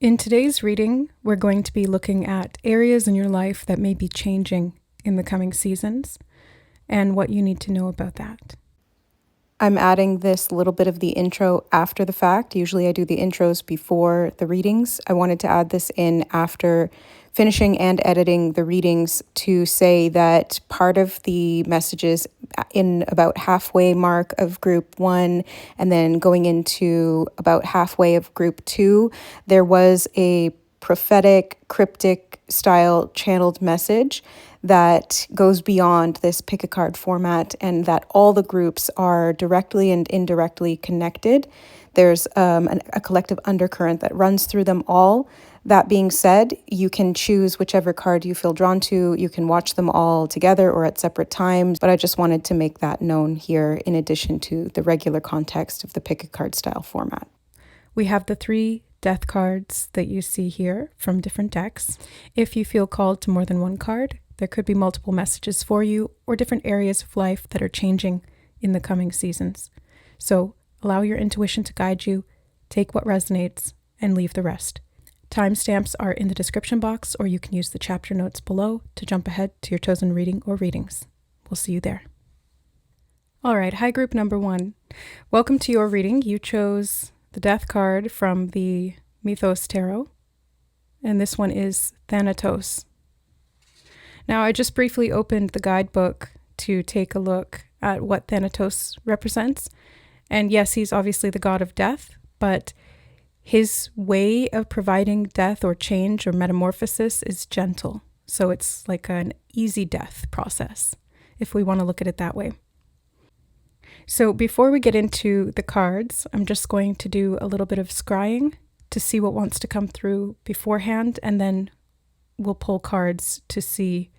In today's reading, we're going to be looking at areas in your life that may be changing in the coming seasons and what you need to know about that. I'm adding this little bit of the intro after the fact. Usually I do the intros before the readings. I wanted to add this in after finishing and editing the readings to say that part of the messages in about halfway mark of group 1 and then going into about halfway of group 2, there was a prophetic, cryptic style channeled message that goes beyond this pick a card format, and that all the groups are directly and indirectly connected. There's a collective undercurrent that runs through them all. That being said, you can choose whichever card you feel drawn to. You can watch them all together or at separate times, but I just wanted to make that known here in addition to the regular context of the pick a card style format. We have the 3 death cards that you see here from different decks. If you feel called to more than one card, there could be multiple messages for you or different areas of life that are changing in the coming seasons. So allow your intuition to guide you, take what resonates, and leave the rest. Timestamps are in the description box, or you can use the chapter notes below to jump ahead to your chosen reading or readings. We'll see you there. All right, hi group number 1. Welcome to your reading. You chose the death card from the Mythos Tarot, and this one is Thanatos. Now, I just briefly opened the guidebook to take a look at what Thanatos represents. And yes, he's obviously the god of death, but his way of providing death or change or metamorphosis is gentle. So it's like an easy death process, if we want to look at it that way. So before we get into the cards, I'm just going to do a little bit of scrying to see what wants to come through beforehand, and then we'll pull cards to see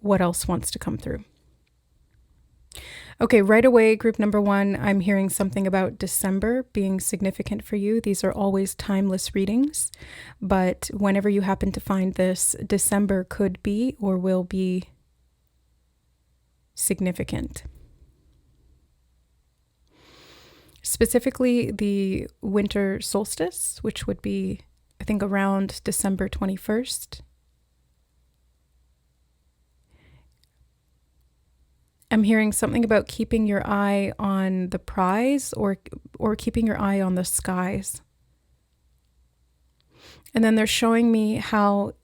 what else wants to come through. Okay, right away, group number 1, I'm hearing something about December being significant for you. These are always timeless readings, but whenever you happen to find this, December could be or will be significant. Specifically, the winter solstice, which would be, I think, around December 21st. I'm hearing something about keeping your eye on the prize or keeping your eye on the skies. And then they're showing me how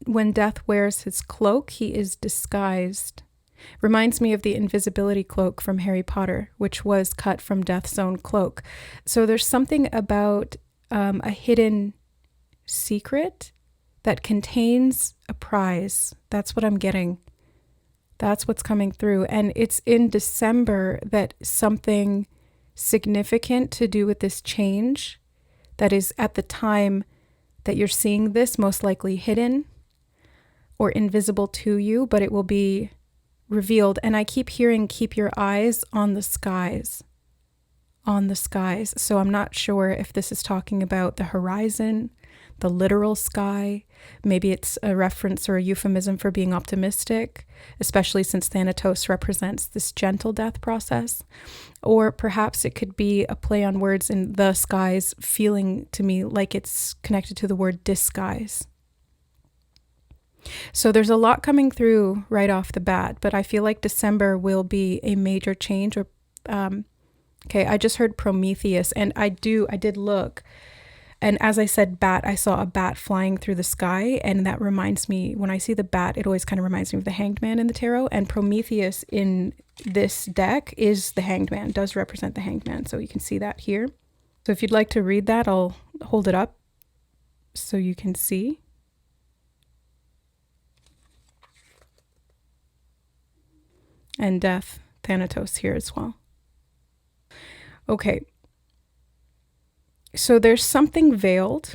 when death wears his cloak, he is disguised. Reminds me of the invisibility cloak from Harry Potter, which was cut from Death's own cloak. So there's something about a hidden secret that contains a prize. That's what I'm getting. That's what's coming through. And it's in December that something significant to do with this change that is at the time that you're seeing this most likely hidden or invisible to you, but it will be revealed. And I keep hearing, keep your eyes on the skies, on the skies. So I'm not sure if this is talking about the horizon, the literal sky. Maybe it's a reference or a euphemism for being optimistic, especially since Thanatos represents this gentle death process. Or perhaps it could be a play on words in the skies, feeling to me like it's connected to the word disguise. So there's a lot coming through right off the bat, but I feel like December will be a major change. Or okay, I just heard Prometheus, and I did look. And as I said bat, I saw a bat flying through the sky, and that reminds me, when I see the bat, it always kind of reminds me of the Hanged Man in the tarot, and Prometheus in this deck is the Hanged Man, does represent the Hanged Man, so you can see that here. So if you'd like to read that, I'll hold it up so you can see. And death, Thanatos here as well. Okay. So there's something veiled,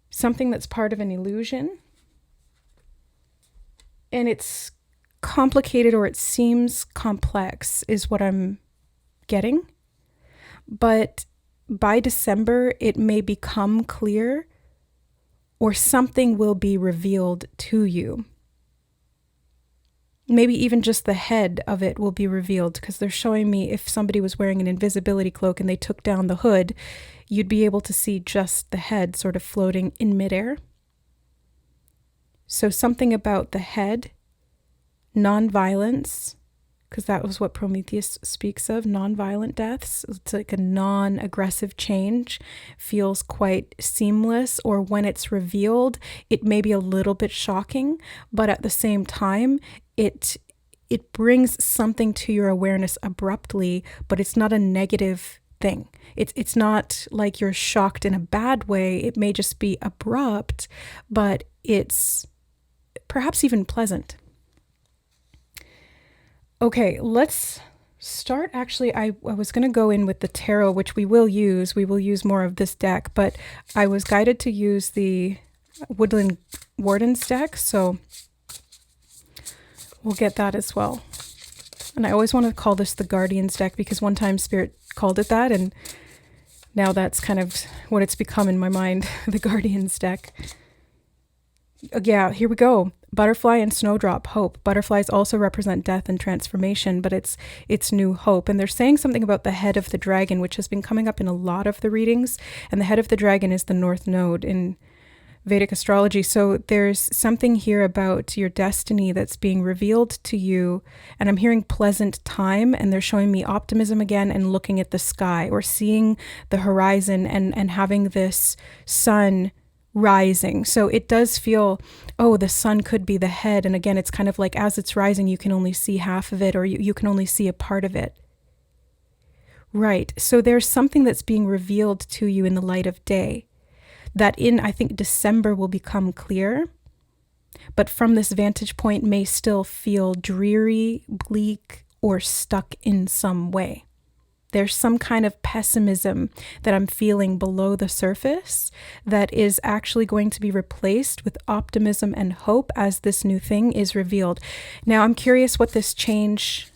something that's part of an illusion, and it's complicated, or it seems complex is what I'm getting. But by December, it may become clear, or something will be revealed to you. Maybe even just the head of it will be revealed, because they're showing me if somebody was wearing an invisibility cloak and they took down the hood, you'd be able to see just the head sort of floating in midair. So something about the head, non-violence, because that was what Prometheus speaks of, non-violent deaths. It's like a non-aggressive change, feels quite seamless, or when it's revealed, it may be a little bit shocking, but at the same time, it brings something to your awareness abruptly, but it's not a negative thing. It's not like you're shocked in a bad way. It may just be abrupt, but it's perhaps even pleasant. Okay, let's start. Actually, I was going to go in with the tarot, which we will use. We will use more of this deck, but I was guided to use the Woodland Warden's deck, so we'll get that as well. And I always want to call this the Guardian's deck because one time Spirit called it that, and now that's kind of what it's become in my mind, the Guardian's deck. Yeah, here we go. Butterfly and Snowdrop, hope. Butterflies also represent death and transformation, but it's new hope. And they're saying something about the head of the dragon, which has been coming up in a lot of the readings. And the head of the dragon is the North Node in Vedic astrology. So there's something here about your destiny that's being revealed to you. And I'm hearing pleasant time, and they're showing me optimism again and looking at the sky or seeing the horizon and having this sun rising. So it does feel, oh, the sun could be the head. And again, it's kind of like as it's rising, you can only see half of it, or you can only see a part of it. Right. So there's something that's being revealed to you in the light of day that in, I think, December will become clear. But from this vantage point may still feel dreary, bleak, or stuck in some way. There's some kind of pessimism that I'm feeling below the surface that is actually going to be replaced with optimism and hope as this new thing is revealed. Now, I'm curious what this change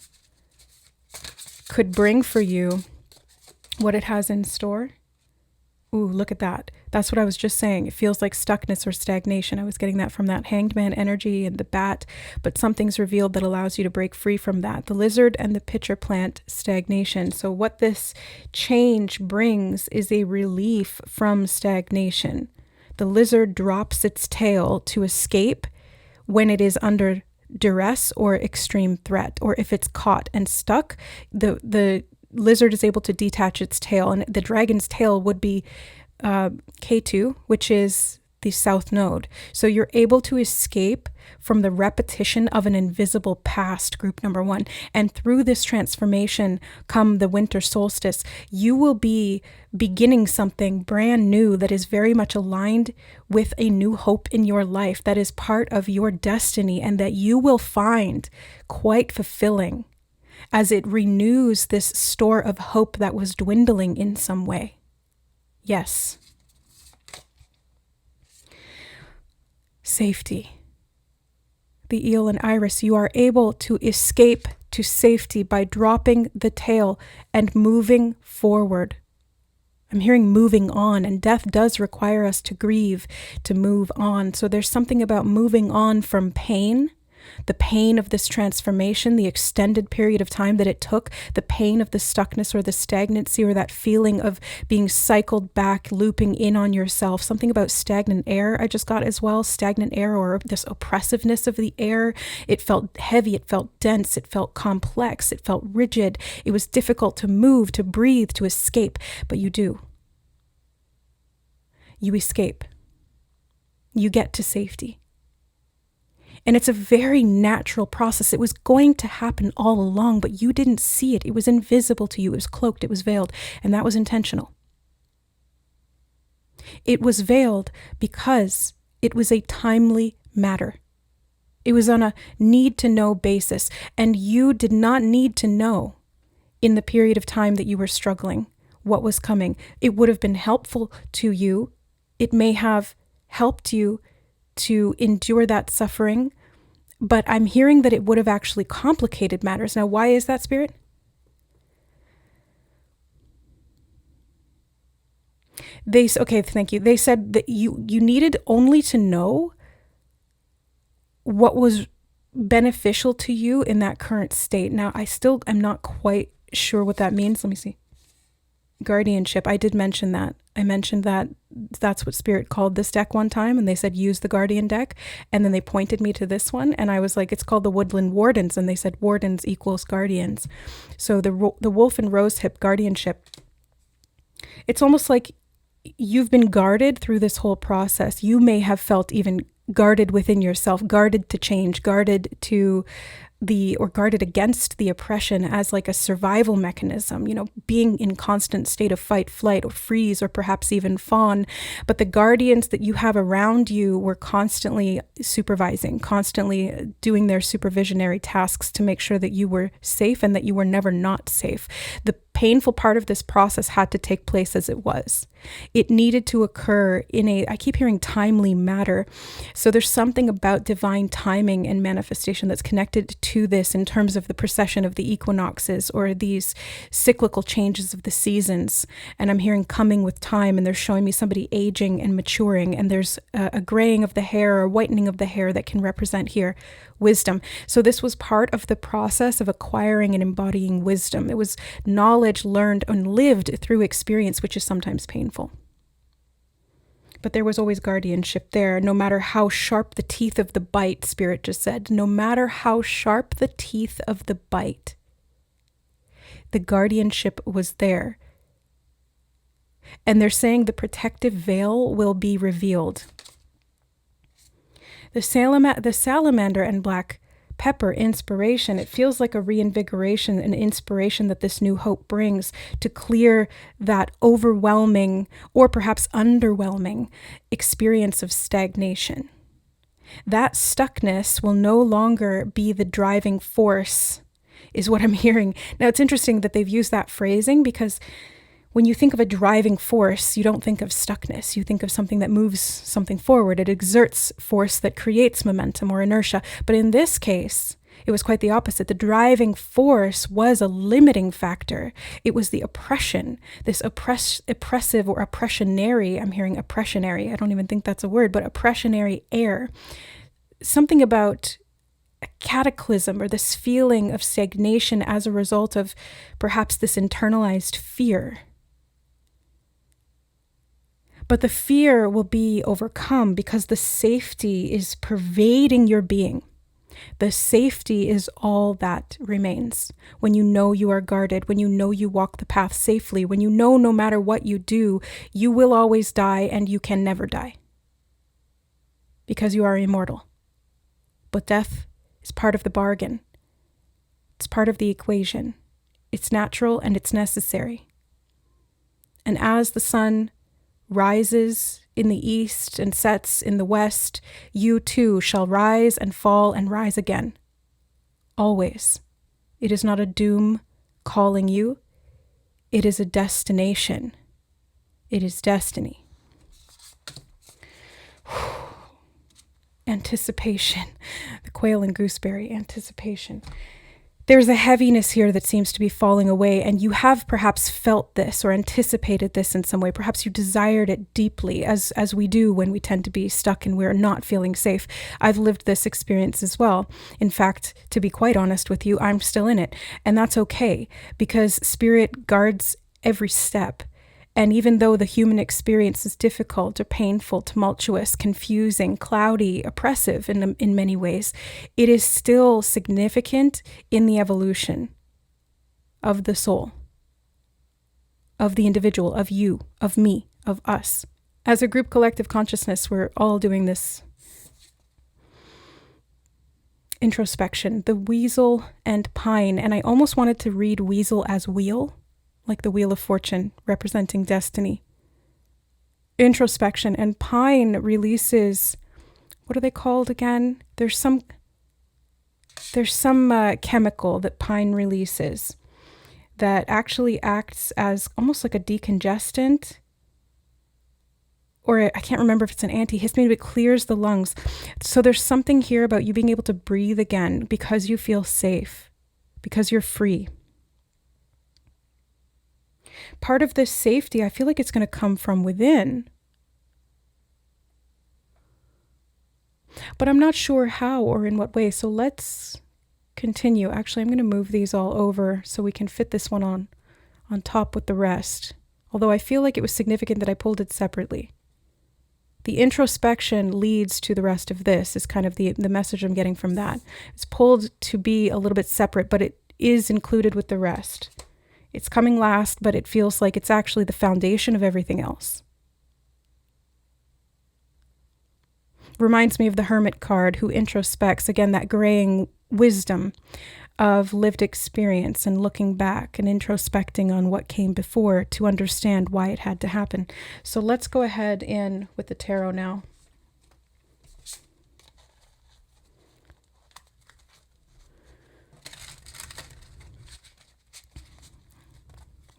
could bring for you, what it has in store. Ooh, look at that. That's what I was just saying. It feels like stuckness or stagnation. I was getting that from that Hanged Man energy and the bat, but something's revealed that allows you to break free from that. The lizard and the pitcher plant, stagnation. So what this change brings is a relief from stagnation. The lizard drops its tail to escape when it is under duress or extreme threat, or if it's caught and stuck, the lizard is able to detach its tail, and the dragon's tail would be K2, which is the south node. So you're able to escape from the repetition of an invisible past, group number one. And through this transformation, come the winter solstice, you will be beginning something brand new that is very much aligned with a new hope in your life that is part of your destiny and that you will find quite fulfilling as it renews this store of hope that was dwindling in some way. Yes. Safety. The eel and iris, you are able to escape to safety by dropping the tail and moving forward. I'm hearing moving on, and death does require us to grieve, to move on. So there's something about moving on from pain, the pain of this transformation, the extended period of time that it took, the pain of the stuckness or the stagnancy or that feeling of being cycled back, looping in on yourself. Something about stagnant air I just got as well, stagnant air, or this oppressiveness of the air. It felt heavy, it felt dense, it felt complex, it felt rigid. It was difficult to move, to breathe, to escape, but you do. You escape. You get to safety. And it's a very natural process. It was going to happen all along, but you didn't see it. It was invisible to you. It was cloaked. It was veiled. And that was intentional. It was veiled because it was a timely matter. It was on a need-to-know basis. And you did not need to know in the period of time that you were struggling what was coming. It would have been helpful to you. It may have helped you to endure that suffering, but I'm hearing that it would have actually complicated matters. Now, why is that, Spirit? Okay, thank you. They said that you needed only to know what was beneficial to you in that current state. Now, I still am not quite sure what that means. Let me see. Guardianship. I did mention that. I mentioned that that's what Spirit called this deck one time, and they said, use the Guardian deck. And then they pointed me to this one, and I was like, it's called the Woodland Wardens. And they said, Wardens equals Guardians. So the wolf and rosehip guardianship, it's almost like you've been guarded through this whole process. You may have felt even guarded within yourself, guarded to change, guarded to or guarded against the oppression as like a survival mechanism, being in constant state of fight, flight, or freeze, or perhaps even fawn. But the guardians that you have around you were constantly supervising, constantly doing their supervisionary tasks to make sure that you were safe and that you were never not safe. The painful part of this process had to take place as it was. It needed to occur I keep hearing timely matter. So there's something about divine timing and manifestation that's connected to this in terms of the precession of the equinoxes or these cyclical changes of the seasons. And I'm hearing coming with time, and they're showing me somebody aging and maturing, and there's a graying of the hair or whitening of the hair that can represent here wisdom. So this was part of the process of acquiring and embodying wisdom. It was knowledge learned and lived through experience, which is sometimes painful. But there was always guardianship there, no matter how sharp the teeth of the bite, Spirit just said. No matter how sharp the teeth of the bite, the guardianship was there. And they're saying the protective veil will be revealed. The salamander and black pepper inspiration, it feels like a reinvigoration and inspiration that this new hope brings to clear that overwhelming or perhaps underwhelming experience of stagnation. That stuckness will no longer be the driving force, is what I'm hearing. Now, it's interesting that they've used that phrasing, because when you think of a driving force, you don't think of stuckness. You think of something that moves something forward. It exerts force that creates momentum or inertia. But in this case, it was quite the opposite. The driving force was a limiting factor. It was the oppression, this oppressive or oppressionary, I'm hearing oppressionary, I don't even think that's a word, but oppressionary air. Something about a cataclysm or this feeling of stagnation as a result of perhaps this internalized fear. But the fear will be overcome because the safety is pervading your being. The safety is all that remains. When you know you are guarded, when you know you walk the path safely, when you know no matter what you do, you will always die and you can never die. Because you are immortal. But death is part of the bargain. It's part of the equation. It's natural and it's necessary. And as the sun rises in the east and sets in the west, you too shall rise and fall and rise again. Always. It is not a doom calling you. It is a destination. It is destiny. Anticipation. The quail and gooseberry, anticipation. There's a heaviness here that seems to be falling away, and you have perhaps felt this or anticipated this in some way. Perhaps you desired it deeply, as we do when we tend to be stuck and we're not feeling safe. I've lived this experience as well. In fact, to be quite honest with you, I'm still in it, and that's okay, because Spirit guards every step. And even though the human experience is difficult or painful, tumultuous, confusing, cloudy, oppressive in many ways, it is still significant in the evolution of the soul, of the individual, of you, of me, of us. As a group collective consciousness, we're all doing this introspection. The weasel and pine, and I almost wanted to read weasel as wheel, like the Wheel of Fortune, representing destiny. Introspection. And pine releases, what are they called again? There's some chemical that pine releases that actually acts as almost like a decongestant, or I can't remember if it's an antihistamine, but it clears the lungs. So there's something here about you being able to breathe again because you feel safe, because you're free. Part of this safety, I feel like it's going to come from within. But I'm not sure how or in what way. So let's continue. Actually, I'm going to move these all over so we can fit this one on top with the rest. although I feel like it was significant that I pulled it separately. The introspection leads to the rest of this, is kind of the message I'm getting from that. It's pulled to be a little bit separate, but it is included with the rest. It's coming last, but it feels like it's actually the foundation of everything else. Reminds me of the Hermit card, who introspects, again, that graying wisdom of lived experience and looking back and introspecting on what came before to understand why it had to happen. So let's go ahead in with the tarot now.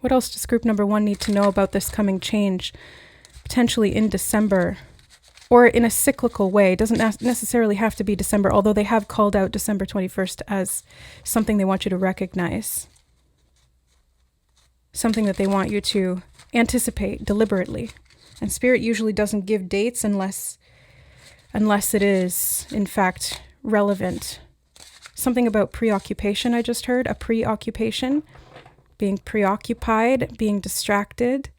What else does group number 1 need to know about this coming change, potentially in December, or in a cyclical way? It doesn't necessarily have to be December, although they have called out December 21st as something they want you to recognize, something that they want you to anticipate deliberately. And Spirit usually doesn't give dates unless it is, in fact, relevant. Something about preoccupation I just heard, a preoccupation. Being preoccupied, being distracted,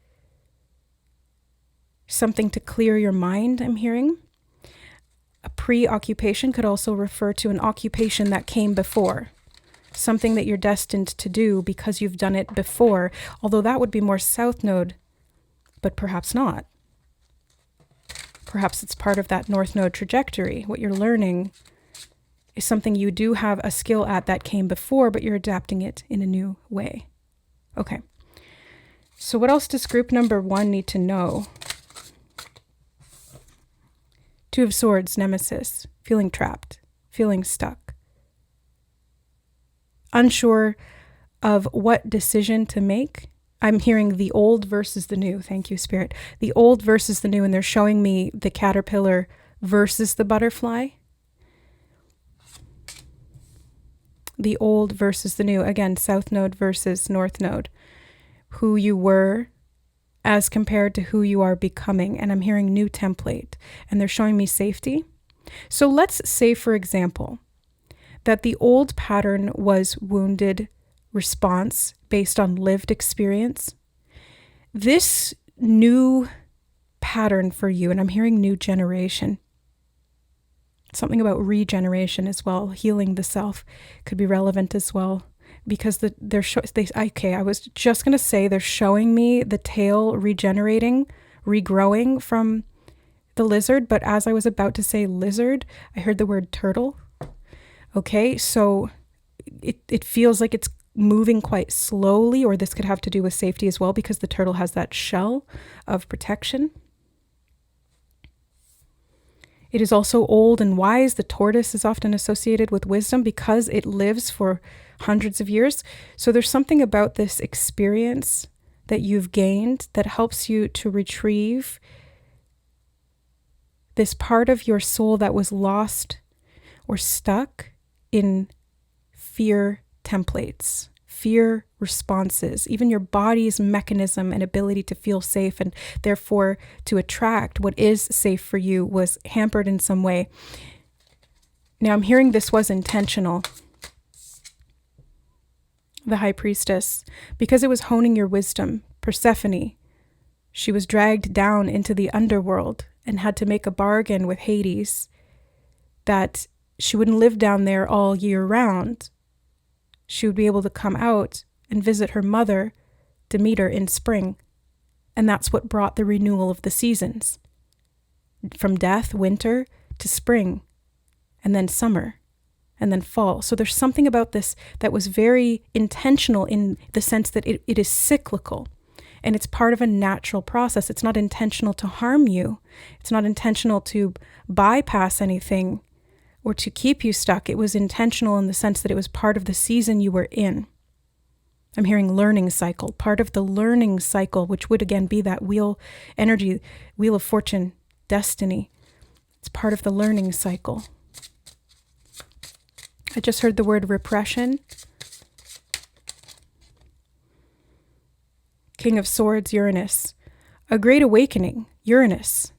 something to clear your mind, I'm hearing. A preoccupation could also refer to an occupation that came before, something that you're destined to do because you've done it before, although that would be more South Node, but perhaps not. Perhaps it's part of that North Node trajectory. What you're learning is something you do have a skill at that came before, but you're adapting it in a new way. Okay, so what else does group number 1 need to know? 2 of Swords, Nemesis, feeling trapped, feeling stuck. Unsure of what decision to make. I'm hearing the old versus the new. Thank you, Spirit. The old versus the new, and they're showing me the caterpillar versus the butterfly. The old versus the new. Again, South Node versus North Node. Who you were as compared to who you are becoming. And I'm hearing new template. And they're showing me safety. So let's say, for example, that the old pattern was wounded response based on lived experience. This new pattern for you, and I'm hearing new generation, something about regeneration as well, healing the self could be relevant as well, because I was just going to say they're showing me the tail regenerating, regrowing from the lizard, but as I was about to say lizard, I heard the word turtle. Okay, so it feels like it's moving quite slowly, or this could have to do with safety as well, because the turtle has that shell of protection. It is also old and wise. The tortoise is often associated with wisdom because it lives for hundreds of years. So there's something about this experience that you've gained that helps you to retrieve this part of your soul that was lost or stuck in fear templates, fear responses, even your body's mechanism and ability to feel safe and therefore to attract what is safe for you was hampered in some way. Now I'm hearing this was intentional. The High Priestess, because it was honing your wisdom. Persephone, she was dragged down into the underworld and had to make a bargain with Hades that she wouldn't live down there all year round. She would be able to come out and visit her mother, Demeter, in spring. And that's what brought the renewal of the seasons. From death, winter, to spring, and then summer, and then fall. So there's something about this that was very intentional in the sense that it is cyclical. And it's part of a natural process. It's not intentional to harm you. It's not intentional to bypass anything or to keep you stuck. It was intentional in the sense that it was part of the season you were in. I'm hearing learning cycle, part of the learning cycle, which would again be that wheel energy, wheel of fortune, destiny. It's part of the learning cycle. I just heard the word repression. King of Swords, Uranus. A great awakening, Uranus.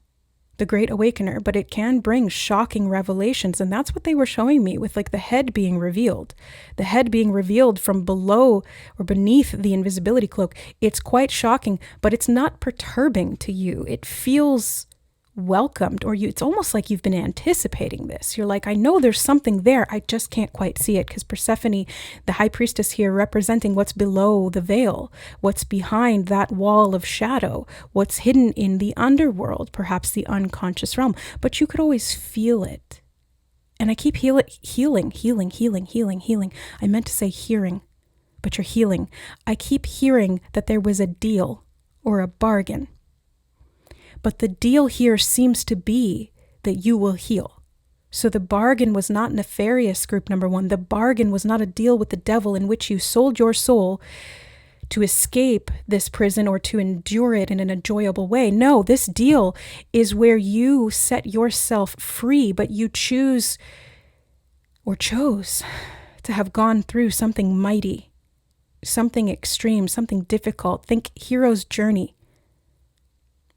the Great Awakener, but it can bring shocking revelations. And that's what they were showing me with like the head being revealed. The head being revealed from below or beneath the invisibility cloak. It's quite shocking, but it's not perturbing to you. It feels welcomed, or it's almost like you've been anticipating this. You're like, I know there's something there, I just can't quite see it, because Persephone, the high priestess here, representing what's below the veil, what's behind that wall of shadow, what's hidden in the underworld, perhaps the unconscious realm, but you could always feel it. And I keep healing. I meant to say hearing, but you're healing. I keep hearing that there was a deal or a bargain. But the deal here seems to be that you will heal. So the bargain was not nefarious, group number one. The bargain was not a deal with the devil in which you sold your soul to escape this prison or to endure it in an enjoyable way. No, this deal is where you set yourself free, but you choose or chose to have gone through something mighty, something extreme, something difficult. Think hero's journey.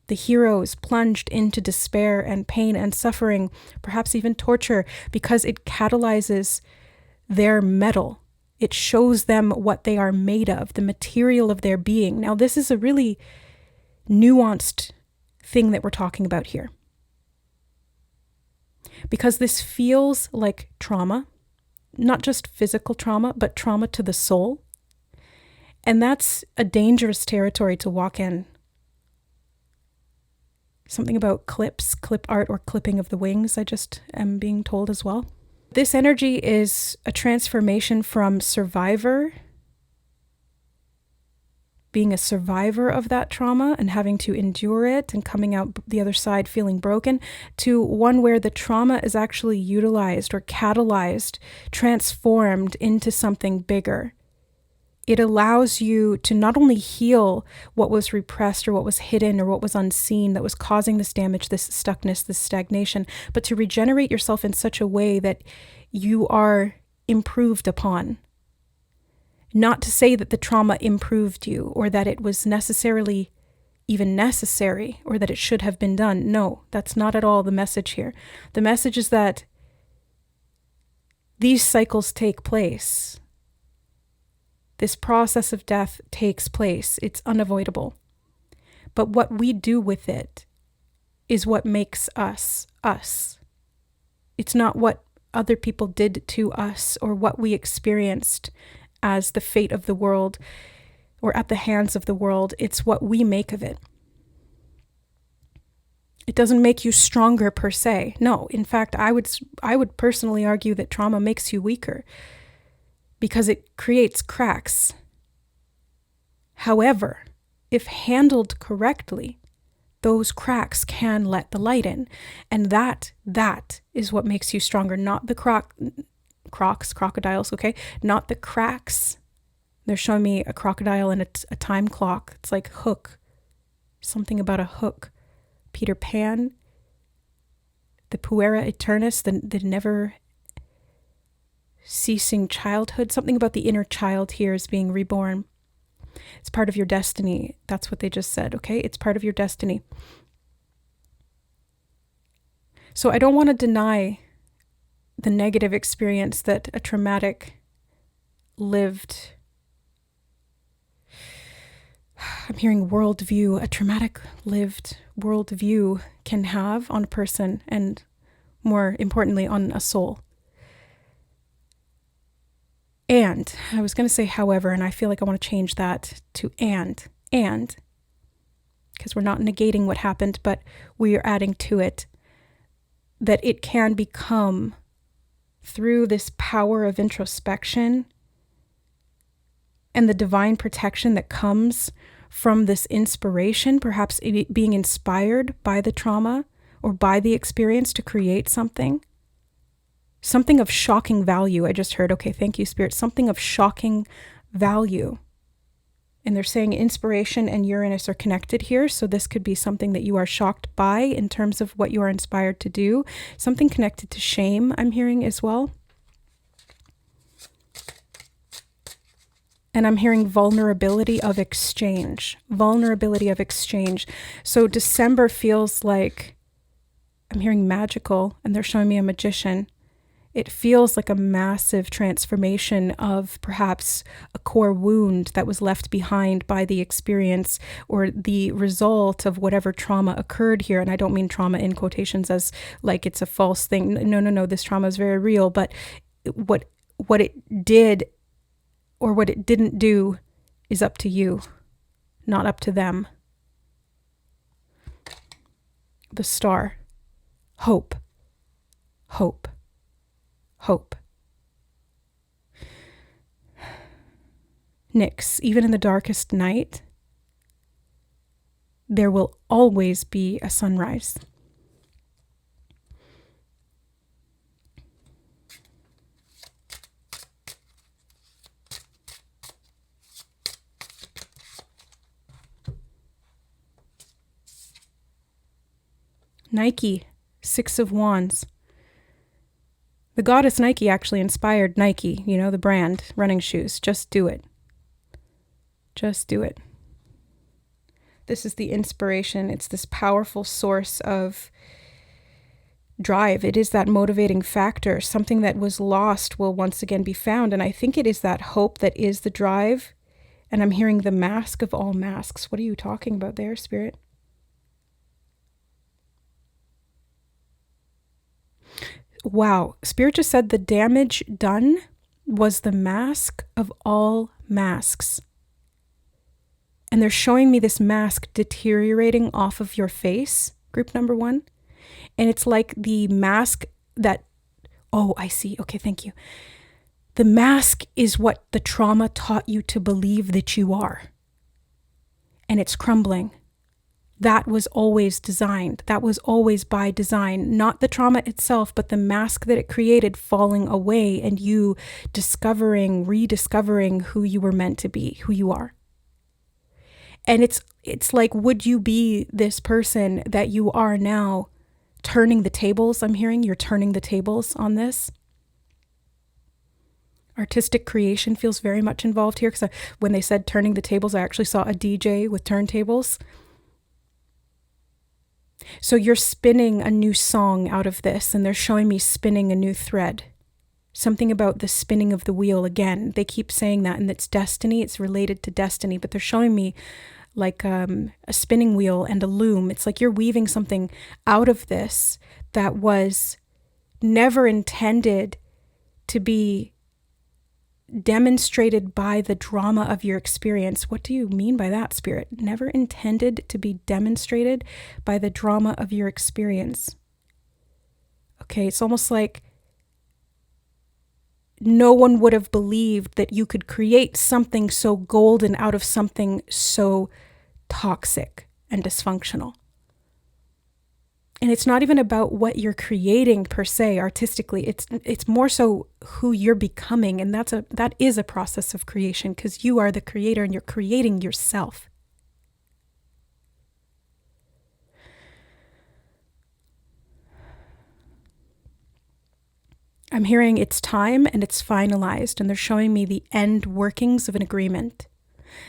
The heroes plunged into despair and pain and suffering, perhaps even torture, because it catalyzes their metal. It shows them what they are made of, the material of their being. Now, this is a really nuanced thing that we're talking about here, because this feels like trauma, not just physical trauma, but trauma to the soul. And that's a dangerous territory to walk in. Something about clip art or clipping of the wings, I just am being told as well. This energy is a transformation from survivor, being a survivor of that trauma and having to endure it and coming out the other side feeling broken, to one where the trauma is actually utilized or catalyzed, transformed into something bigger. It allows you to not only heal what was repressed or what was hidden or what was unseen that was causing this damage, this stuckness, this stagnation, but to regenerate yourself in such a way that you are improved upon. Not to say that the trauma improved you or that it was necessarily even necessary or that it should have been done. No, that's not at all the message here. The message is that these cycles take place. This process of death takes place. It's unavoidable. But what we do with it is what makes us, us. It's not what other people did to us or what we experienced as the fate of the world or at the hands of the world. It's what we make of it. It doesn't make you stronger per se. No, in fact, I would personally argue that trauma makes you weaker, because it creates cracks. However, if handled correctly, those cracks can let the light in. And that is what makes you stronger, not the crocodiles, okay? Not the cracks. They're showing me a crocodile and a time clock. It's like hook. Something about a hook. Peter Pan, the puera aeternus, the never ceasing childhood, something about the inner child here is being reborn. It's part of your destiny. That's what they just said, okay? It's part of your destiny. So I don't want to deny the negative experience that a traumatic lived, I'm hearing worldview, a traumatic lived worldview can have on a person and more importantly on a soul. And I was going to say, however, and I feel like I want to change that to and, because we're not negating what happened, but we are adding to it that it can become, through this power of introspection and the divine protection that comes from this inspiration, perhaps it being inspired by the trauma or by the experience to create something of shocking value. I just heard, okay, thank you, Spirit, something of shocking value. And they're saying inspiration and Uranus are connected here. So this could be something that you are shocked by in terms of what you are inspired to do. Something connected to shame, I'm hearing as well. And I'm hearing vulnerability of exchange. So December feels like I'm hearing magical, and they're showing me a magician. It feels like a massive transformation of perhaps a core wound that was left behind by the experience or the result of whatever trauma occurred here. And I don't mean trauma in quotations as like it's a false thing. No. This trauma is very real. But what it did or what it didn't do is up to you, not up to them. The star. Hope. Hope. Hope. Nyx, even in the darkest night, there will always be a sunrise. Nike, 6 of Wands. The goddess Nike actually inspired Nike, the brand, running shoes. Just do it. Just do it. This is the inspiration. It's this powerful source of drive. It is that motivating factor. Something that was lost will once again be found. And I think it is that hope that is the drive. And I'm hearing the mask of all masks. What are you talking about there, Spirit? Wow, Spirit just said the damage done was the mask of all masks. And they're showing me this mask deteriorating off of your face, group number 1. And it's like the mask that, oh, I see. Okay, thank you. The mask is what the trauma taught you to believe that you are. And it's crumbling. That was always designed. That was always by design, not the trauma itself, but the mask that it created falling away and you rediscovering who you were meant to be, who you are. And it's like, would you be this person that you are now turning the tables? I'm hearing you're turning the tables on this. Artistic creation feels very much involved here because when they said turning the tables, I actually saw a DJ with turntables. So you're spinning a new song out of this, and they're showing me spinning a new thread. Something about the spinning of the wheel again. They keep saying that, and it's destiny. It's related to destiny, but they're showing me like a spinning wheel and a loom. It's like you're weaving something out of this that was never intended to be demonstrated by the drama of your experience. What do you mean by that, Spirit? Never intended to be demonstrated by the drama of your experience. Okay, it's almost like no one would have believed that you could create something so golden out of something so toxic and dysfunctional. And it's not even about what you're creating per se artistically. It's more so who you're becoming, and that is a process of creation because you are the creator and you're creating yourself. I'm hearing it's time and it's finalized, and they're showing me the end workings of an agreement.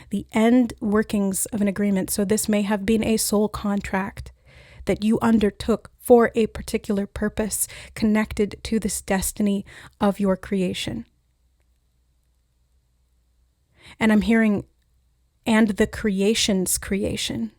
The end workings of an agreement. So this may have been a soul contract that you undertook for a particular purpose connected to this destiny of your creation. And I'm hearing, and the creation's creation.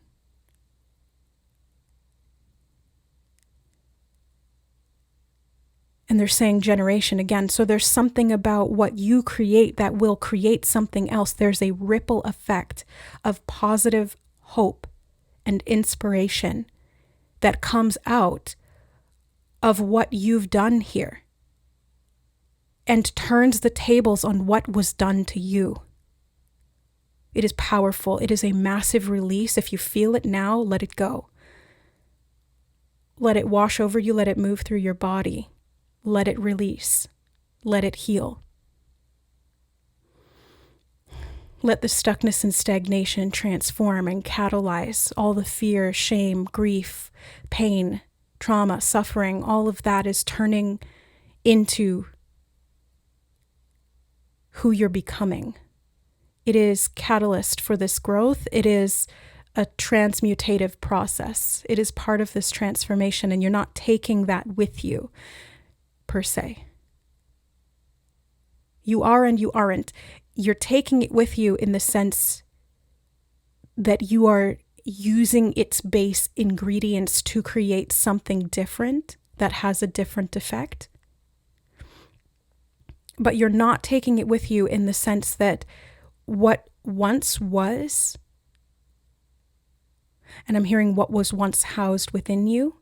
And they're saying generation again. So there's something about what you create that will create something else. There's a ripple effect of positive hope and inspiration that comes out of what you've done here and turns the tables on what was done to you. It is powerful. It is a massive release. If you feel it now, let it go. Let it wash over you. Let it move through your body. Let it release. Let it heal. Let the stuckness and stagnation transform and catalyze all the fear, shame, grief, pain, trauma, suffering. All of that is turning into who you're becoming. It is catalyst for this growth. It is a transmutative process. It is part of this transformation, and you're not taking that with you, per se. You are and you aren't. You're taking it with you in the sense that you are using its base ingredients to create something different that has a different effect. But you're not taking it with you in the sense that what once was, and I'm hearing what was once housed within you,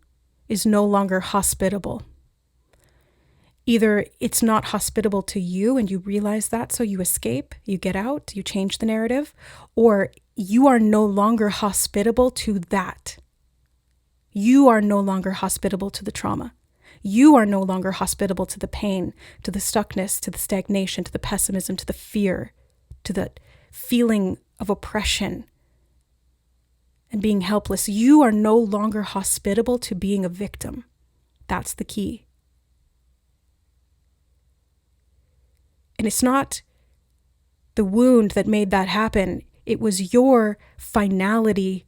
is no longer hospitable. Either it's not hospitable to you and you realize that, so you escape, you get out, you change the narrative, or you are no longer hospitable to that. You are no longer hospitable to the trauma. You are no longer hospitable to the pain, to the stuckness, to the stagnation, to the pessimism, to the fear, to the feeling of oppression and being helpless. You are no longer hospitable to being a victim. That's the key. And it's not the wound that made that happen. It was your finality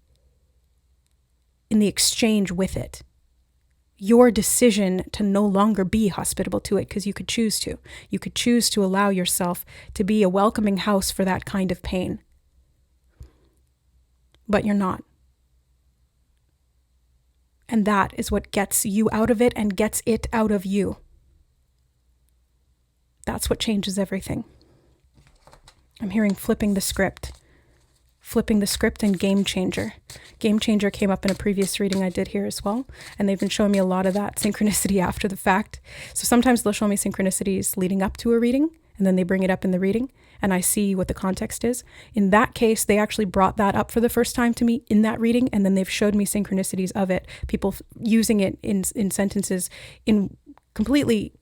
in the exchange with it. Your decision to no longer be hospitable to it, because you could choose to. You could choose to allow yourself to be a welcoming house for that kind of pain. But you're not. And that is what gets you out of it and gets it out of you. That's what changes everything. I'm hearing flipping the script. Flipping the script and game changer. Game changer came up in a previous reading I did here as well. And they've been showing me a lot of that synchronicity after the fact. So sometimes they'll show me synchronicities leading up to a reading, and then they bring it up in the reading, and I see what the context is. In that case, they actually brought that up for the first time to me in that reading, and then they've showed me synchronicities of it, people using it in sentences in completely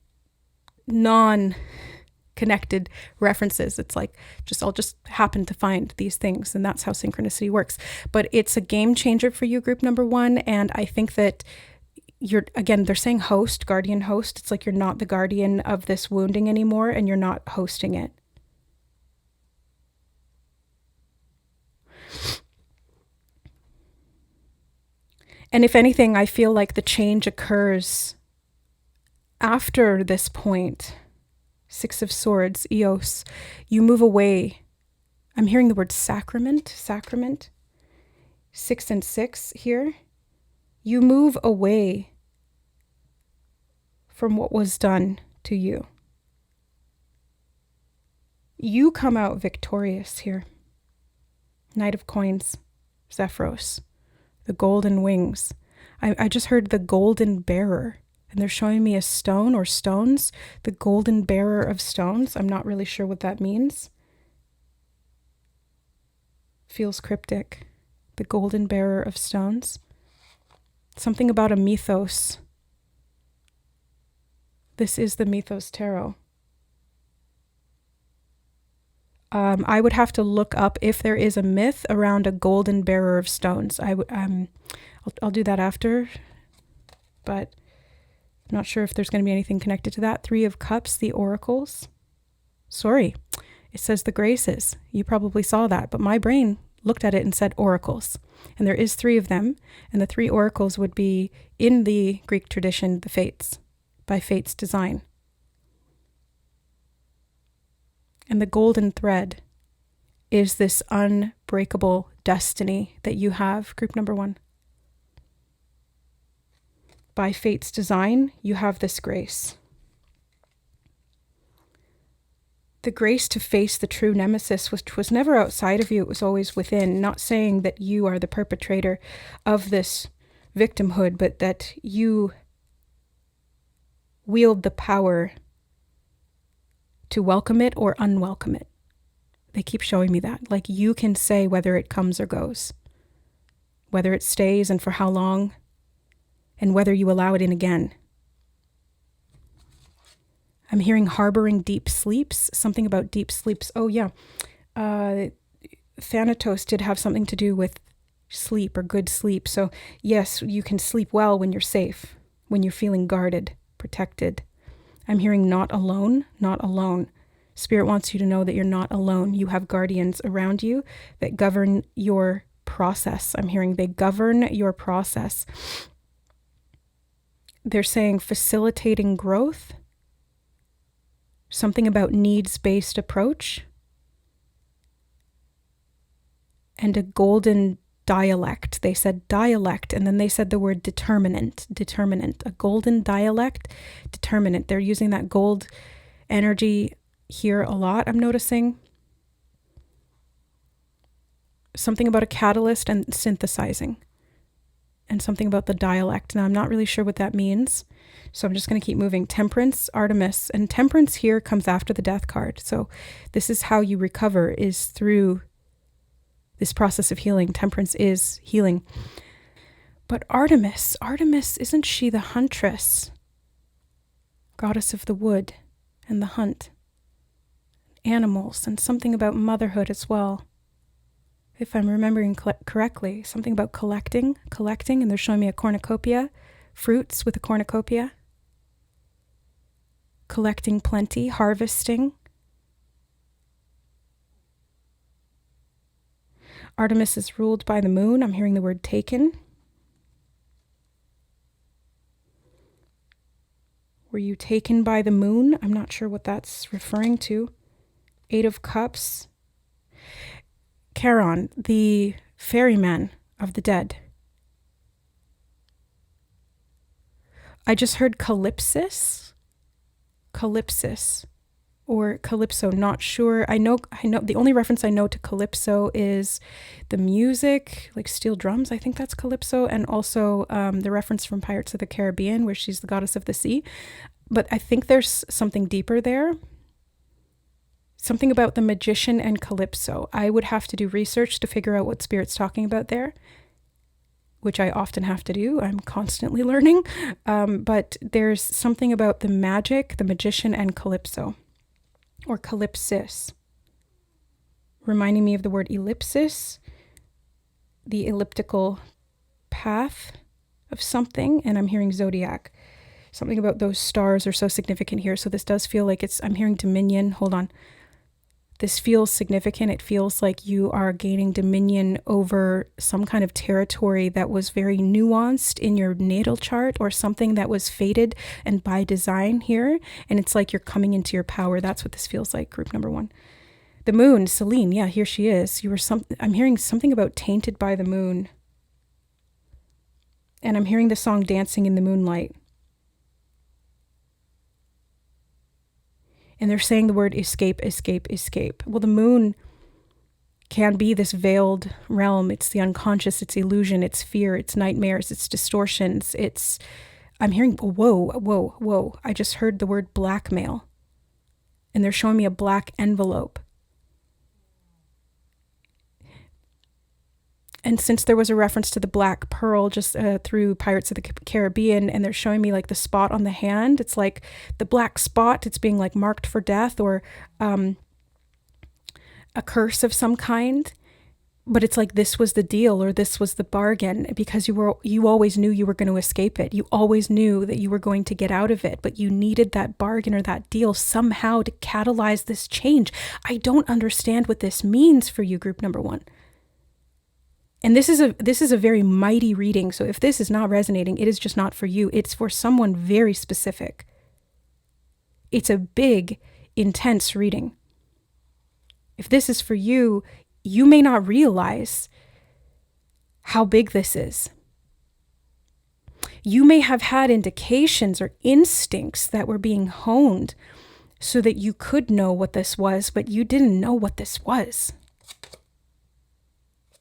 non-connected references. It's like, I'll just happen to find these things, and that's how synchronicity works. But it's a game changer for you, group number 1, and I think that they're saying host, guardian host. It's like you're not the guardian of this wounding anymore, and you're not hosting it. And if anything, I feel like the change occurs after this point. 6 of Swords, Eos. You move away. I'm hearing the word sacrament. 6 and 6 here. You move away from what was done to you. You come out victorious here. Knight of Coins, Zephyros, the golden wings. I just heard the golden bearer, and they're showing me a stone or stones, the golden bearer of stones. I'm not really sure what that means. Feels cryptic. The golden bearer of stones. Something about a mythos. This is the Mythos Tarot. I would have to look up if there is a myth around a golden bearer of stones. I'll do that after, but I'm not sure if there's going to be anything connected to that. 3 of Cups, the oracles. Sorry, it says the graces. You probably saw that, but my brain looked at it and said oracles. And there is 3 of them, and the 3 oracles would be, in the Greek tradition, the fates, by fate's design. And the golden thread is this unbreakable destiny that you have, group number 1. By fate's design, you have this grace. The grace to face the true nemesis, which was never outside of you, it was always within. Not saying that you are the perpetrator of this victimhood, but that you wield the power to welcome it or unwelcome it. They keep showing me that. Like, you can say whether it comes or goes, whether it stays and for how long, and whether you allow it in again. I'm hearing harboring deep sleeps, something about deep sleeps. Oh yeah, Thanatos did have something to do with sleep or good sleep. So yes, you can sleep well when you're safe, when you're feeling guarded, protected. I'm hearing not alone, not alone. Spirit wants you to know that you're not alone. You have guardians around you that govern your process. I'm hearing they govern your process. They're saying facilitating growth, something about needs-based approach, and a golden dialect. They said dialect, and then they said the word determinant, a golden dialect, determinant. They're using that gold energy here a lot, I'm noticing. Something about a catalyst and synthesizing, and something about the dialect. Now, I'm not really sure what that means, so I'm just going to keep moving. Temperance, Artemis, and temperance here comes after the death card. So this is how you recover, is through this process of healing. Temperance is healing. But Artemis, isn't she the huntress? Goddess of the wood and the hunt. Animals, and something about motherhood as well. If I'm remembering correctly, something about collecting, and they're showing me a cornucopia, fruits with a cornucopia. Collecting plenty, harvesting. Artemis is ruled by the moon. I'm hearing the word taken. Were you taken by the moon? I'm not sure what that's referring to. 8 of Cups. Charon, the ferryman of the dead. I just heard calypsis, or calypso, not sure. I know the only reference I know to calypso is the music, like steel drums. I think that's calypso, and also the reference from Pirates of the Caribbean where she's the goddess of the sea. But I think there's something deeper there. Something about the magician and calypso. I would have to do research to figure out what Spirit's talking about there, which I often have to do. I'm constantly learning. But there's something about the magic, the magician, and calypso, or calypsis. Reminding me of the word ellipsis, the elliptical path of something, and I'm hearing zodiac. Something about those stars are so significant here. So this does feel like I'm hearing dominion. Hold on. This feels significant. It feels like you are gaining dominion over some kind of territory that was very nuanced in your natal chart, or something that was fated and by design here. And it's like you're coming into your power. That's what this feels like, group number 1. The moon, Celine. Yeah, here she is. I'm hearing something about tainted by the moon. And I'm hearing the song Dancing in the Moonlight. And they're saying the word escape. Well, the moon can be this veiled realm. It's the unconscious, it's illusion, it's fear, it's nightmares, it's distortions. I'm hearing, whoa. I just heard the word blackmail. And they're showing me a black envelope. And since there was a reference to the black pearl just through Pirates of the Caribbean, and they're showing me like the spot on the hand, it's like the black spot, it's being like marked for death, or a curse of some kind. But it's like this was the deal, or this was the bargain, because you always knew you were going to escape it. You always knew that you were going to get out of it, but you needed that bargain or that deal somehow to catalyze this change. I don't understand what this means for you, group number 1. And this is a very mighty reading. So if this is not resonating, it is just not for you. It's for someone very specific. It's a big, intense reading. If this is for you, you may not realize how big this is. You may have had indications or instincts that were being honed so that you could know what this was, but you didn't know what this was.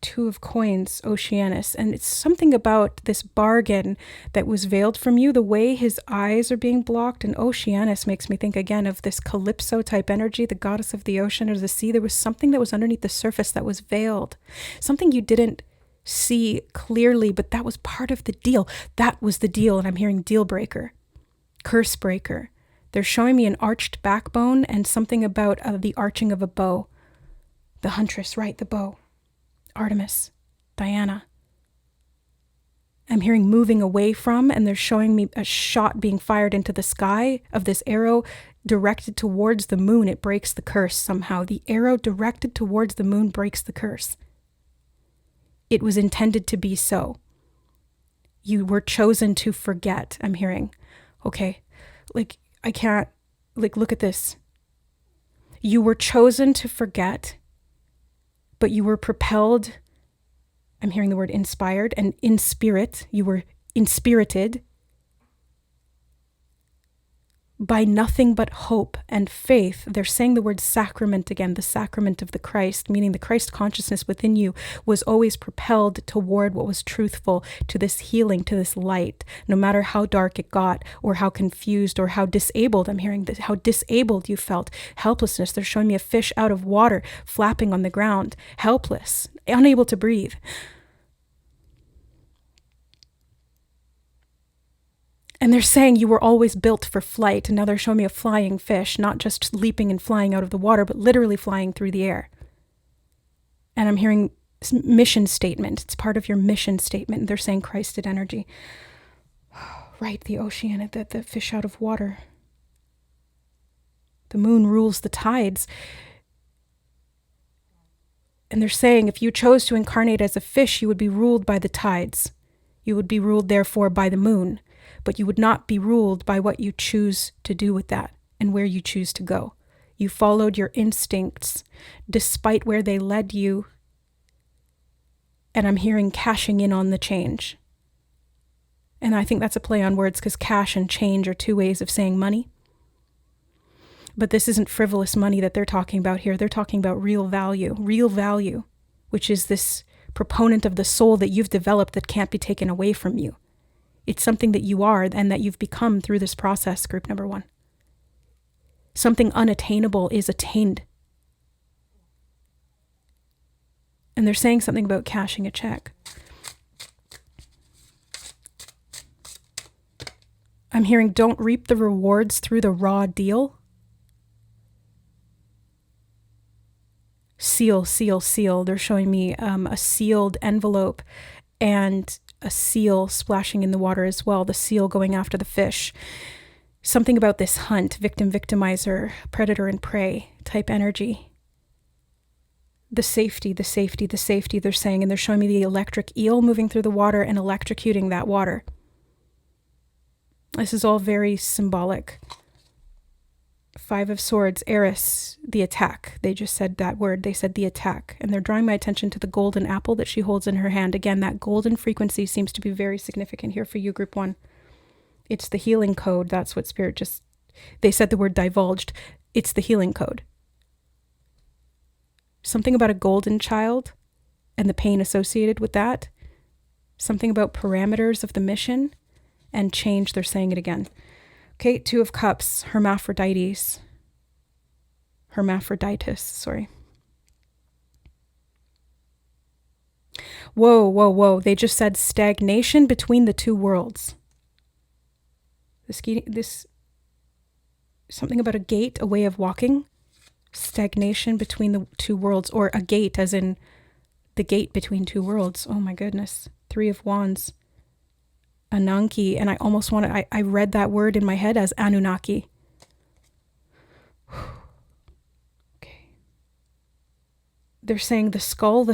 2 of Coins, Oceanus. And it's something about this bargain that was veiled from you, the way his eyes are being blocked. And Oceanus makes me think again of this calypso type energy, the goddess of the ocean or the sea. There was something that was underneath the surface that was veiled, something you didn't see clearly, but that was part of the deal. That was the deal. And I'm hearing deal breaker, curse breaker. They're showing me an arched backbone and something about the arching of a bow. The huntress, right? The bow. Artemis, Diana. I'm hearing moving away from, and they're showing me a shot being fired into the sky of this arrow directed towards the moon. It breaks the curse somehow. The arrow directed towards the moon breaks the curse. it was intended to be so. You were chosen to forget, I'm hearing. Okay, like, I can't, like, look at this. You were chosen to forget, but you were propelled, I'm hearing the word inspired, and in spirit, you were inspirited by nothing but hope and faith. They're saying the word sacrament again, the sacrament of the Christ, meaning the Christ consciousness within you was always propelled toward what was truthful, to this healing, to this light, no matter how dark it got, or how confused, or how disabled. I'm hearing this, how disabled you felt, helplessness. They're showing me a fish out of water, flapping on the ground, helpless, unable to breathe. And they're saying you were always built for flight. And now they're showing me a flying fish, not just leaping and flying out of the water, but literally flying through the air. And I'm hearing mission statement. It's part of your mission statement. They're saying Christed energy. Right, the ocean, the fish out of water. The moon rules the tides. And they're saying if you chose to incarnate as a fish, you would be ruled by the tides. You would be ruled, therefore, by the moon. But you would not be ruled by what you choose to do with that and where you choose to go. You followed your instincts despite where they led you. And I'm hearing cashing in on the change. And I think that's a play on words, because cash and change are two ways of saying money. But this isn't frivolous money that they're talking about here. They're talking about real value, which is this proponent of the soul that you've developed that can't be taken away from you. It's something that you are and that you've become through this process, group number 1. Something unattainable is attained. And they're saying something about cashing a check. I'm hearing don't reap the rewards through the raw deal. Seal. They're showing me a sealed envelope and a seal splashing in the water as well, the seal going after the fish. Something about this hunt, victim, victimizer, predator and prey type energy. The safety, they're saying, and they're showing me the electric eel moving through the water and electrocuting that water. This is all very symbolic. 5 of Swords, Eris, the attack. They just said that word. They said the attack. And they're drawing my attention to the golden apple that she holds in her hand. Again, that golden frequency seems to be very significant here for you, group 1. It's the healing code. That's what Spirit just... They said the word divulged. It's the healing code. Something about a golden child and the pain associated with that. Something about parameters of the mission and change. They're saying it again. Okay, 2 of Cups, Hermaphrodites, sorry. Whoa. They just said stagnation between the 2 worlds. This, something about a gate, a way of walking. Stagnation between the 2 worlds, or a gate as in the gate between 2 worlds. Oh my goodness. 3 of Wands. Ananki, and I almost I read that word in my head as Anunnaki. Okay. They're saying the skull.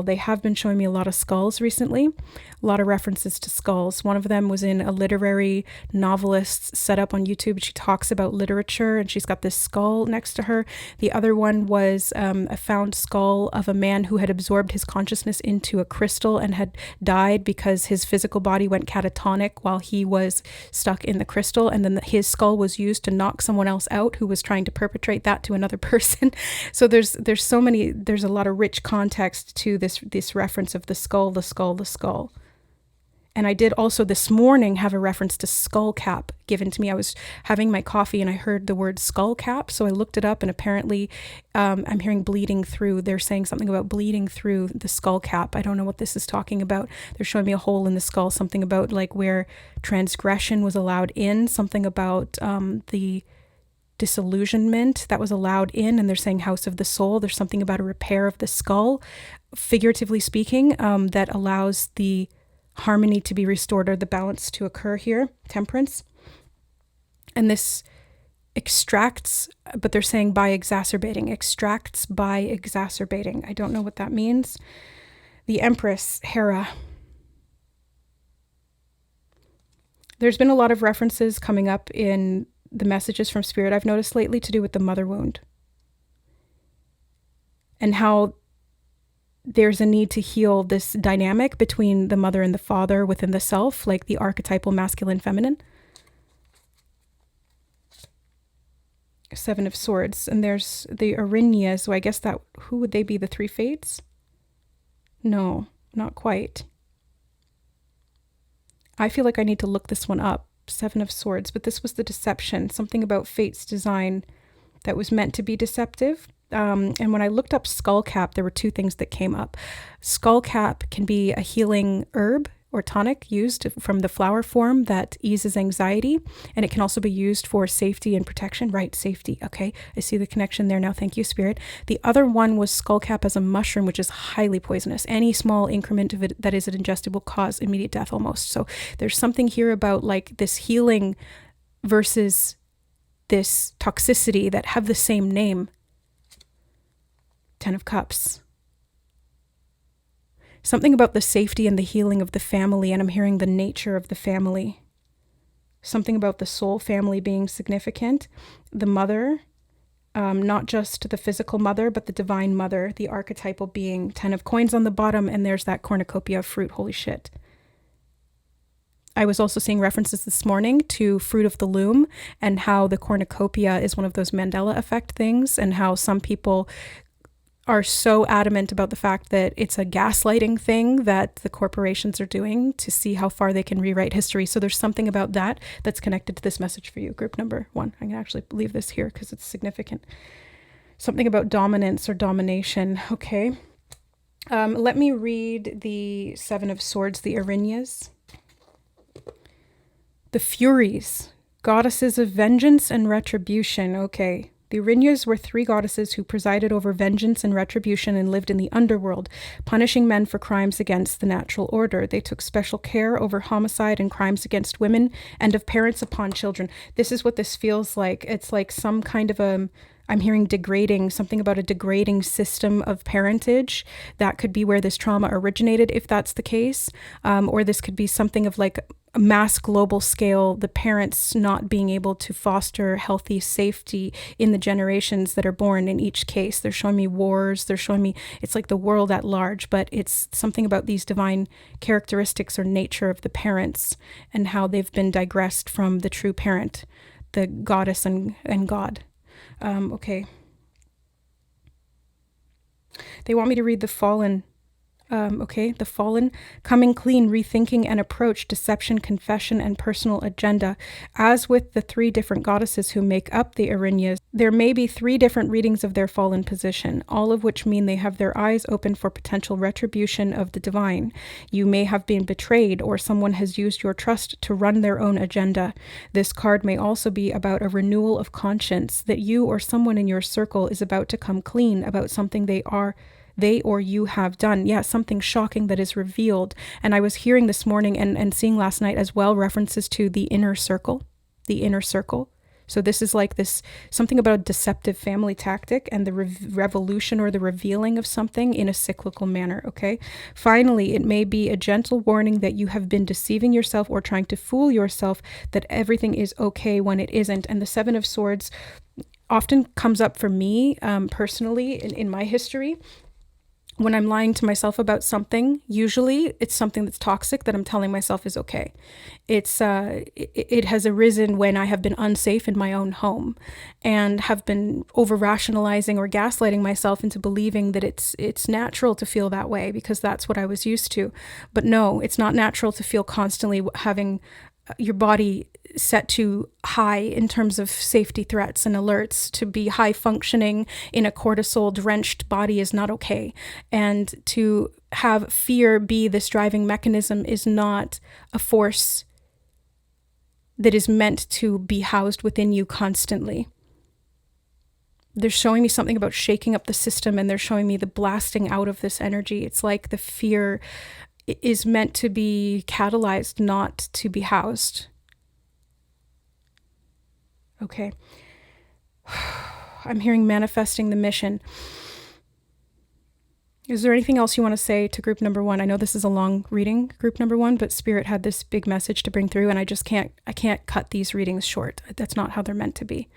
They have been showing me a lot of skulls recently, a lot of references to skulls. One of them was in a literary novelist setup on YouTube. She talks about literature and she's got this skull next to her. The other one was a found skull of a man who had absorbed his consciousness into a crystal and had died because his physical body went catatonic while he was stuck in the crystal. And then his skull was used to knock someone else out who was trying to perpetrate that to another person. So there's a lot of rich context to this reference of the skull. And I did also this morning have a reference to skull cap given to me. I was having my coffee and I heard the word skull cap. So I looked it up and apparently I'm hearing bleeding through. They're saying something about bleeding through the skull cap. I don't know what this is talking about. They're showing me a hole in the skull, something about like where transgression was allowed in, something about the disillusionment that was allowed in. And they're saying house of the soul. There's something about a repair of the skull, figuratively speaking, that allows the harmony to be restored or the balance to occur here, temperance. And this extracts, but they're saying by exacerbating, extracts by exacerbating. I don't know what that means. The Empress, Hera. There's been a lot of references coming up in the messages from Spirit I've noticed lately to do with the mother wound. And how there's a need to heal this dynamic between the mother and the father within the self, like the archetypal masculine feminine. Seven of Swords. And there's the Arinya. So I guess that, who would they be? The Three Fates? No, not quite. I feel like I need to look this one up. Seven of Swords. But this was the deception. Something about Fate's design that was meant to be deceptive. And when I looked up skullcap, there were two things that came up. Skullcap can be a healing herb or tonic used from the flower form that eases anxiety. And it can also be used for safety and protection. Right, safety. Okay, I see the connection there now. Thank you, Spirit. The other one was skullcap as a mushroom, which is highly poisonous. Any small increment of it that is ingested will cause immediate death almost. So there's something here about like this healing versus this toxicity that have the same name. Ten of Cups. Something about the safety and the healing of the family, and I'm hearing the nature of the family. Something about the soul family being significant. The mother, not just the physical mother, but the divine mother, the archetypal being. 10 of Coins on the bottom, and there's that cornucopia of fruit. Holy shit. I was also seeing references this morning to Fruit of the Loom, and how the cornucopia is one of those Mandela effect things, and how some people are so adamant about the fact that it's a gaslighting thing that the corporations are doing to see how far they can rewrite history. So there's something about that that's connected to this message for you. Group number 1. I'm gonna actually leave this here because it's significant. Something about dominance or domination. Okay. Let me read the Seven of Swords, the Arinyas. The Furies, goddesses of vengeance and retribution. Okay. The Arinyas were 3 goddesses who presided over vengeance and retribution and lived in the underworld, punishing men for crimes against the natural order. They took special care over homicide and crimes against women and of parents upon children. This is what this feels like. It's like some kind of I'm hearing degrading, something about a degrading system of parentage. That could be where this trauma originated, if that's the case. Or this could be something of like a mass global scale, the parents not being able to foster healthy safety in the generations that are born in each case. They're showing me wars. They're showing me, it's like the world at large, but it's something about these divine characteristics or nature of the parents and how they've been digressed from the true parent, the goddess and God. Okay. They want me to read the Fallen. Okay, the Fallen, coming clean, rethinking and approach, deception, confession, and personal agenda. As with the 3 different goddesses who make up the Arinyas, there may be 3 different readings of their fallen position, all of which mean they have their eyes open for potential retribution of the divine. You may have been betrayed, or someone has used your trust to run their own agenda. This card may also be about a renewal of conscience, that you or someone in your circle is about to come clean about something they or you have done. Yeah, something shocking that is revealed. And I was hearing this morning and seeing last night as well references to the inner circle. The inner circle. So this is like this, something about a deceptive family tactic and the revolution or the revealing of something in a cyclical manner, okay? Finally, it may be a gentle warning that you have been deceiving yourself or trying to fool yourself that everything is okay when it isn't. And the Seven of Swords often comes up for me personally in my history. When I'm lying to myself about something, usually it's something that's toxic that I'm telling myself is okay. It has arisen when I have been unsafe in my own home and have been over-rationalizing or gaslighting myself into believing that it's natural to feel that way because that's what I was used to. But no, it's not natural to feel constantly having your body set to high in terms of safety threats and alerts. To be high functioning in a cortisol drenched body is not okay. And to have fear be this driving mechanism is not a force that is meant to be housed within you constantly. They're showing me something about shaking up the system, and they're showing me the blasting out of this energy. It's like the fear is meant to be catalyzed, not to be housed. Okay. I'm hearing manifesting the mission. Is there anything else you want to say to group number 1? I know this is a long reading, group number 1, but Spirit had this big message to bring through, and I can't cut these readings short. That's not how they're meant to be.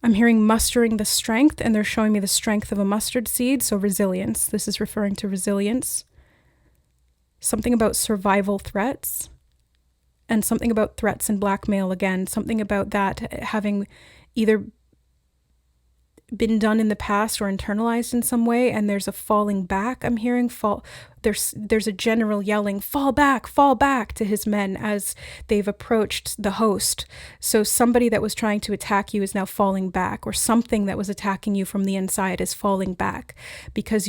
I'm hearing mustering the strength, and they're showing me the strength of a mustard seed, so resilience. This is referring to resilience. Something about survival threats, and something about threats and blackmail again. Something about that having either been done in the past or internalized in some way, and there's a falling back. I'm hearing there's a general yelling, fall back to his men as they've approached the host. So somebody that was trying to attack you is now falling back, or something that was attacking you from the inside is falling back, because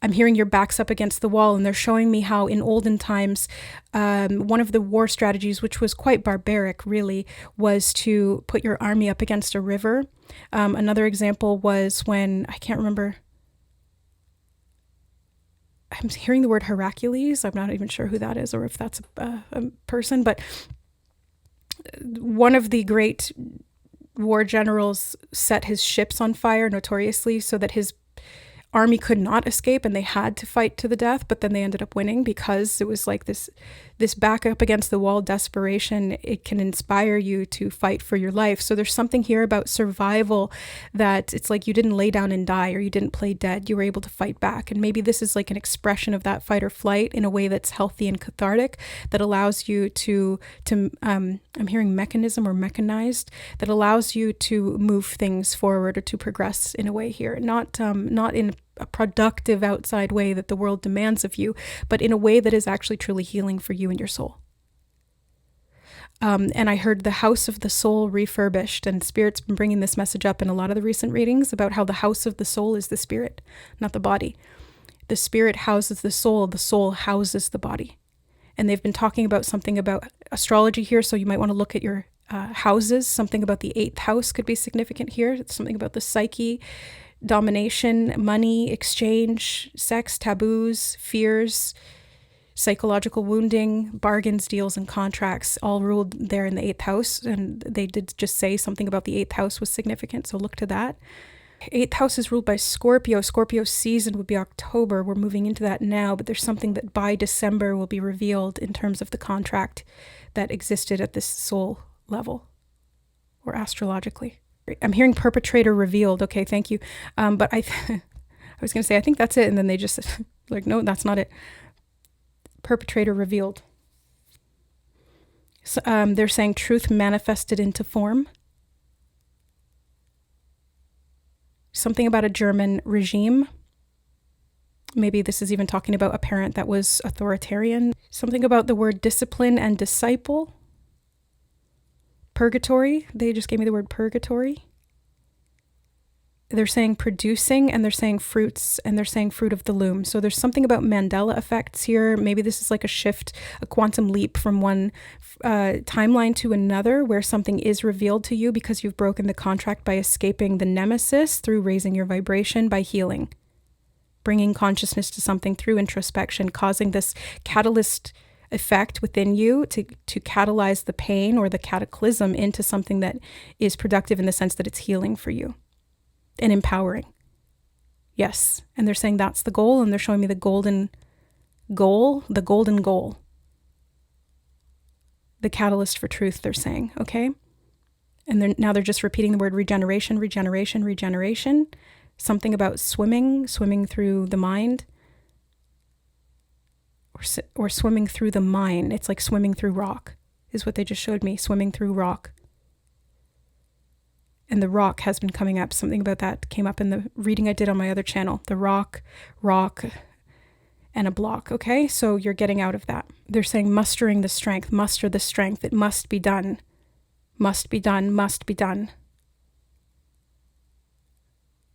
I'm hearing your back's up against the wall, and they're showing me how in olden times, one of the war strategies, which was quite barbaric really, was to put your army up against a river. Another example was when, I can't remember, I'm hearing the word Hercules. I'm not even sure who that is or if that's a person, but one of the great war generals set his ships on fire notoriously so that his army could not escape, and they had to fight to the death, but then they ended up winning because it was like this back up against the wall desperation. It can inspire you to fight for your life. So there's something here about survival, that it's like you didn't lay down and die, or you didn't play dead. You were able to fight back. And maybe this is like an expression of that fight or flight in a way that's healthy and cathartic, that allows you to I'm hearing mechanism or mechanized, that allows you to move things forward or to progress in a way here, not in a productive outside way that the world demands of you, but in a way that is actually truly healing for you and your soul. And I heard the house of the soul refurbished, and Spirit's been bringing this message up in a lot of the recent readings about how the house of the soul is the spirit, not the body. The spirit houses the soul houses the body. And they've been talking about something about astrology here, so you might want to look at your houses. Something about the 8th house could be significant here. It's something about the psyche, domination, money, exchange, sex, taboos, fears, psychological wounding, bargains, deals, and contracts, all ruled there in the 8th house. And they did just say something about the 8th house was significant, so look to that. 8th house is ruled by Scorpio. Scorpio's season would be October. We're moving into that now, but there's something that by December will be revealed in terms of the contract that existed at this soul level or astrologically. I'm hearing perpetrator revealed. Okay, thank you. But I was going to say, I think that's it. And then they just like, no, that's not it. Perpetrator revealed. So, they're saying truth manifested into form. Something about a German regime. Maybe this is even talking about a parent that was authoritarian. Something about the word discipline and disciple. Purgatory. They just gave me the word purgatory. They're saying producing, and they're saying fruits, and they're saying fruit of the loom. So there's something about Mandela effects here. Maybe this is like a shift, a quantum leap from one timeline to another, where something is revealed to you because you've broken the contract by escaping the nemesis through raising your vibration by healing, bringing consciousness to something through introspection, causing this catalyst effect within you to catalyze the pain or the cataclysm into something that is productive in the sense that it's healing for you and empowering. Yes. And they're saying that's the goal, and they're showing me the golden goal, the catalyst for truth, they're saying, okay? And now they're just repeating the word regeneration, regeneration, regeneration. Something about swimming through the mind. Or swimming through the mind. It's like swimming through rock, is what they just showed me, swimming through rock. And the rock has been coming up. Something about that came up in the reading I did on my other channel. The rock, and a block, okay? So you're getting out of that. They're saying mustering the strength, muster the strength. It must be done. Must be done, must be done.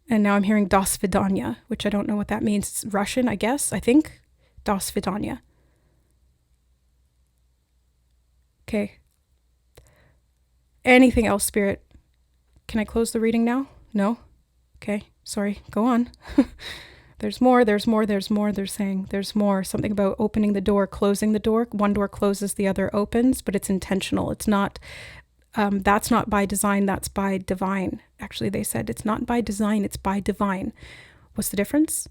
And now I'm hearing do svidaniya, which I don't know what that means. It's Russian, I guess, I think. Do svidaniya. Okay. Anything else, Spirit? Can I close the reading now? No? Okay. Sorry. Go on. There's more. They're saying there's more. Something about opening the door, closing the door. One door closes, the other opens, but it's intentional. It's not That's not by design, that's by divine. Actually, they said it's not by design, it's by divine. What's the difference?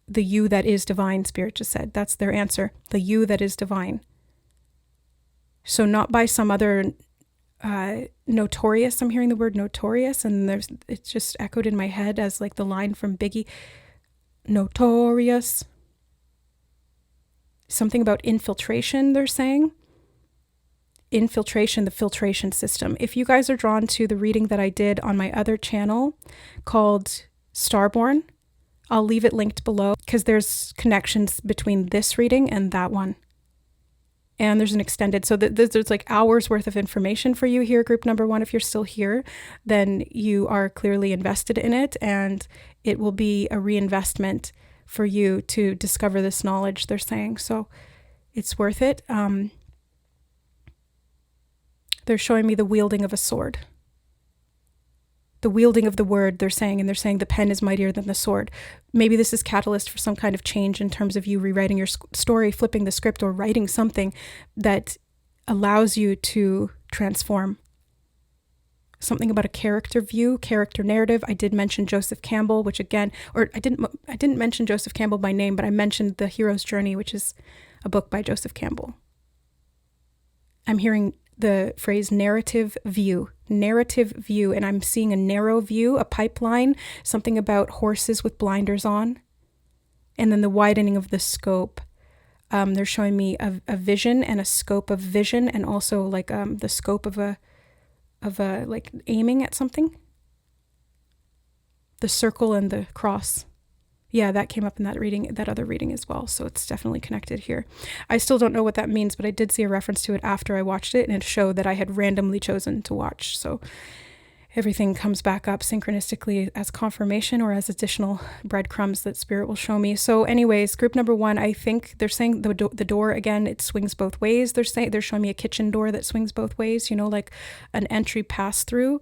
The you that is divine, Spirit just said. That's their answer. The you that is divine. So not by some other notorious. I'm hearing the word notorious, and it's just echoed in my head as like the line from Biggie. Notorious. Something about infiltration, they're saying. Infiltration, the filtration system. If you guys are drawn to the reading that I did on my other channel called Starborn, I'll leave it linked below because there's connections between this reading and that one. And there's an extended, so there's like hours worth of information for you here, group number 1. If you're still here, then you are clearly invested in it, and it will be a reinvestment for you to discover this knowledge, they're saying. So it's worth it. They're showing me the wielding of a sword. The wielding of the word, they're saying, and they're saying the pen is mightier than the sword. Maybe this is catalyst for some kind of change in terms of you rewriting your story, flipping the script, or writing something that allows you to transform. Something about a character view, character narrative. I did mention Joseph Campbell, which again, or I didn't mention Joseph Campbell by name, but I mentioned The Hero's Journey, which is a book by Joseph Campbell. I'm hearing the phrase narrative view, and I'm seeing a narrow view, a pipeline, something about horses with blinders on, and then the widening of the scope. They're showing me a vision and a scope of vision, and also like the scope of a like aiming at something. The circle and the cross. Yeah, that came up in that reading, that other reading as well. So it's definitely connected here. I still don't know what that means, but I did see a reference to it after I watched it, and it showed that I had randomly chosen to watch. So everything comes back up synchronistically as confirmation or as additional breadcrumbs that Spirit will show me. So anyways, group number 1, I think they're saying the door, again, it swings both ways. They're showing me a kitchen door that swings both ways, like an entry pass through.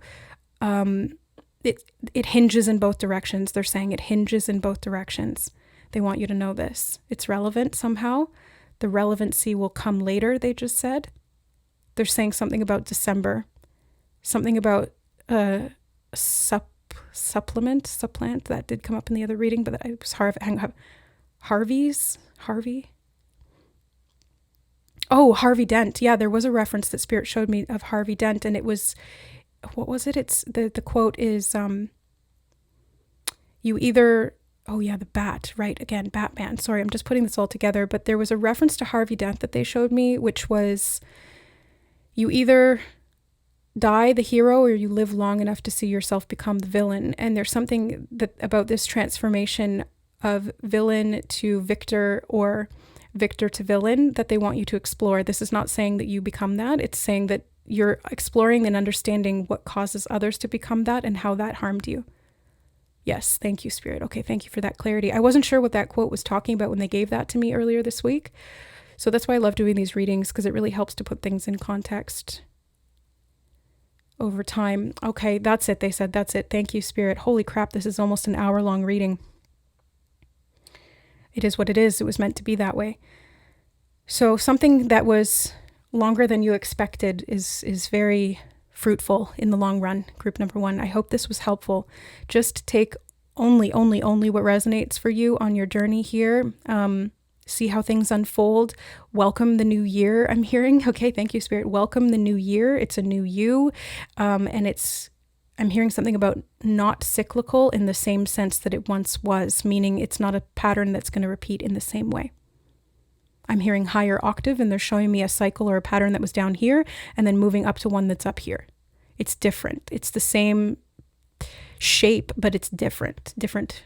It hinges in both directions. They're saying it hinges in both directions. They want you to know this. It's relevant somehow. The relevancy will come later, they just said. They're saying something about December. Something about supplant. That did come up in the other reading, but it was Harvey. Oh, Harvey Dent. Yeah, there was a reference that Spirit showed me of Harvey Dent, and it was... what was it? It's the quote is, you either, oh yeah, the bat, right? Again, Batman. Sorry, I'm just putting this all together, but there was a reference to Harvey Dent that they showed me, which was, you either die the hero or you live long enough to see yourself become the villain. And there's something that about this transformation of villain to victor or victor to villain that they want you to explore. This is not saying that you become that. It's saying that you're exploring and understanding what causes others to become that and how that harmed you. Yes, thank you, Spirit. Okay, thank you for that clarity. I wasn't sure what that quote was talking about when they gave that to me earlier this week. So that's why I love doing these readings, because it really helps to put things in context over time. Okay, that's it, they said. That's it. Thank you, Spirit. Holy crap, this is almost an hour-long reading. It is what it is. It was meant to be that way. So something that was longer than you expected is very fruitful in the long run, group number 1. I hope this was helpful. Just take only what resonates for you on your journey here. See how things unfold. Welcome the new year, I'm hearing. Okay, thank you, Spirit. Welcome the new year. It's a new you. And I'm hearing something about not cyclical in the same sense that it once was, meaning it's not a pattern that's going to repeat in the same way. I'm hearing higher octave, and they're showing me a cycle or a pattern that was down here and then moving up to one that's up here. It's different. It's the same shape, but it's different. Different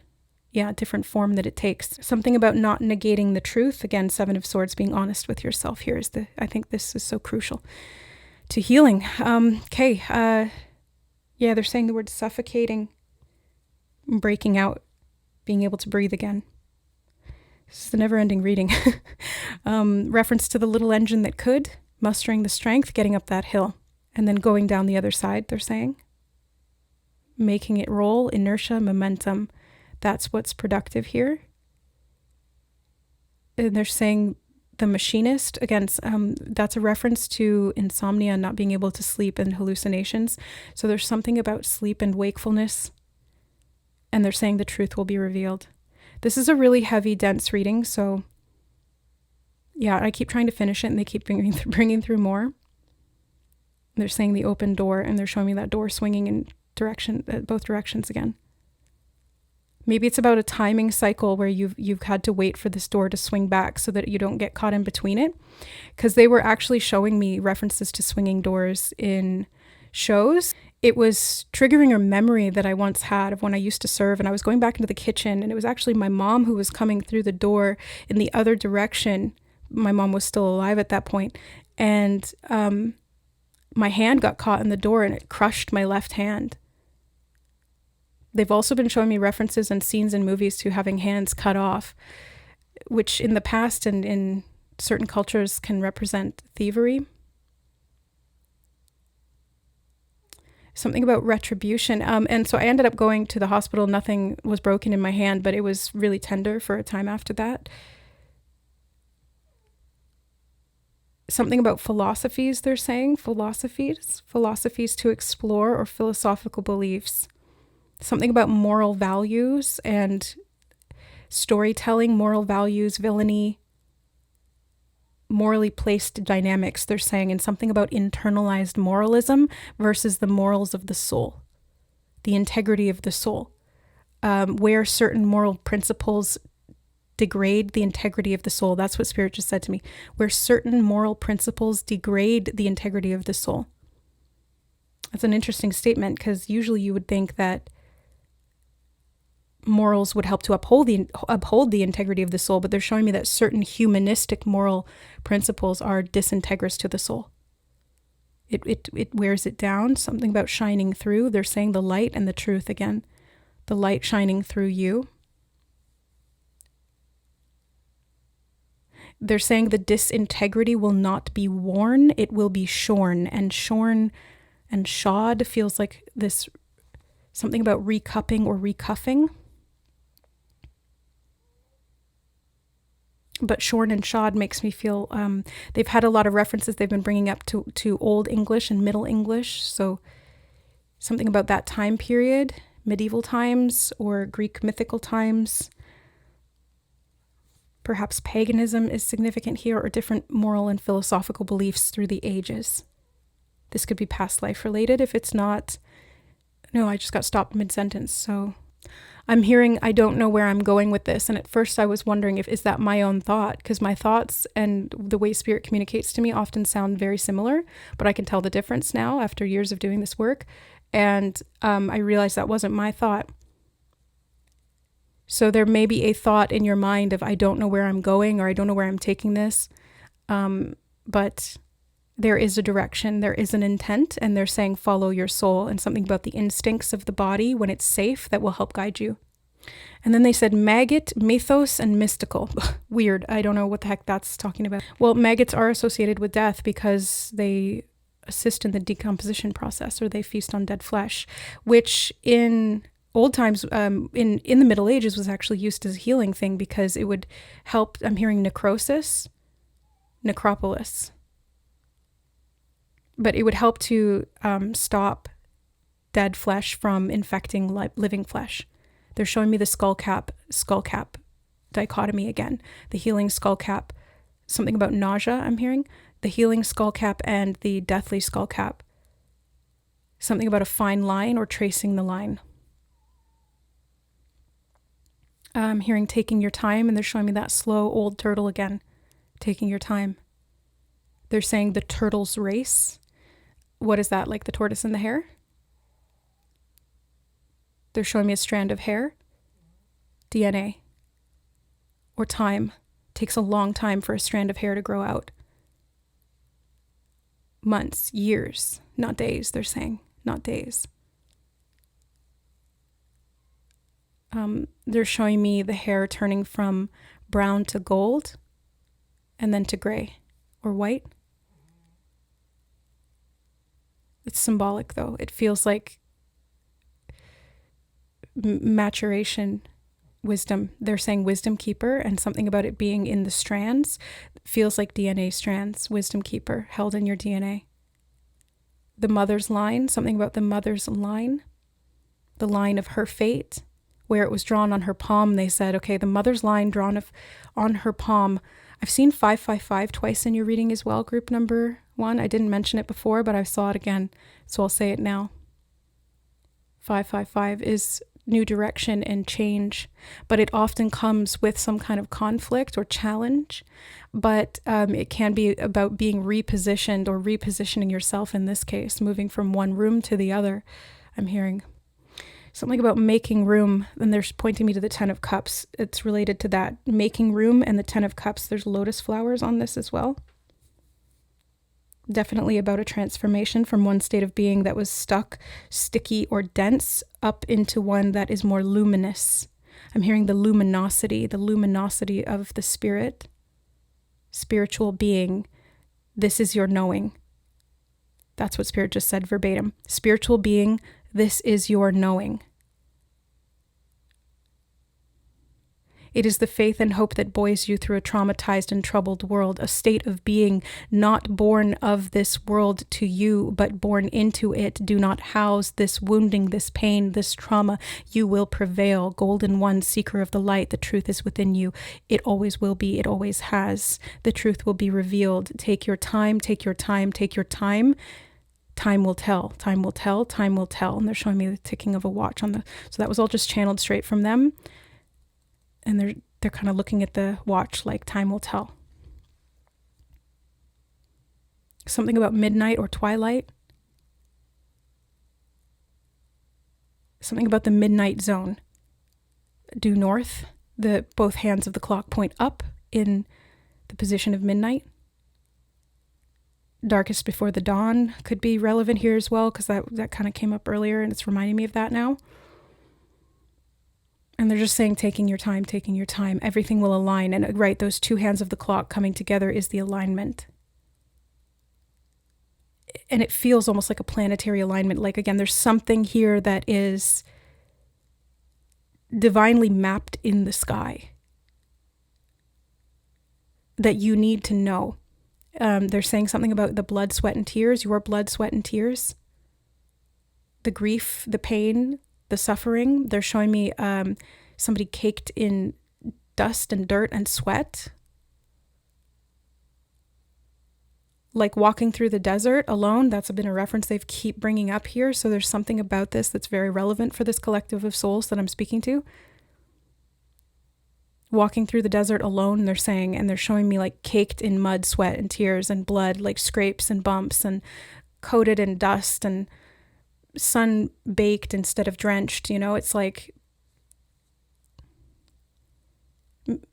form that it takes. Something about not negating the truth. Again, 7 of Swords, being honest with yourself here I think this is so crucial to healing. Yeah, they're saying the word suffocating, breaking out, being able to breathe again. This is a never-ending reading. Reference to the little engine that could, mustering the strength, getting up that hill, and then going down the other side, they're saying. Making it roll, inertia, momentum. That's what's productive here. And they're saying the machinist. Again, that's a reference to insomnia and not being able to sleep and hallucinations. So there's something about sleep and wakefulness, and they're saying the truth will be revealed. This is a really heavy, dense reading, so yeah, I keep trying to finish it, and they keep bringing through more. They're saying the open door, and they're showing me that door swinging in both directions again. Maybe it's about a timing cycle where you've had to wait for this door to swing back so that you don't get caught in between it. Because they were actually showing me references to swinging doors in shows. It was triggering a memory that I once had of when I used to serve, and I was going back into the kitchen, and it was actually my mom who was coming through the door in the other direction. My mom was still alive at that point, and my hand got caught in the door and it crushed my left hand. They've also been showing me references and scenes in movies to having hands cut off, which in the past and in certain cultures can represent thievery. Something about retribution. And so I ended up going to the hospital. Nothing was broken in my hand, but it was really tender for a time after that. Something about philosophies, they're saying. Philosophies to explore, or philosophical beliefs. Something about moral values and storytelling, moral values, villainy, morally placed dynamics, they're saying, and something about internalized moralism versus the morals of the soul, the integrity of the soul, where certain moral principles degrade the integrity of the soul. That's what Spirit just said to me. Where certain moral principles degrade the integrity of the soul. That's an interesting statement, because usually you would think that morals would help to uphold the integrity of the soul, but they're showing me that certain humanistic moral principles are disintegrous to the soul. It wears it down. Something about shining through. They're saying the light and the truth again. The light shining through you. They're saying the disintegrity will not be worn, it will be shorn. And shorn and shod feels like this, something about recupping or recuffing. But shorn and shod makes me feel, they've had a lot of references they've been bringing up to Old English and Middle English. So something about that time period, medieval times or Greek mythical times. Perhaps paganism is significant here, or different moral and philosophical beliefs through the ages. This could be past life related. If it's not, no, I just got stopped mid-sentence. So I'm hearing, I don't know where I'm going with this. And at first I was wondering is that my own thought? Because my thoughts and the way Spirit communicates to me often sound very similar, but I can tell the difference now after years of doing this work. And I realized that wasn't my thought. So there may be a thought in your mind of, I don't know where I'm going, or I don't know where I'm taking this. But there is a direction, there is an intent, and they're saying follow your soul, and something about the instincts of the body when it's safe that will help guide you. And then they said maggot, mythos, and mystical. Weird. I don't know what the heck that's talking about. Well, maggots are associated with death because they assist in the decomposition process, or they feast on dead flesh, which in old times, in the Middle Ages, was actually used as a healing thing because it would help. I'm hearing necrosis, necropolis. But it would help to stop dead flesh from infecting living flesh. They're showing me the skull cap dichotomy again. The healing skull cap, something about nausea I'm hearing. The healing skull cap and the deathly skull cap. Something about a fine line or tracing the line. I'm hearing taking your time, and they're showing me that slow old turtle again. Taking your time. They're saying the turtle's race. What is that, like the tortoise and the hare? They're showing me a strand of hair. DNA. Or time. Takes a long time for a strand of hair to grow out. Months, years, not days, they're saying. Not days. They're showing me the hair turning from brown to gold and then to gray or white. It's symbolic, though. It feels like maturation, wisdom. They're saying wisdom keeper, and something about it being in the strands. feels like DNA strands, wisdom keeper, held in your DNA. The mother's line, something about the mother's line, the line of her fate, where it was drawn on her palm. They said, okay, the mother's line drawn on her palm. I've seen 555 twice in your reading as well, group number 1. I didn't mention it before, but I saw it again, so I'll say it now. 555 is new direction and change, but it often comes with some kind of conflict or challenge, but it can be about being repositioned or repositioning yourself in this case, moving from one room to the other. I'm hearing something about making room, and they're pointing me to the 10 of Cups. It's related to that, making room, and the 10 of Cups. There's lotus flowers on this as well. Definitely about a transformation from one state of being that was stuck, sticky, or dense up into one that is more luminous. I'm hearing the luminosity of the spirit, spiritual being. This is your knowing. That's what Spirit just said verbatim. Spiritual being, this is your knowing. It is the faith and hope that buoys you through a traumatized and troubled world, a state of being not born of this world to you, but born into it. Do not house this wounding, this pain, this trauma. You will prevail. Golden one, seeker of the light, the truth is within you. It always will be. It always has. The truth will be revealed. Take your time, take your time, take your time. Time will tell, time will tell, time will tell. And they're showing me the ticking of a watch on so that was all just channeled straight from them. And they're kind of looking at the watch like time will tell. Something about midnight or twilight. Something about the midnight zone. Due north, both hands of the clock point up in the position of midnight. Darkest before the dawn could be relevant here as well, because that kind of came up earlier and it's reminding me of that now. And they're just saying, taking your time, everything will align. And right, those two hands of the clock coming together is the alignment. And it feels almost like a planetary alignment. Like, again, there's something here that is divinely mapped in the sky that you need to know. They're saying something about the blood, sweat, and tears, your blood, sweat, and tears. The grief, the pain, the suffering. They're showing me somebody caked in dust and dirt and sweat. Like walking through the desert alone. That's been a reference they keep bringing up here. So there's something about this that's very relevant for this collective of souls that I'm speaking to. Walking through the desert alone, they're saying, and they're showing me like caked in mud, sweat, and tears and blood, like scrapes and bumps and coated in dust and sun baked instead of drenched. You know, it's like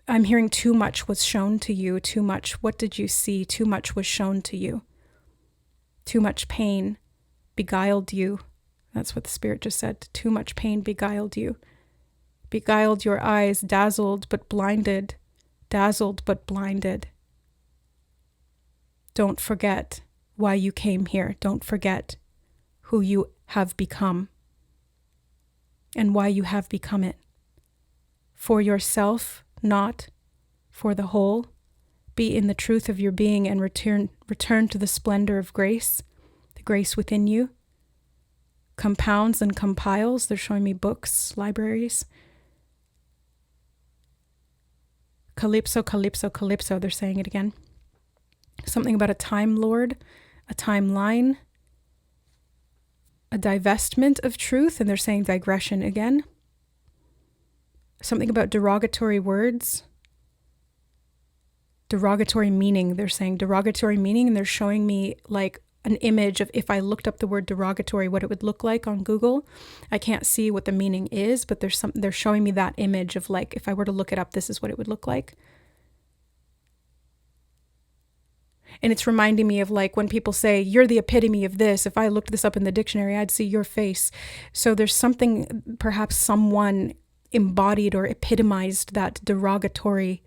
I'm hearing too much was shown to you. Too much. What did you see? Too much was shown to you. Too much pain beguiled you. That's what the Spirit just said. Too much pain beguiled you. Beguiled your eyes, dazzled but blinded. Dazzled but blinded. Don't forget why you came here. Don't forget who you have become and why you have become it. For yourself, not for the whole. Be in the truth of your being and return to the splendor of grace, the grace within you. Compounds and compiles. They're showing me books, libraries. Calypso, calypso, calypso. They're saying it again. Something about a time lord, a timeline, a divestment of truth, and they're saying digression again. Something about derogatory words, derogatory meaning. They're saying derogatory meaning, and they're showing me like an image of if I looked up the word derogatory, what it would look like on Google. I can't see what the meaning is, but they're showing me that image of like, if I were to look it up, this is what it would look like. And it's reminding me of like when people say, you're the epitome of this. If I looked this up in the dictionary, I'd see your face. So there's something, perhaps someone embodied or epitomized that derogatory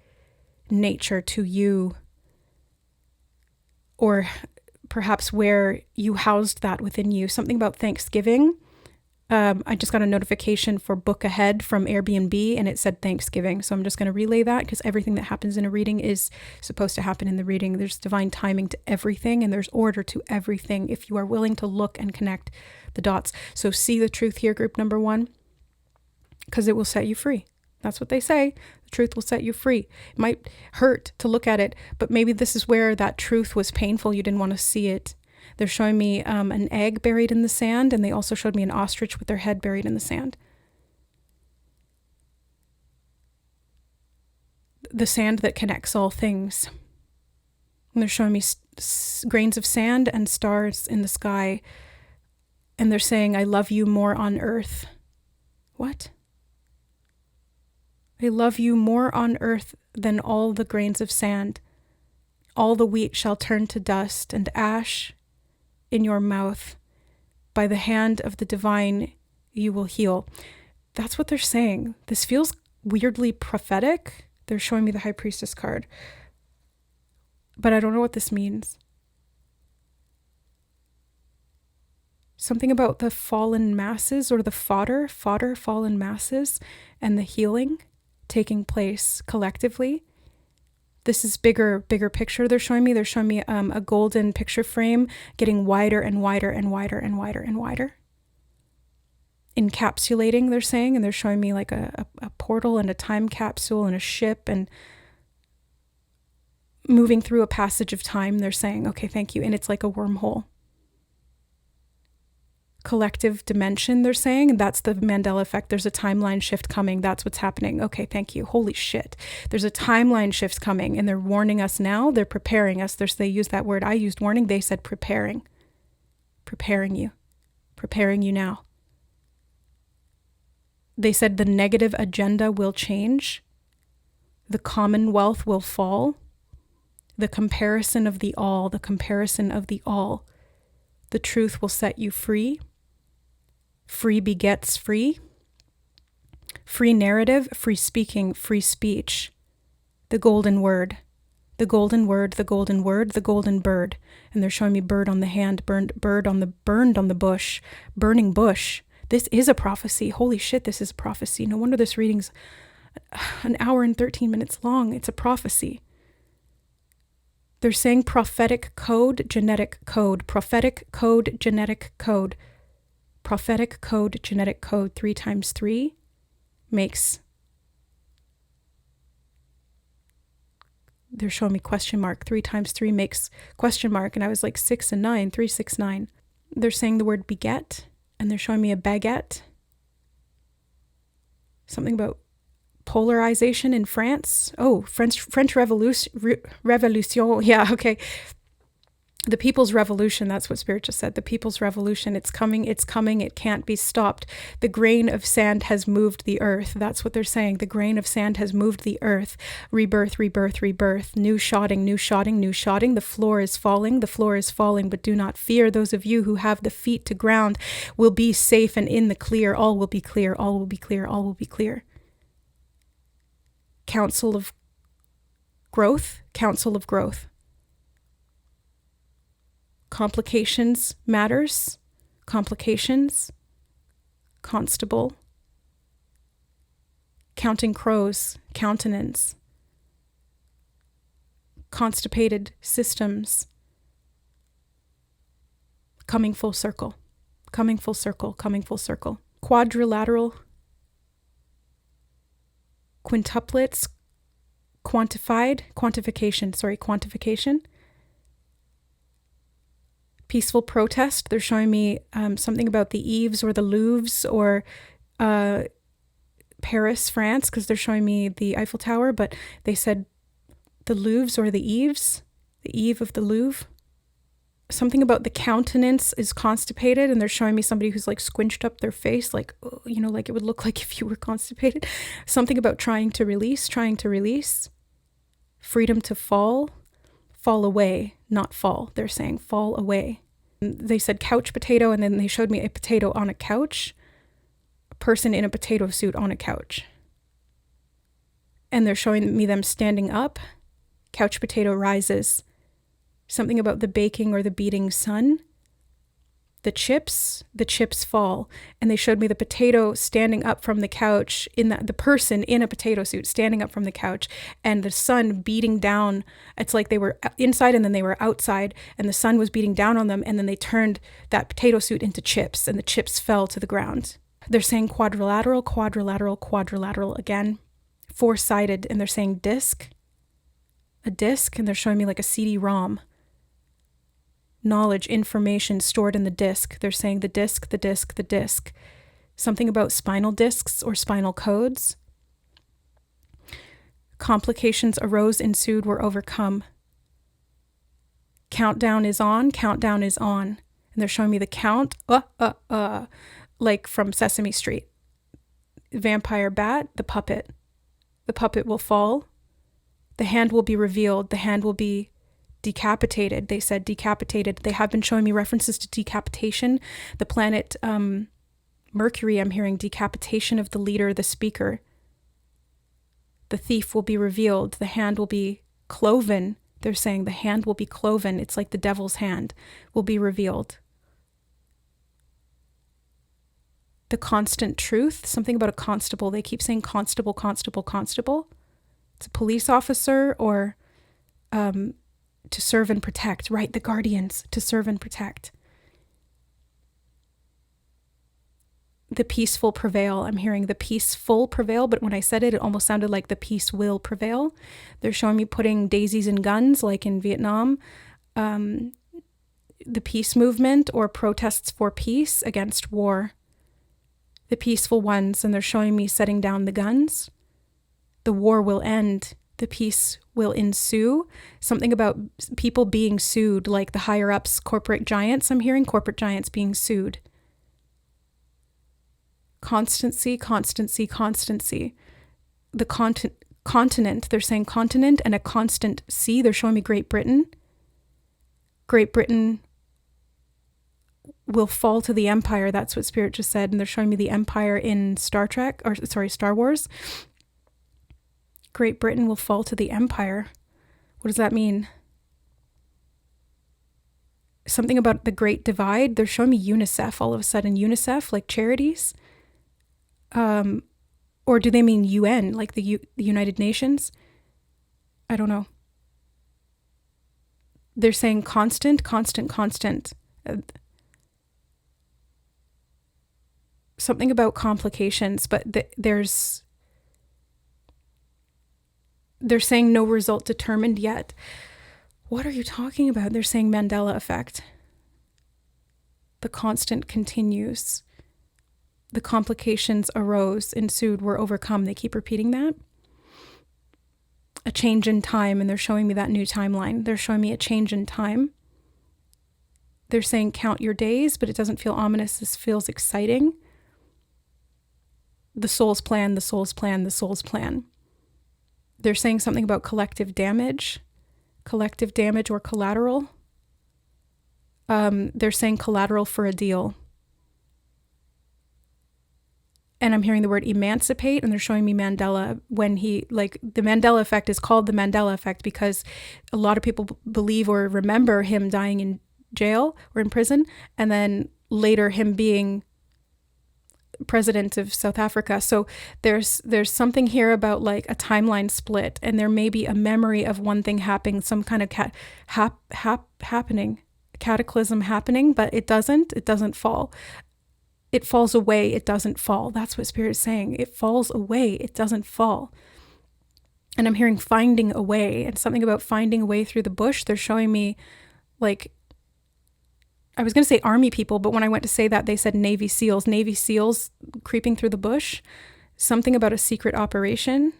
nature to you, or perhaps where you housed that within you. Something about Thanksgiving, I just got a notification for book ahead from Airbnb and it said Thanksgiving. So I'm just going to relay that because everything that happens in a reading is supposed to happen in the reading. There's divine timing to everything and there's order to everything if you are willing to look and connect the dots. So see the truth here, group number 1, because it will set you free. That's what they say. The truth will set you free. It might hurt to look at it, but maybe this is where that truth was painful. You didn't want to see it. They're showing me an egg buried in the sand, and they also showed me an ostrich with their head buried in the sand. The sand that connects all things. And they're showing me grains of sand and stars in the sky, and they're saying, I love you more on earth. What? I love you more on earth than all the grains of sand. All the wheat shall turn to dust, and ash in your mouth. By the hand of the divine, you will heal. That's what they're saying. This feels weirdly prophetic. They're showing me the High Priestess card. But I don't know what this means. Something about the fallen masses or the fodder, fallen masses, and the healing taking place collectively. This is bigger picture they're showing me. They're showing me a golden picture frame getting wider and wider and wider and wider and wider. Encapsulating, they're saying, and they're showing me like a portal and a time capsule and a ship and moving through a passage of time. They're saying, okay, thank you. And it's like a wormhole. Collective dimension, they're saying, and that's the Mandela effect. There's a timeline shift coming. That's what's happening. Okay, thank you. Holy shit. There's a timeline shift coming, and they're warning us now. They're preparing us. They use that word. I used warning. They said preparing you now. They said the negative agenda will change. The commonwealth will fall. The comparison of the all. The truth will set you free. Free begets free. Free narrative, free speaking, free speech. The golden word. The golden word, the golden word, the golden bird. And they're showing me bird on the hand, burned on the bush, burning bush. This is a prophecy. Holy shit, this is a prophecy. No wonder this reading's an hour and 13 minutes long. It's a prophecy. They're saying prophetic code, genetic code, prophetic code, genetic code. Prophetic code, genetic code, 3 times 3 makes, they're showing me question mark, 3 times 3 makes question mark, and I was like 6 and 9, 3, 6, 9. They're saying the word beget, and they're showing me a baguette. Something about polarization in France. Oh, French Revolution. Yeah, okay. The People's Revolution, that's what Spirit just said. The People's Revolution, it's coming, it can't be stopped. The grain of sand has moved the earth. That's what they're saying. The grain of sand has moved the earth. Rebirth, rebirth, rebirth. New shotting, new shotting, new shotting. The floor is falling, but do not fear. Those of you who have the feet to ground will be safe and in the clear. All will be clear, all will be clear, all will be clear. Council of growth. Complications matters. Complications. Constable. Counting crows. Countenance. Constipated systems. Coming full circle. Quadrilateral. Quintuplets. Quantification. Peaceful protest. They're showing me something about the eaves or the Louvres or Paris, France, because they're showing me the Eiffel Tower, but they said the Louvres or the eaves, the eve of the Louvre. Something about the countenance is constipated, and they're showing me somebody who's like squinched up their face, like, like it would look like if you were constipated. Something about trying to release. Freedom to fall away, not fall. They're saying fall away. They said couch potato, and then they showed me a potato on a couch, a person in a potato suit on a couch. And they're showing me them standing up. Couch potato rises. Something about the baking or the beating sun. the chips fall. And they showed me the potato standing up from the couch, the person in a potato suit standing up from the couch, and the sun beating down. It's like they were inside and then they were outside, and the sun was beating down on them, and then they turned that potato suit into chips, and the chips fell to the ground. They're saying quadrilateral, quadrilateral, quadrilateral again, four-sided, and they're saying disc, a disc, and they're showing me like a CD-ROM. Knowledge, information stored in the disc. They're saying the disc, the disc, the disc. Something about spinal discs or spinal codes. Complications arose, ensued, were overcome. Countdown is on, countdown is on. And they're showing me the count, like from Sesame Street. Vampire bat, the puppet. The puppet will fall. The hand will be revealed. The hand will be decapitated. They said decapitated. They have been showing me references to decapitation. The planet Mercury, I'm hearing decapitation of the leader, the speaker. The thief will be revealed. The hand will be cloven. They're saying the hand will be cloven. It's like the devil's hand will be revealed. The constant truth, something about a constable. They keep saying constable, constable, constable. It's a police officer or to serve and protect, right? The guardians, to serve and protect. The peaceful prevail. I'm hearing the peaceful prevail, but when I said it, it almost sounded like the peace will prevail. They're showing me putting daisies in guns, like in Vietnam. The peace movement or protests for peace against war. The peaceful ones, and they're showing me setting down the guns. The war will end. The peace will ensue. Something about people being sued, like the higher ups, corporate giants. I'm hearing corporate giants being sued. Constancy, constancy, constancy. The continent, they're saying continent and a constant sea. They're showing me Great Britain. Great Britain will fall to the empire. That's what Spirit just said. And they're showing me the empire in Star Wars. Great Britain will fall to the empire. What does that mean? Something about the Great Divide. They're showing me UNICEF all of a sudden. UNICEF, like charities. Or do they mean UN, like the United Nations? I don't know. They're saying constant, constant, constant. Something about complications, but they're saying no result determined yet. What are you talking about? They're saying Mandela effect. The constant continues. The complications arose, ensued, were overcome. They keep repeating that. A change in time, and they're showing me that new timeline. They're showing me a change in time. They're saying count your days, but it doesn't feel ominous. This feels exciting. The soul's plan, the soul's plan, the soul's plan. They're saying something about collective damage or collateral. They're saying collateral for a deal. And I'm hearing the word emancipate, and they're showing me Mandela when the Mandela effect is called the Mandela effect because a lot of people believe or remember him dying in jail or in prison, and then later him being president of South Africa. So there's something here about like a timeline split, and there may be a memory of one thing happening, some kind of cataclysm happening, but it doesn't fall. It falls away, it doesn't fall. That's what Spirit is saying. It falls away, it doesn't fall. And I'm hearing finding a way, and something about finding a way through the bush. They're showing me like, I was going to say army people, but when I went to say that, they said Navy SEALs creeping through the bush. Something about a secret operation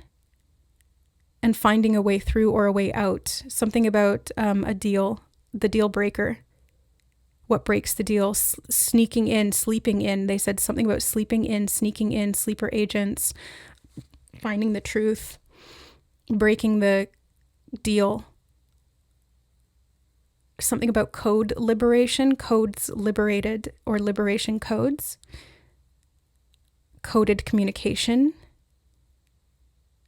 and finding a way through or a way out. Something about a deal, the deal breaker. What breaks the deal? Sneaking in, sleeping in. They said something about sleeping in, sneaking in, sleeper agents, finding the truth, breaking the deal. Something about code liberation, codes liberated, or liberation codes. Coded communication.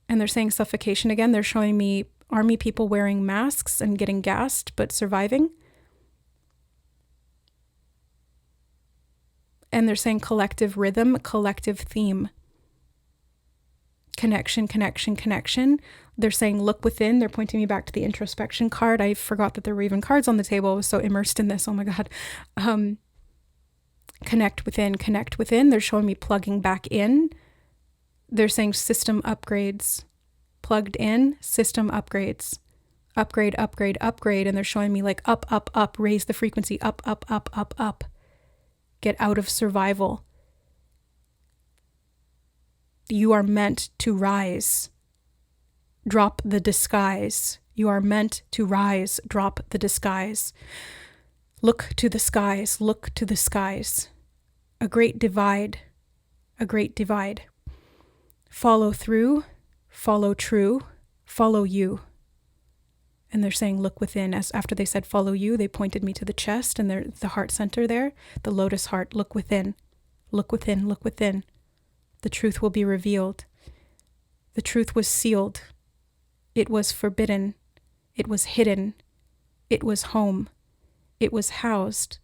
And they're saying suffocation again. They're showing me army people wearing masks and getting gassed, but surviving. And they're saying collective rhythm, collective theme. Connection, connection, connection. They're saying look within. They're pointing me back to the introspection card. I forgot that there were even cards on the table. I was so immersed in this. Oh my God. Connect within, connect within. They're showing me plugging back in. They're saying system upgrades. Plugged in, system upgrades. Upgrade, upgrade, upgrade. And they're showing me like up, up, up. Raise the frequency. Up, up, up, up, up. Get out of survival. You are meant to rise. Drop the disguise. You are meant to rise. Drop the disguise. Look to the skies. Look to the skies. A great divide. A great divide. Follow through. Follow true. Follow you. And they're saying look within. As after they said follow you, they pointed me to the chest and the heart center there. The lotus heart. Look within. Look within. Look within. The truth will be revealed. The truth was sealed. It was forbidden. It was hidden. It was home. It was housed.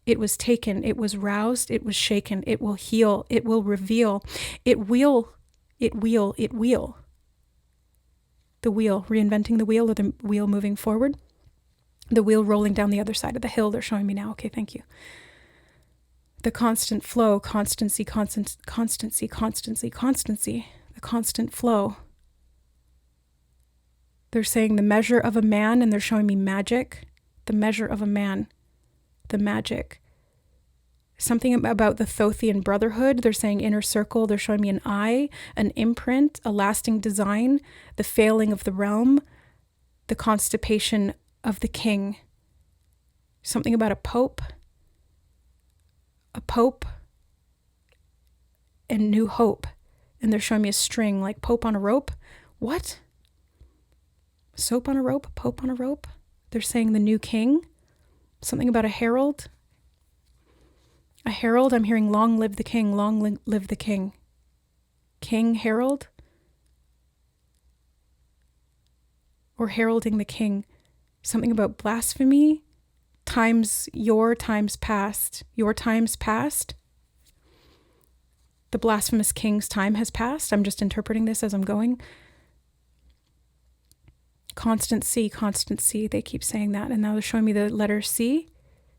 It was taken. It was roused. It was shaken. It will heal. It will reveal. It will. It will. It will. The wheel, reinventing the wheel, or the wheel moving forward. The wheel rolling down the other side of the hill. They're showing me now. Okay, thank you. The constant flow, constancy, constancy, constancy, constancy, the constant flow. They're saying the measure of a man, and they're showing me magic. The measure of a man, the magic. Something about the Thothian brotherhood. They're saying inner circle. They're showing me an eye, an imprint, a lasting design, the failing of the realm, the constipation of the king. Something about a pope and new hope. And they're showing me a string, like pope on a rope. What? Soap on a rope, pope on a rope. They're saying the new king. Something about a herald. A herald, I'm hearing long live the king, long live the king. King, herald? Or heralding the king. Something about blasphemy. Your times past. The blasphemous king's time has passed. I'm just interpreting this as I'm going. Constancy. They keep saying that. And now they're showing me the letter C.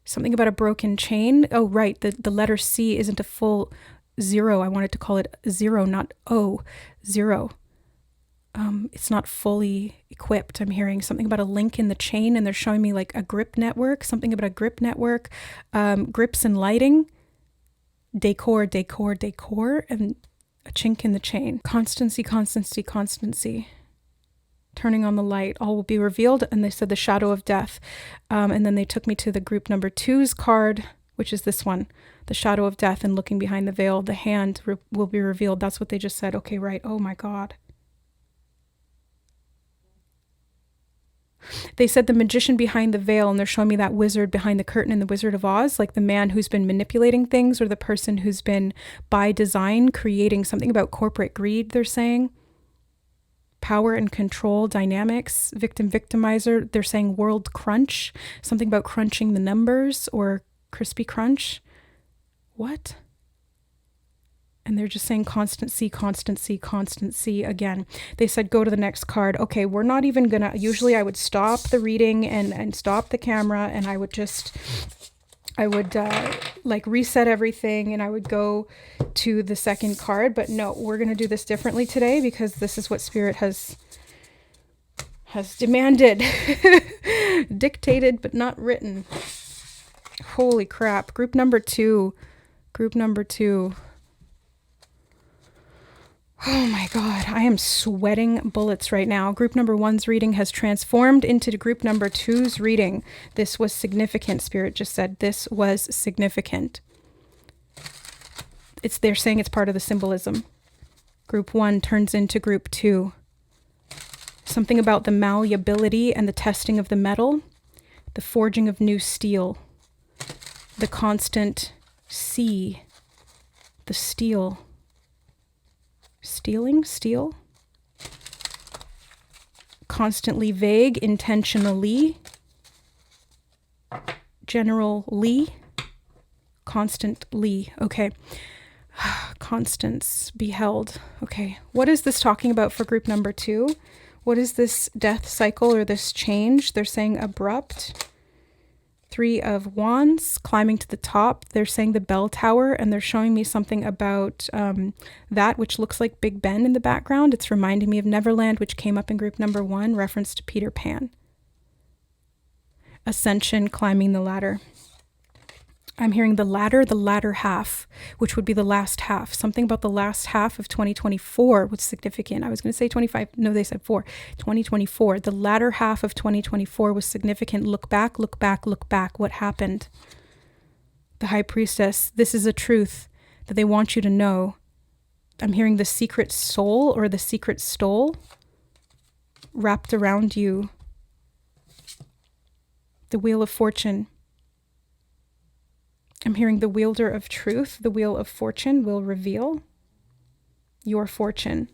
Something about a broken chain. Oh, right. The letter C isn't a full zero. I wanted to call it zero, not O. Zero. It's not fully equipped. I'm hearing something about a link in the chain, and they're showing me like a grip network. Something about a grip network. Grips and lighting. Decor, and a chink in the chain. Constancy. Turning on the light, all will be revealed. And they said the shadow of death. And then they took me to the group number 2's card, which is this one, the shadow of death, and looking behind the veil, the hand will be revealed. That's what they just said. Okay, right. Oh my God. They said the magician behind the veil, and they're showing me that wizard behind the curtain in the Wizard of Oz, like the man who's been manipulating things, or the person who's been by design creating something about corporate greed, they're saying. Power and control dynamics, victimizer. They're saying world crunch, something about crunching the numbers or crispy crunch. What? And they're just saying constancy again. They said, go to the next card. Okay, we're not even gonna, usually I would stop the reading and stop the camera, and I would like reset everything, and I would go to the second card. But no, we're going to do this differently today, because this is what Spirit has demanded. Dictated, but not written. Holy crap. Group number two. Oh my God, I am sweating bullets right now. Group number 1's reading has transformed into group number 2's reading. This was significant, Spirit just said. This was significant. They're saying it's part of the symbolism. Group 1 turns into group 2. Something about the malleability and the testing of the metal, the forging of new steel, the constant sea, the steel. Steel? Constantly vague, intentionally. General Lee. constantly. Okay. Constance beheld. Okay. What is this talking about for group number 2? What is this death cycle or this change? They're saying abrupt. 3 of Wands, climbing to the top. They're saying the bell tower, and they're showing me something about that which looks like Big Ben in the background. It's reminding me of Neverland, which came up in group number 1, reference to Peter Pan. Ascension, climbing the ladder. I'm hearing the latter half, which would be the last half. Something about the last half of 2024 was significant. I was going to say 25. No, they said 4. 2024. The latter half of 2024 was significant. Look back, look back, look back. What happened? The High Priestess. This is a truth that they want you to know. I'm hearing the secret soul or the secret stole wrapped around you. The Wheel of Fortune. I'm hearing the wielder of truth, the wheel of fortune will reveal your fortune.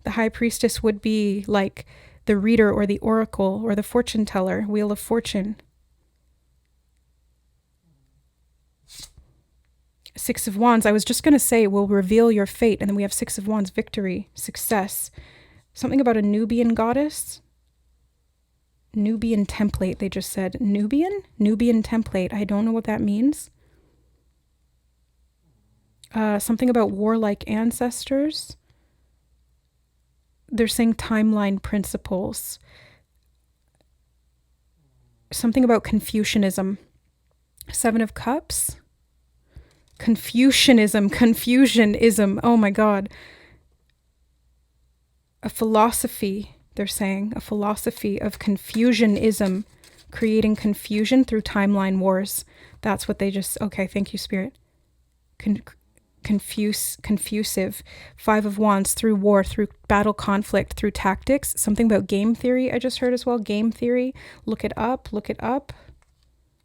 The High Priestess would be like the reader or the oracle or the fortune teller, Wheel of Fortune. 6 of Wands, I was just going to say will reveal your fate, and then we have 6 of Wands, victory, success. Something about a Nubian goddess. Nubian template, they just said. Nubian template. I don't know what that means. Something about warlike ancestors. They're saying timeline principles. Something about Confucianism. 7 of Cups. Confucianism. Oh my God. A philosophy, they're saying. A philosophy of Confucianism. Creating confusion through timeline wars. That's what they just... Okay, thank you, Spirit. Confusive. 5 of Wands, through war, through battle, conflict, through tactics. Something about game theory I just heard as well. Game theory. Look it up.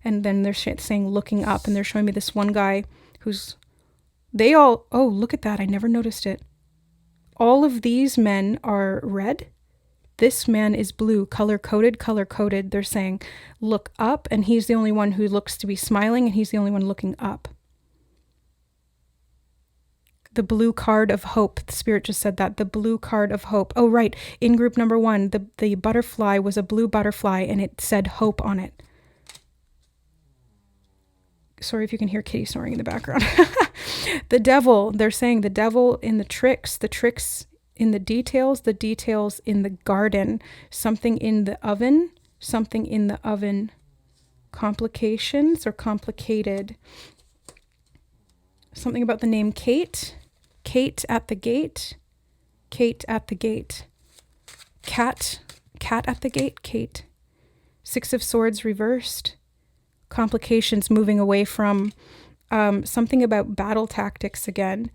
And then they're saying looking up, and they're showing me this one guy who's... Oh, look at that. I never noticed it. All of these men are red. This man is blue, color-coded. They're saying look up, and he's the only one who looks to be smiling, and he's the only one looking up. The blue card of hope. The Spirit just said that. The blue card of hope. Oh, right. In group number 1, the butterfly was a blue butterfly, and it said hope on it. Sorry if you can hear Kitty snoring in the background. The devil. They're saying the devil in the tricks in the details in the garden. Something in the oven. Complications or complicated. Something about the name Kate. Kate at the gate. Cat at the gate. Kate. 6 of Swords reversed. Complications, moving away from something about battle tactics again.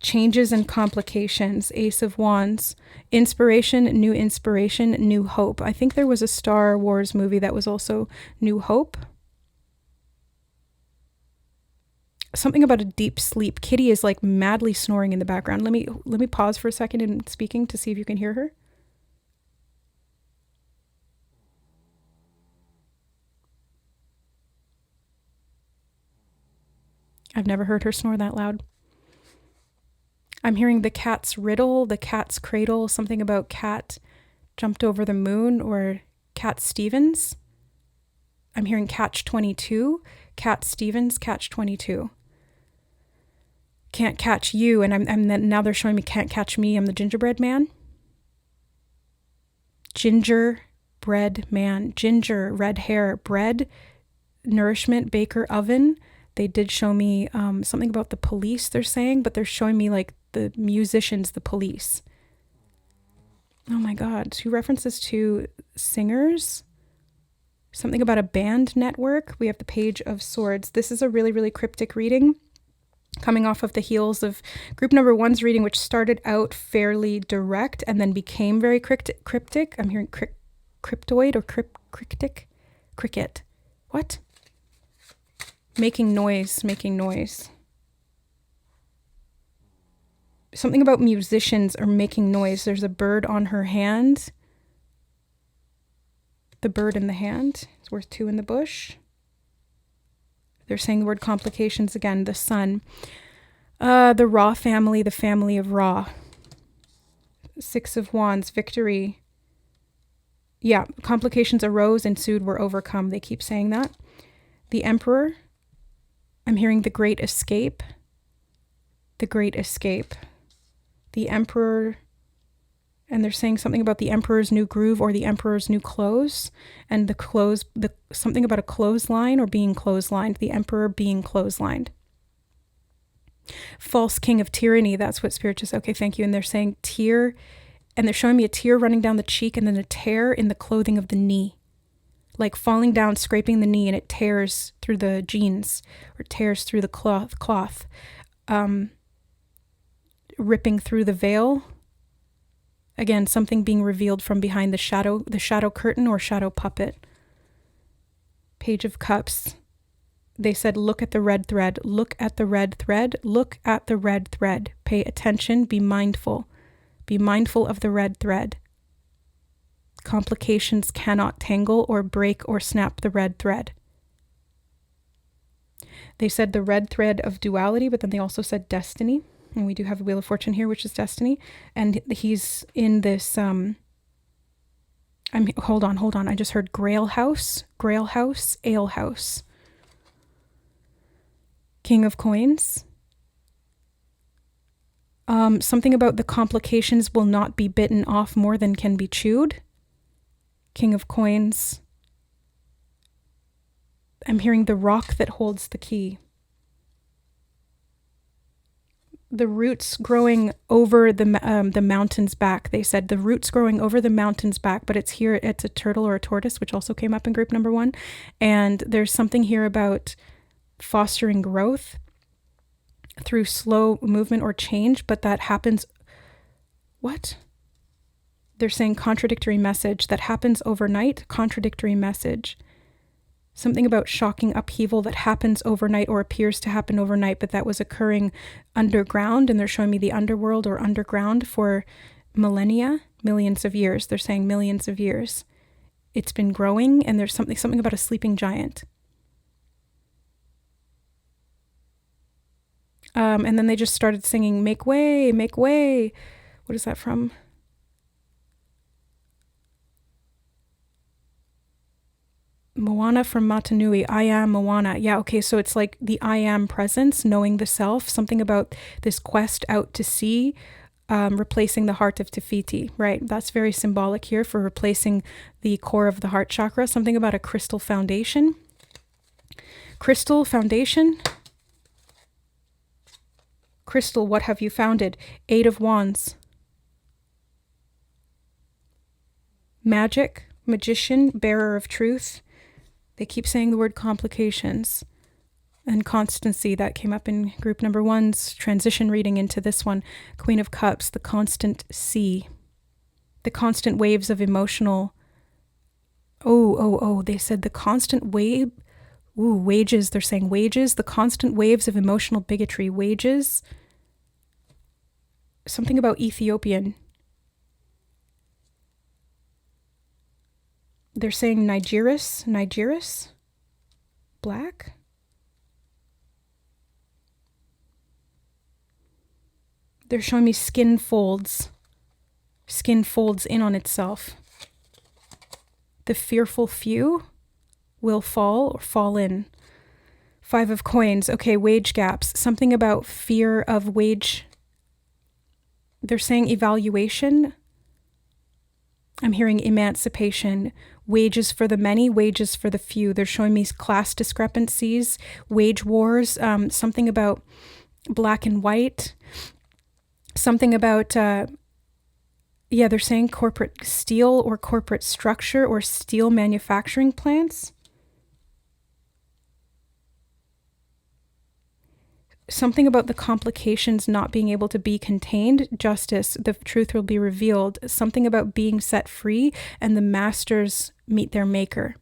Changes and complications. Ace of Wands. Inspiration, new hope. I think there was a Star Wars movie that was also New Hope. Something about a deep sleep. Kitty is like madly snoring in the background. Let me pause for a second in speaking to see if you can hear her. I've never heard her snore that loud. I'm hearing the cat's riddle, the cat's cradle, something about cat jumped over the moon or Cat Stevens. I'm hearing Catch 22, Cat Stevens, Catch 22. Can't catch you, and now they're showing me can't catch me. I'm the gingerbread man. Gingerbread man. Ginger, red hair, bread, nourishment, baker, oven. They did show me something about the police, they're saying, but they're showing me like the musicians, the police. Oh my God. 2 references to singers. Something about a band network. We have the Page of Swords. This is a really, really cryptic reading. Coming off of the heels of group number 1's reading, which started out fairly direct and then became very cryptic. I'm hearing cryptoid or cryptic. Cricket. What? Making noise. Something about musicians are making noise. There's a bird on her hand. The bird in the hand is worth 2 in the bush. They're saying the word complications again. The sun. The Ra family, the family of Ra. Six of Wands, victory. Yeah, complications arose, ensued, were overcome. They keep saying that. The Emperor. I'm hearing the Great Escape. The Great Escape. The Emperor. And they're saying something about the Emperor's new groove or the Emperor's new clothes. And something about a clothesline or being clotheslined. The Emperor being clotheslined. False king of tyranny. That's what Spirit just, okay, thank you. And they're saying tear, and they're showing me a tear running down the cheek and then a tear in the clothing of the knee. Like falling down, scraping the knee, and it tears through the jeans or tears through the cloth. Ripping through the veil. Again, something being revealed from behind the shadow curtain or shadow puppet. Page of Cups. They said, look at the red thread, look at the red thread, look at the red thread. Pay attention, be mindful. Be mindful of the red thread. Complications cannot tangle or break or snap the red thread. They said the red thread of duality, but then they also said destiny. And we do have the Wheel of Fortune here, which is destiny. And he's in this, hold on. I just heard Grail House, Ale House. King of Coins. Something about the complications will not be bitten off more than can be chewed. King of Coins. I'm hearing the rock that holds the key. The roots growing over the mountain's back. They said the roots growing over the mountain's back, but it's a turtle or a tortoise, which also came up in group number 1. And there's something here about fostering growth through slow movement or change, but that happens. What? They're saying contradictory message that happens overnight, contradictory message. Something about shocking upheaval that happens overnight or appears to happen overnight, but that was occurring underground, and they're showing me the underworld or underground for millennia, millions of years. They're saying millions of years. It's been growing, and there's something about a sleeping giant. And then they just started singing, make way, make way. What is that from? Moana from Matanui, I am Moana. Yeah, okay, so it's like the I am presence, knowing the self, something about this quest out to sea, replacing the heart of Te Fiti, right? That's very symbolic here for replacing the core of the heart chakra, something about a crystal foundation. Crystal foundation. Crystal, what have you founded? 8 of Wands. Magic, magician, bearer of truth. They keep saying the word complications and constancy. That came up in group number 1's transition reading into this one. Queen of Cups, the constant sea. The constant waves of emotional. They said the constant wave. Wages. They're saying wages. The constant waves of emotional bigotry. Wages. Something about Ethiopian. They're saying Nigerus, black. They're showing me skin folds in on itself. The fearful few will fall or fall in. 5 of Coins, okay, wage gaps, something about fear of wage. They're saying evaluation. I'm hearing emancipation, wages for the many, wages for the few. They're showing me class discrepancies, wage wars, something about black and white, something about, they're saying corporate steel or corporate structure or steel manufacturing plants. Something about the complications not being able to be contained, justice, the truth will be revealed. Something about being set free and the masters meet their maker.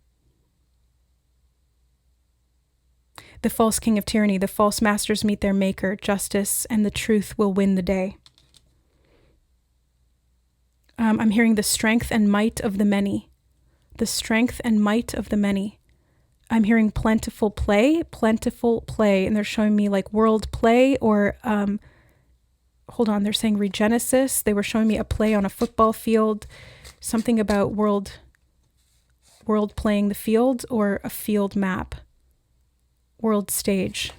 The false king of tyranny, the false masters meet their maker, justice, and the truth will win the day. I'm hearing the strength and might of the many. The strength and might of the many. I'm hearing plentiful play, and they're showing me like world play or, hold on, they're saying regenesis. They were showing me a play on a football field, something about world playing the field or a field map, world stage,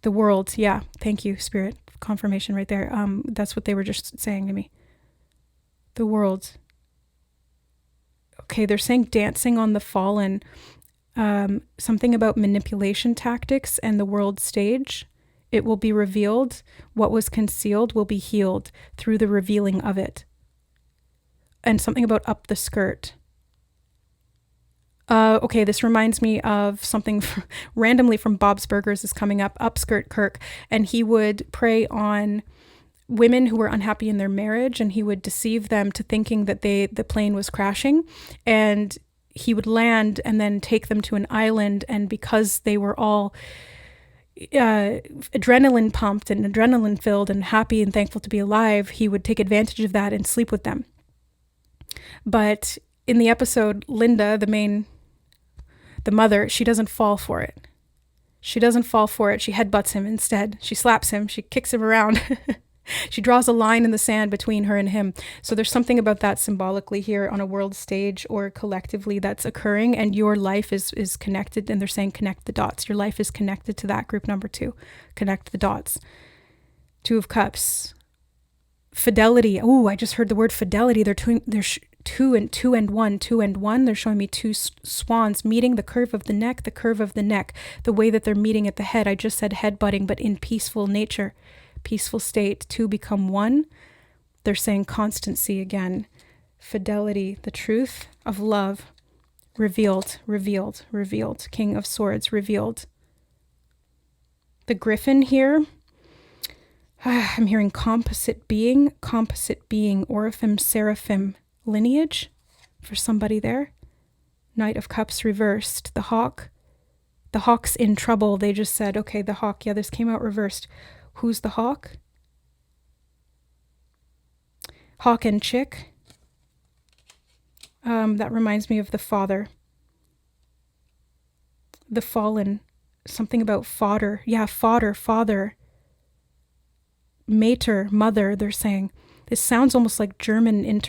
the world. Yeah. Thank you, Spirit. Confirmation right there. That's what they were just saying to me. The world. Okay. They're saying dancing on the fallen, something about manipulation tactics and the world stage. It will be revealed. What was concealed will be healed through the revealing of it. And something about up the skirt. Okay, this reminds me of something randomly from Bob's Burgers is coming up, Upskirt Kirk, and he would prey on women who were unhappy in their marriage, and he would deceive them to thinking that the plane was crashing, and he would land and then take them to an island, and because they were all adrenaline pumped and adrenaline filled and happy and thankful to be alive, he would take advantage of that and sleep with them. But in the episode, Linda, the mother, she doesn't fall for it. She doesn't fall for it. She headbutts him instead. She slaps him. She kicks him around. She draws a line in the sand between her and him. So there's something about that symbolically here on a world stage or collectively that's occurring, and your life is connected, and they're saying connect the dots. Your life is connected to that group number 2. Connect the dots. 2 of Cups. Fidelity. Oh, I just heard the word fidelity. They're two and one. They're showing me 2 swans meeting, the curve of the neck, the way that they're meeting at the head. I just said head butting, but in peaceful nature, peaceful state, 2 become 1. They're saying constancy again, fidelity, the truth of love, revealed. King of Swords, revealed. The Griffin here, I'm hearing composite being, Oraphim, Seraphim, lineage for somebody there. Knight of Cups reversed. The hawk's in trouble. They just said, okay, the hawk. Yeah, this came out reversed. Who's the hawk? Hawk and chick. That reminds me of the father. The fallen. Something about fodder. Yeah, fodder, father. Mater, mother, they're saying. This sounds almost like German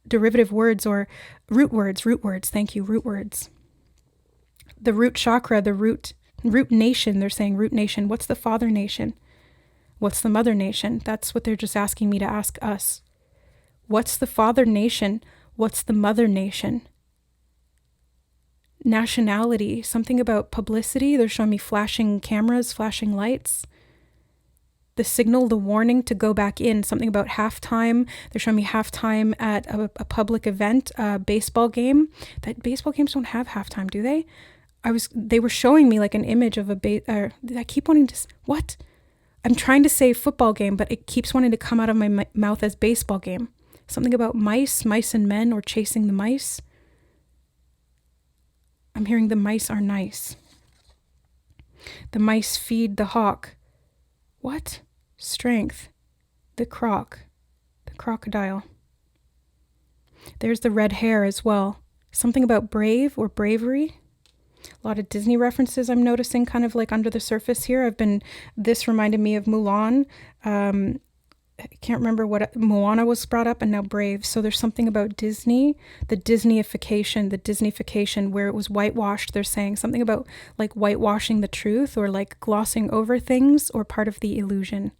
derivative words or root words. Thank you, root words. The root chakra, the root nation, they're saying root nation. What's the father nation? What's the mother nation? That's what they're just asking me to ask us. What's the father nation? What's the mother nation? Nationality, something about publicity. They're showing me flashing cameras, flashing lights. The signal, the warning to go back in, something about halftime. They're showing me halftime at a public event, a baseball game. That baseball games don't have halftime, do they? They were showing me like an image of I keep wanting to, what? I'm trying to say football game, but it keeps wanting to come out of my mouth as baseball game. Something about mice and men, or chasing the mice. I'm hearing the mice are nice. The mice feed the hawk. What? Strength. The crocodile. There's the red hair as well. Something about brave or bravery. A lot of Disney references I'm noticing kind of like under the surface here. This reminded me of Mulan. I can't remember what Moana was brought up, and now Brave. So there's something about Disney, the Disneyfication where it was whitewashed. They're saying something about like whitewashing the truth, or like glossing over things, or part of the illusion.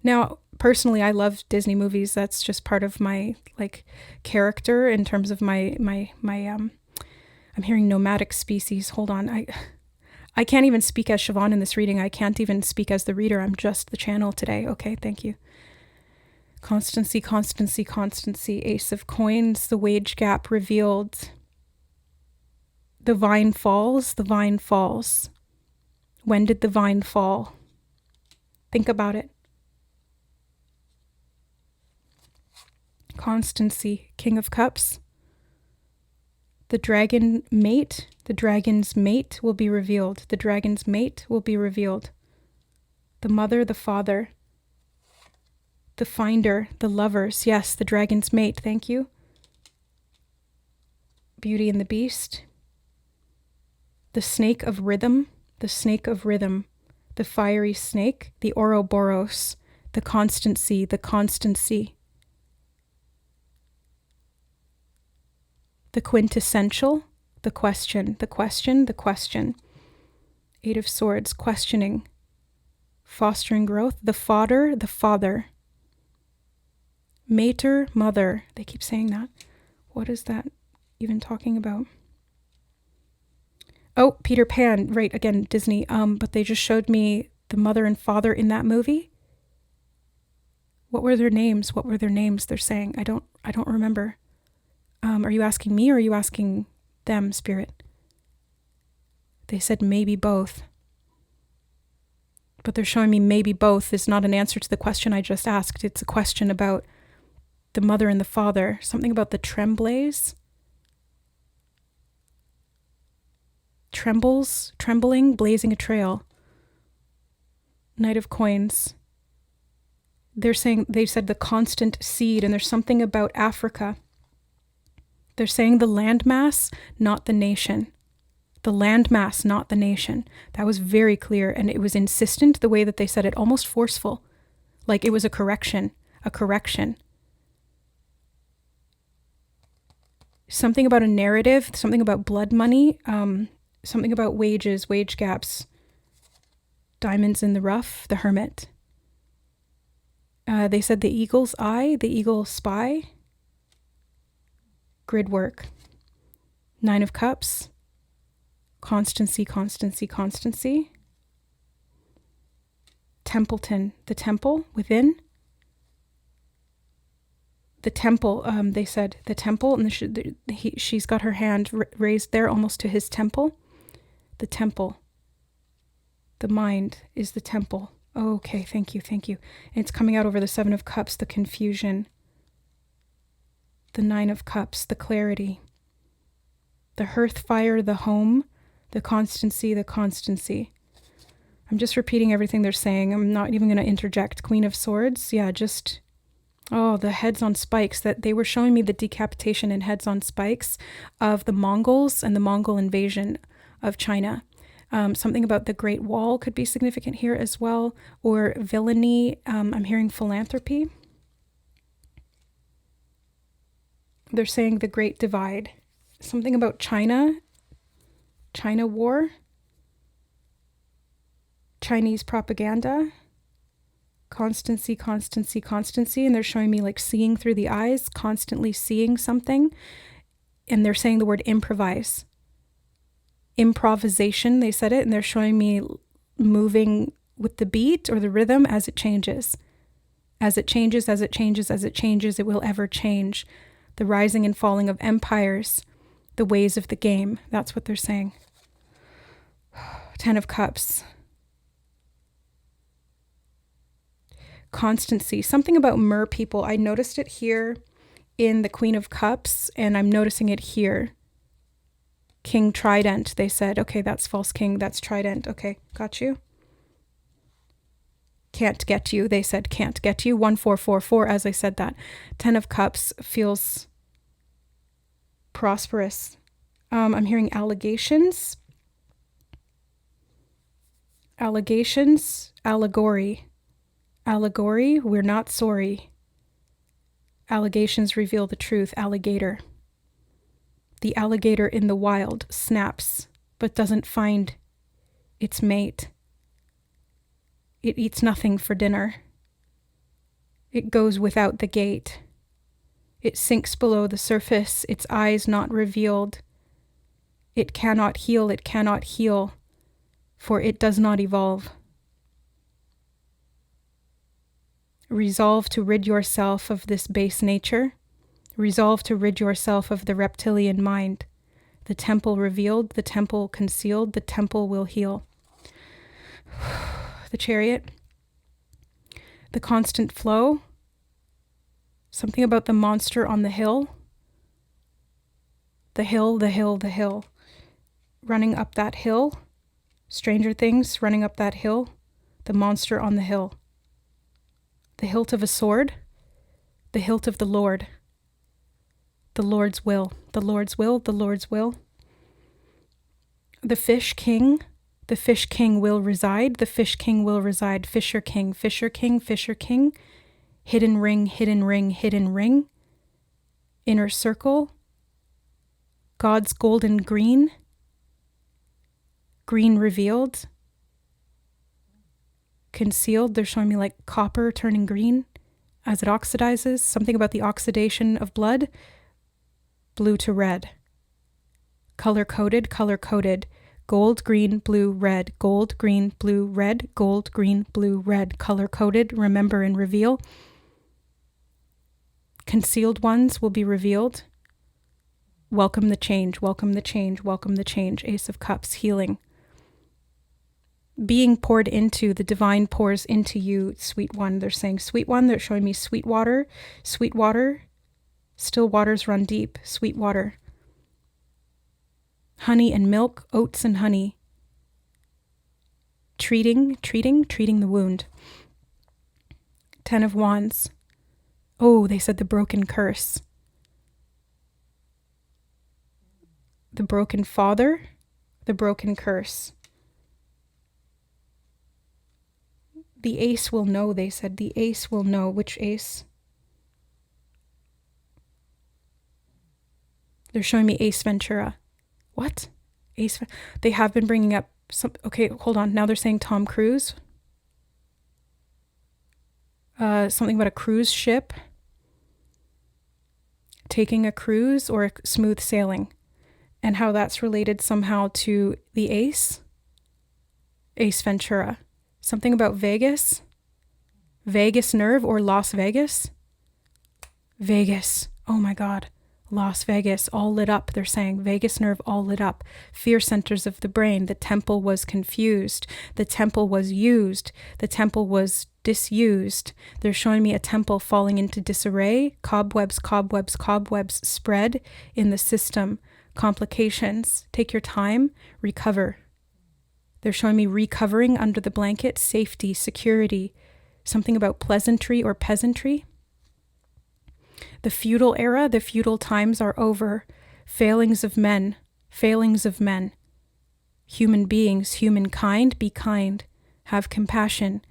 Now, personally, I love Disney movies. That's just part of my like character in terms of my I'm hearing nomadic species. Hold on. I can't even speak as Siobhan in this reading. I can't even speak as the reader. I'm just the channel today. Okay, thank you. Constancy. Ace of Coins, the wage gap revealed. The vine falls. When did the vine fall? Think about it. Constancy, King of Cups. The dragon's mate will be revealed. The mother, the father, the finder, the lovers. Yes, the dragon's mate. Thank you. Beauty and the Beast. The snake of rhythm, the snake of rhythm, the fiery snake, the Ouroboros, the constancy, the constancy. The quintessential, the question, the question, the question. Eight of Swords, questioning, fostering growth, the fodder, the father. Mater, mother. They keep saying that. What is that even talking about? Oh, Peter Pan, right, again, Disney. But they just showed me the mother and father in that movie. What were their names? What were their names they're saying? I don't remember. Are you asking me or are you asking them, Spirit? They said maybe both. But they're showing me maybe both is not an answer to the question I just asked. It's a question about the mother and the father. Something about the tremblés. Trembles, trembling, blazing a trail. Knight of Coins. They said the constant seed, and there's something about Africa. They're saying the landmass, not the nation. The landmass, not the nation. That was very clear, and it was insistent the way that they said it, almost forceful. Like it was a correction, a correction. Something about a narrative, something about blood money, something about wages, wage gaps. Diamonds in the rough, the hermit. They said the eagle's eye, the eagle spy. Grid work. Nine of Cups. Constancy, constancy, constancy. Templeton, the temple within. The temple, they said the temple, and she's got her hand raised there almost to his temple. The temple. The mind is the temple. Oh, okay, thank you, thank you. And it's coming out over the Seven of Cups, the confusion. The Nine of Cups, the clarity. The hearth fire, the home. The constancy, the constancy. I'm just repeating everything they're saying. I'm not even going to interject. Queen of Swords, yeah, just... Oh, the heads on spikes. That they were showing me the decapitation and heads on spikes of the Mongols and the Mongol invasion of China. Something about the Great Wall could be significant here as well. Or villainy. I'm hearing philanthropy. They're saying the Great Divide. Something about China. China war. Chinese propaganda. Constancy, constancy, constancy. And they're showing me like seeing through the eyes, constantly seeing something. And they're saying the word improvise. Improvisation, they said it. And they're showing me moving with the beat or the rhythm as it changes. As it changes, as it changes, as it changes, it will ever change. The rising and falling of empires, the ways of the game. That's what they're saying. Ten of Cups. Constancy, something about mer people. I noticed it here in the Queen of Cups, and I'm noticing it here. King Trident, they said. Okay, that's false king, that's Trident. Okay, got you. Can't get you, they said, can't get you. 1444, as I said that. Ten of Cups feels prosperous. I'm hearing allegations. Allegations, allegory. Allegory, we're not sorry. Allegations reveal the truth. Alligator. The alligator in the wild snaps, but doesn't find its mate. It eats nothing for dinner. It goes without the gate. It sinks below the surface, its eyes not revealed. It cannot heal, for it does not evolve. Resolve to rid yourself of this base nature. Resolve to rid yourself of the reptilian mind. The temple revealed, the temple concealed, the temple will heal. The Chariot. The constant flow. Something about the monster on the hill. The hill, the hill, the hill. Running up that hill. Stranger Things, running up that hill. The monster on the hill. The hilt of a sword, the hilt of the Lord, The Lord's will, the Lord's will, the Lord's will. The fish king will reside, the fish king will reside. Fisher king, fisher king, fisher king. Hidden ring, hidden ring, hidden ring. Inner circle. God's golden green. Green revealed. Concealed. They're showing me like copper turning green as it oxidizes. Something about the oxidation of blood. Blue to red. Color coded, color coded. Gold, green, blue, red. Gold, green, blue, red. Gold, green, blue, red. Color coded. Remember and reveal. Concealed ones will be revealed. Welcome the change, welcome the change, welcome the change. Ace of Cups, healing. Being poured into, the divine pours into you, sweet one. They're saying sweet one. They're showing me sweet water, sweet water. Still waters run deep, sweet water. Honey and milk, oats and honey. Treating the wound. 10 of Wands. Oh, they said the broken curse. The broken father, the broken curse. The ace will know, they said. The ace will know. Which ace? They're showing me Ace Ventura. What? They have been bringing up some... Okay, hold on. Now they're saying Tom Cruise. Something about a cruise ship. Taking a cruise or smooth sailing. And how that's related somehow to the ace. Ace Ventura. Something about Vegas. Vegas nerve or Las Vegas. Vegas. Oh my God. Las Vegas, all lit up, they're saying. Vagus nerve, all lit up. Fear centers of the brain. The temple was confused. The temple was used. The temple was disused. They're showing me a temple falling into disarray. Cobwebs, cobwebs, cobwebs spread in the system. Complications. Take your time. Recover. They're showing me recovering under the blanket. Safety, security. Something about pleasantry or peasantry. The feudal era, the feudal times are over. Failings of men, failings of men. Human beings, humankind, be kind. Have compassion.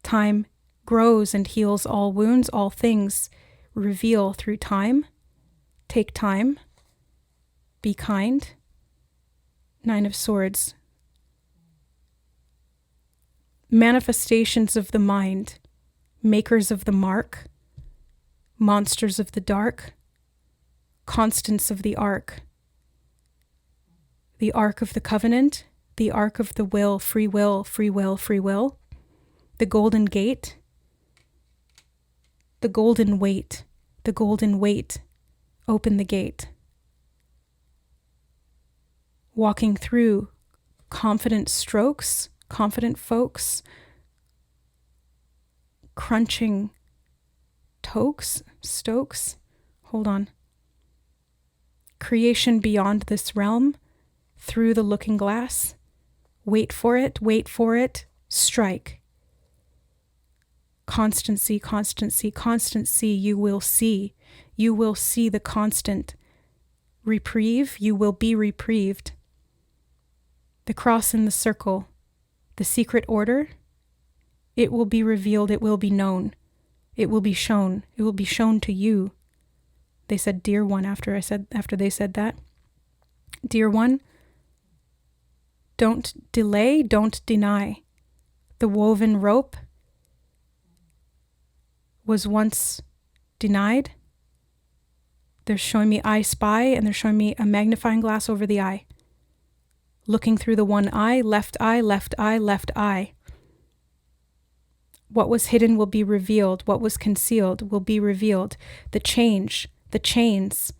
Time grows and heals all wounds, all things. Reveal through time. Take time. Be kind. 9 of Swords. Manifestations of the mind. Makers of the mark. Monsters of the dark. Constants of the ark. The ark of the covenant. The ark of the will, free will, free will, free will. The golden gate. The golden weight. The golden weight. Open the gate. Walking through confident strokes, confident folks. Crunching Stokes. Hold on. Creation beyond this realm. Through the looking glass. Wait for it. Wait for it. Strike. Constancy, constancy, constancy. You will see. You will see the constant. Reprieve. You will be reprieved. The cross in the circle. The secret order. It will be revealed. It will be known. It will be shown. It will be shown to you. They said, dear one, after they said that. Dear one, don't delay, don't deny. The woven rope was once denied. They're showing me I spy, and they're showing me a magnifying glass over the eye. Looking through the one eye, left eye, left eye, left eye. What was hidden will be revealed. What was concealed will be revealed. The change, the chains.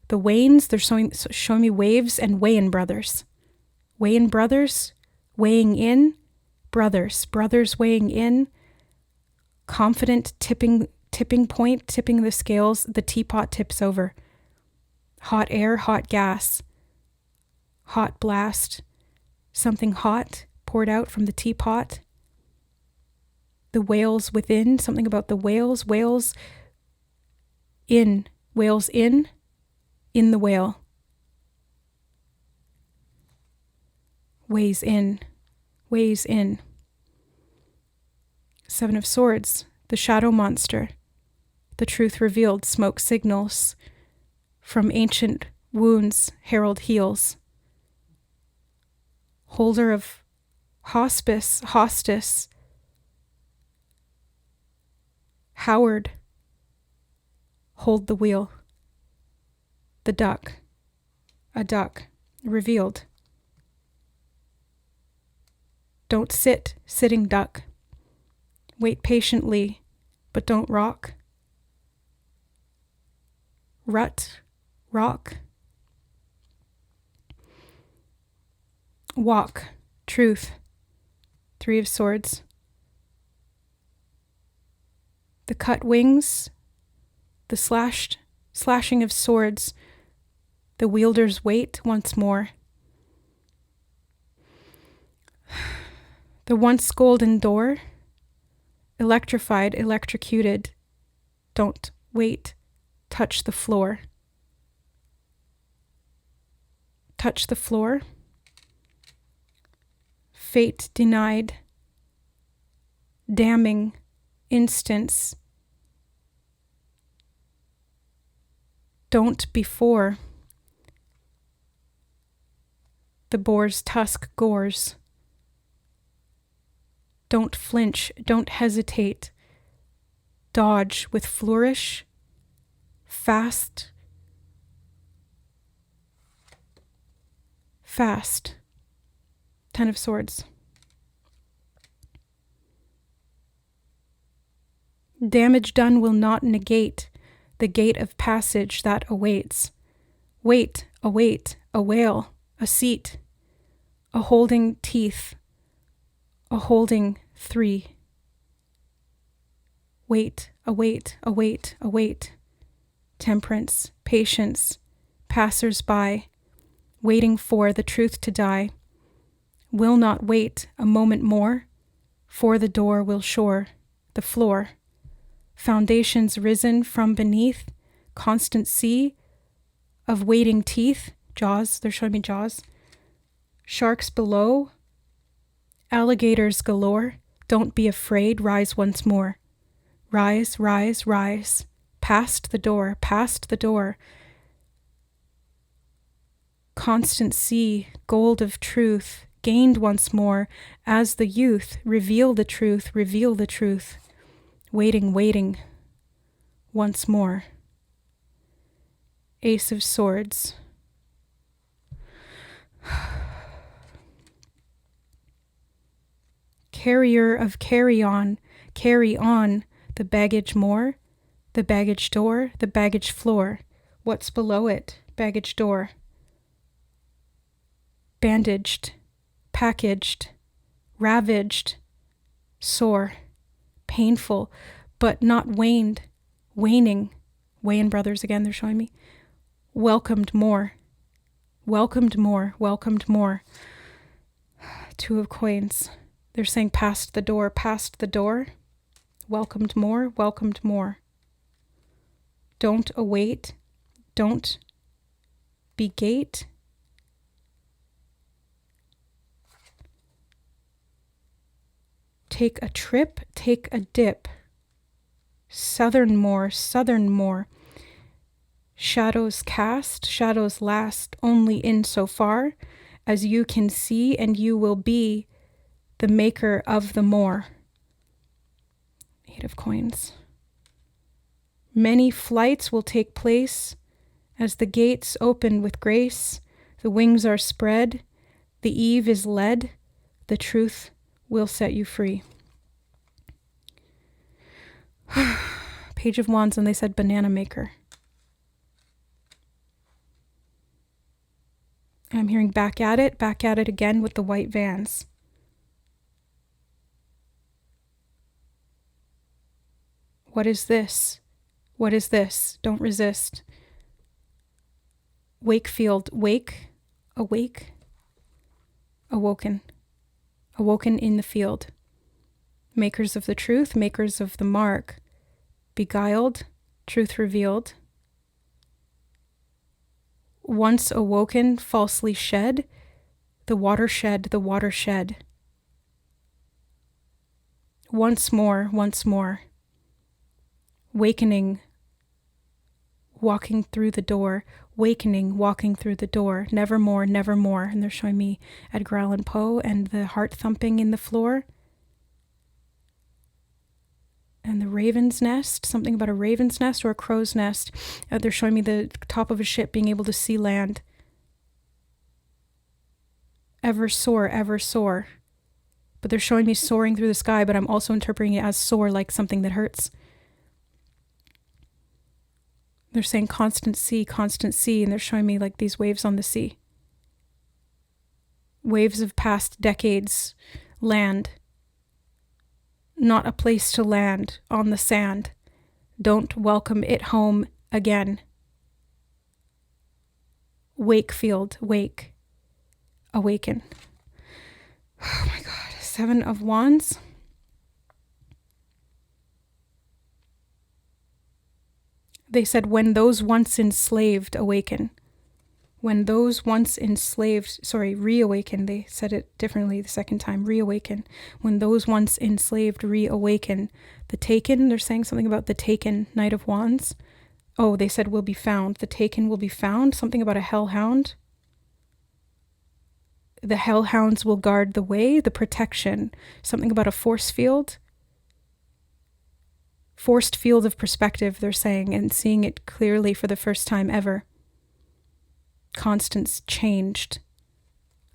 The Waynes, they're showing me waves and Wayan brothers. Wayan brothers, weighing in. Brothers weighing in. Confident tipping point, tipping the scales. The teapot tips over. Hot air, hot gas. Hot blast. Something hot poured out from the teapot. The whales within, something about the whales in Whales in the whale. Ways in. Seven of Swords, the shadow monster. The truth revealed, smoke signals. From ancient wounds, herald heals. Holder of hospice, hostis. Howard, hold the wheel. The duck, a duck, revealed. Don't sit, sitting duck. Wait patiently, but don't rock. Rut, rock. Walk, truth. Three of Swords. The cut wings, the slashing of swords, the wielder's weight once more. The once golden door, electrified, electrocuted. Don't wait, touch the floor. Touch the floor. Fate denied. Damning instance. Don't before. The boar's tusk gores. Don't flinch, don't hesitate. Dodge with flourish. Fast. Fast. 10 of Swords. Damage done will not negate the gate of passage that awaits. Wait, await, a whale, a seat, a holding teeth, a holding three. Wait, await, await, await. Temperance, patience, passers-by, waiting for the truth to die. Will not wait a moment more, for the door will shore, the floor. Foundations risen from beneath, constant sea of waiting teeth, jaws, they're showing me jaws. Sharks below, alligators galore, don't be afraid, rise once more. Rise, rise, rise, past the door, past the door. Constant sea, gold of truth, gained once more, as the youth, reveal the truth, reveal the truth. Waiting, waiting, once more. Ace of Swords. Carrier of carry on, the baggage more, the baggage door, the baggage floor. What's below it? Baggage door. Bandaged, packaged, ravaged, sore. Painful, but not waned, waning. Wayan brothers again, they're showing me. Welcomed more, welcomed more, welcomed more. Two of Coins. They're saying past the door, welcomed more, welcomed more. Don't await, don't begate. Take a trip, take a dip. Southern more, southern more. Shadows cast, shadows last only in so far as you can see, and you will be the maker of the more. 8 of Coins. Many flights will take place as the gates open with grace. The wings are spread, the eve is led, the truth will set you free. Page of Wands, and they said banana maker. I'm hearing back at it again with the white vans. What is this? What is this? Don't resist. Wakefield, wake, awake, awoken. Awoken in the field. Makers of the truth, makers of the mark. Beguiled, truth revealed. Once awoken, falsely shed, the watershed, the watershed. Once more, wakening, walking through the door, wakening, walking through the door, nevermore, nevermore. And they're showing me Edgar Allan Poe and the heart thumping in the floor. And the raven's nest, something about a raven's nest or a crow's nest. They're showing me the top of a ship being able to see land. Ever soar, ever soar. But they're showing me soaring through the sky, but I'm also interpreting it as soar, like something that hurts. They're saying constant sea, and they're showing me like these waves on the sea. Waves of past decades, land. Not a place to land, on the sand. Don't welcome it home again. Wakefield, wake, awaken. Oh my God, 7 of Wands. They said, when those once enslaved awaken. When those once enslaved, reawaken. They said it differently the second time, reawaken. When those once enslaved reawaken. The taken, they're saying something about the taken, Knight of Wands. Oh, they said will be found. The taken will be found. Something about a hellhound. The hellhounds will guard the way, the protection. Something about a force field. Forced field of perspective, they're saying, and seeing it clearly for the first time ever. Constance changed.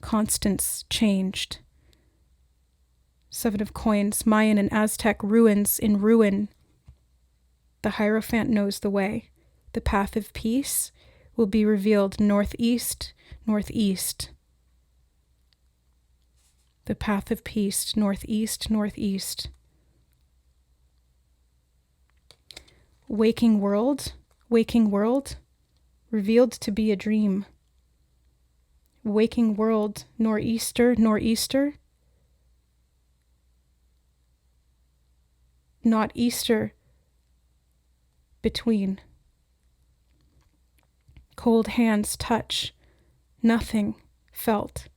Constance changed. 7 of Coins, Mayan and Aztec ruins in ruin. The Hierophant knows the way. The path of peace will be revealed northeast, northeast. The path of peace, northeast, northeast. Waking world, revealed to be a dream. Waking world, nor'easter, nor'easter. Not Easter, between. Cold hands touch, nothing felt.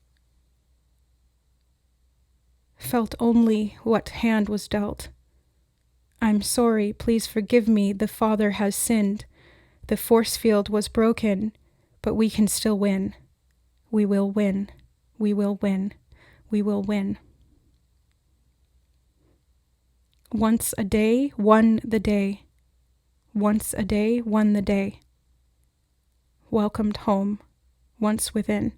Felt only what hand was dealt. I'm sorry, please forgive me, the Father has sinned. The force field was broken, but we can still win. We will win. We will win. We will win. Once a day, won the day. Once a day, won the day. Welcomed home, once within.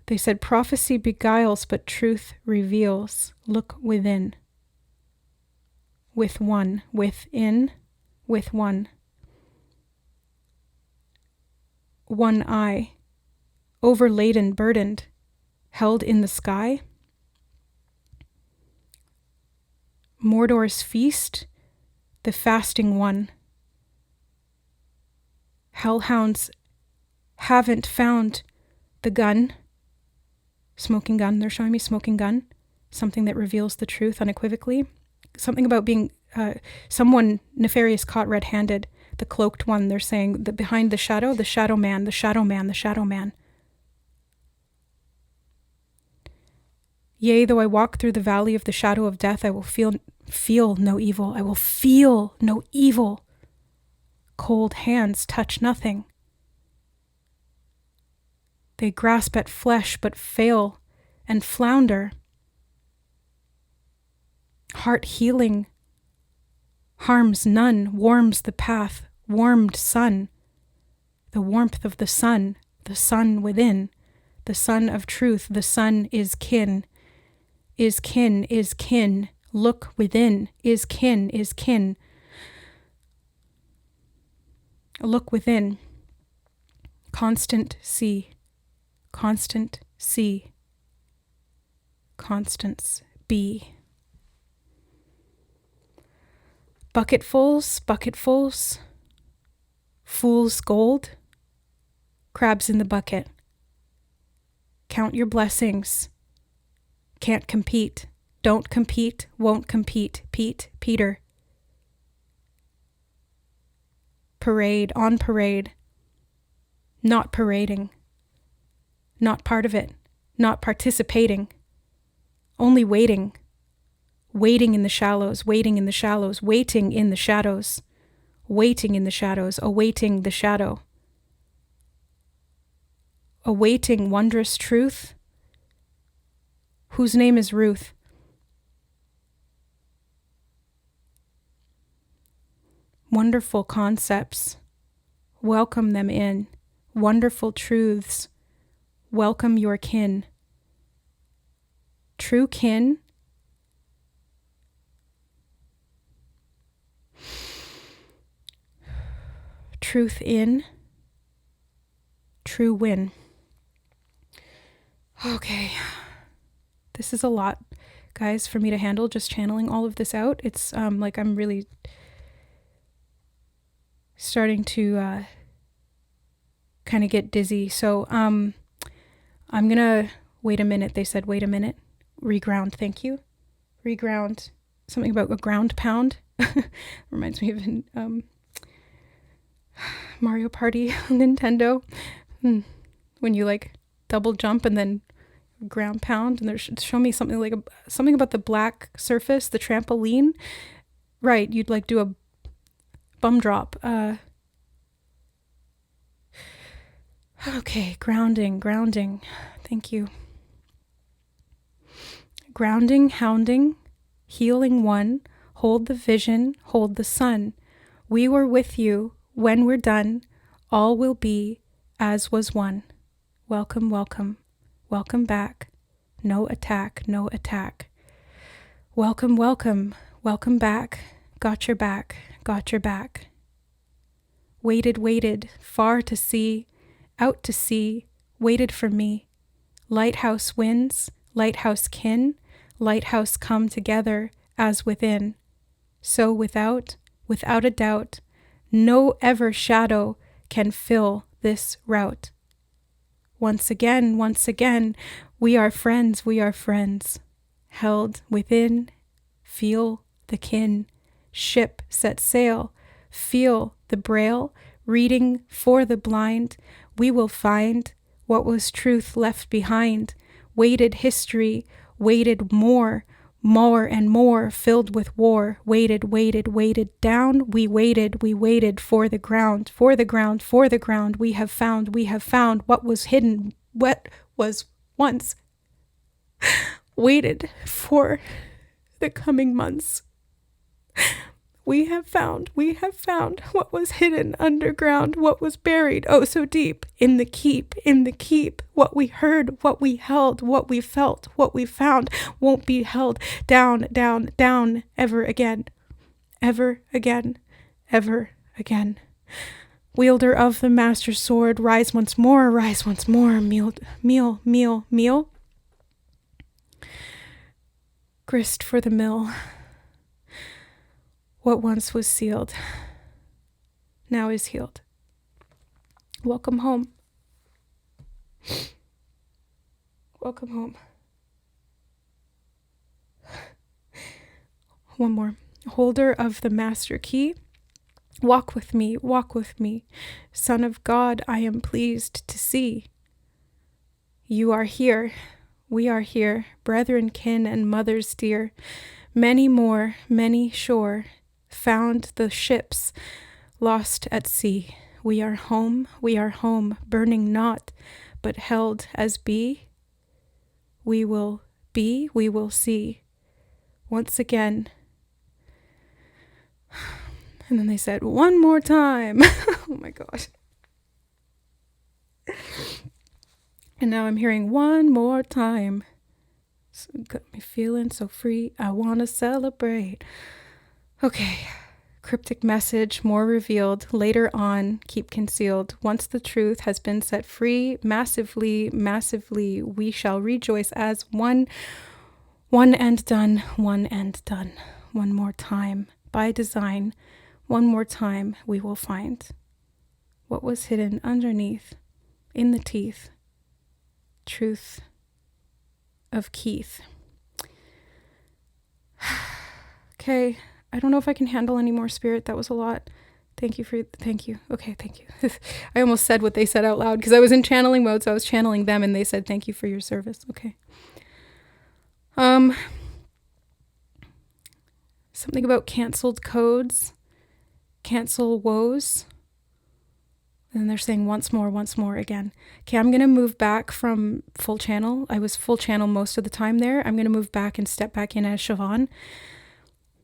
They said, prophecy beguiles, but truth reveals. Look within. With one, within, with one. One eye, overladen, burdened, held in the sky. Mordor's feast, the fasting one. Hellhounds haven't found the gun. Smoking gun, they're showing me smoking gun. Something that reveals the truth unequivocally. Something about being someone nefarious caught red-handed. The cloaked one, they're saying that behind the shadow man, the shadow man, the shadow man. Yea, though I walk through the valley of the shadow of death, I will feel no evil. I will feel no evil. Cold hands touch nothing. They grasp at flesh but fail and flounder. Heart healing harms none, warms the path, warmed sun. The warmth of the sun within, the sun of truth, the sun is kin. Is kin, is kin. Look within, is kin, is kin. Look within. Constant sea. Constant sea. Constance be. Bucketfuls, bucketfuls. Fool's gold. Crabs in the bucket. Count your blessings. Can't compete. Don't compete, won't compete. Peter. parade, on parade, not parading, not part of it, not participating, only waiting, waiting in the shallows, waiting in the shallows, waiting in the shadows, waiting in the shadows, awaiting the shadow, awaiting wondrous truth, whose name is Ruth. Wonderful concepts, welcome them in. Wonderful truths, welcome your kin. True kin, truth in, true win. Okay, this is a lot, guys, for me to handle, just channeling all of this out. It's like I'm really starting to kind of get dizzy. So I'm gonna wait a minute. They said, wait a minute. Reground. Thank you. Reground. Something about a ground pound. Reminds me of Mario Party on Nintendo. When you like double jump and then ground pound, and they're showing me something like something about the black surface, the trampoline. Right. You'd like do a bum drop. Okay, grounding. Thank you. Grounding, hounding, healing one, hold the vision, hold the sun. We were with you, when we're done, all will be as was one. Welcome, welcome, welcome back. No attack, no attack. Welcome, welcome, welcome back. Got your back, got your back. Waited, far to see, out to sea, waited for me. Lighthouse winds, lighthouse kin, lighthouse come together as within. So without a doubt, no ever shadow can fill this route. Once again, we are friends, held within, feel the kin, ship set sail, feel the braille, reading for the blind, we will find what was truth left behind, weighted history, weighted more and more, filled with war, weighted down, we waited for the ground, we have found what was hidden, what was once waited for the coming months. We have found what was hidden underground, what was buried oh so deep in the keep, what we heard, what we held, what we felt, what we found won't be held down, ever again. Wielder of the master sword, rise once more, meal. Grist for the mill. What once was sealed, now is healed. Welcome home. Welcome home. One more. Holder of the master key, walk with me. Son of God, I am pleased to see. You are here, we are here, brethren, kin, and mothers dear. Many more, many sure, found the ships lost at sea. We are home, burning not, but held as be. We will be, we will see. Once again. And then they said, one more time. Oh my gosh. And now I'm hearing one more time. So got me feeling so free. I want to celebrate. Okay. Cryptic message, more revealed later on, keep concealed. Once the truth has been set free, massively, we shall rejoice as one. One and done. One more time, by design. One more time, we will find what was hidden underneath, in the teeth. Truth of Keith. Okay, I don't know if I can handle any more, Spirit. That was a lot. Thank you. Okay, thank you. I almost said what they said out loud because I was in channeling mode, so I was channeling them and they said, thank you for your service. Okay. Something about canceled codes, cancel woes. And they're saying once more again. Okay, I'm going to move back from full channel. I was full channel most of the time there. I'm going to move back and step back in as Siobhan,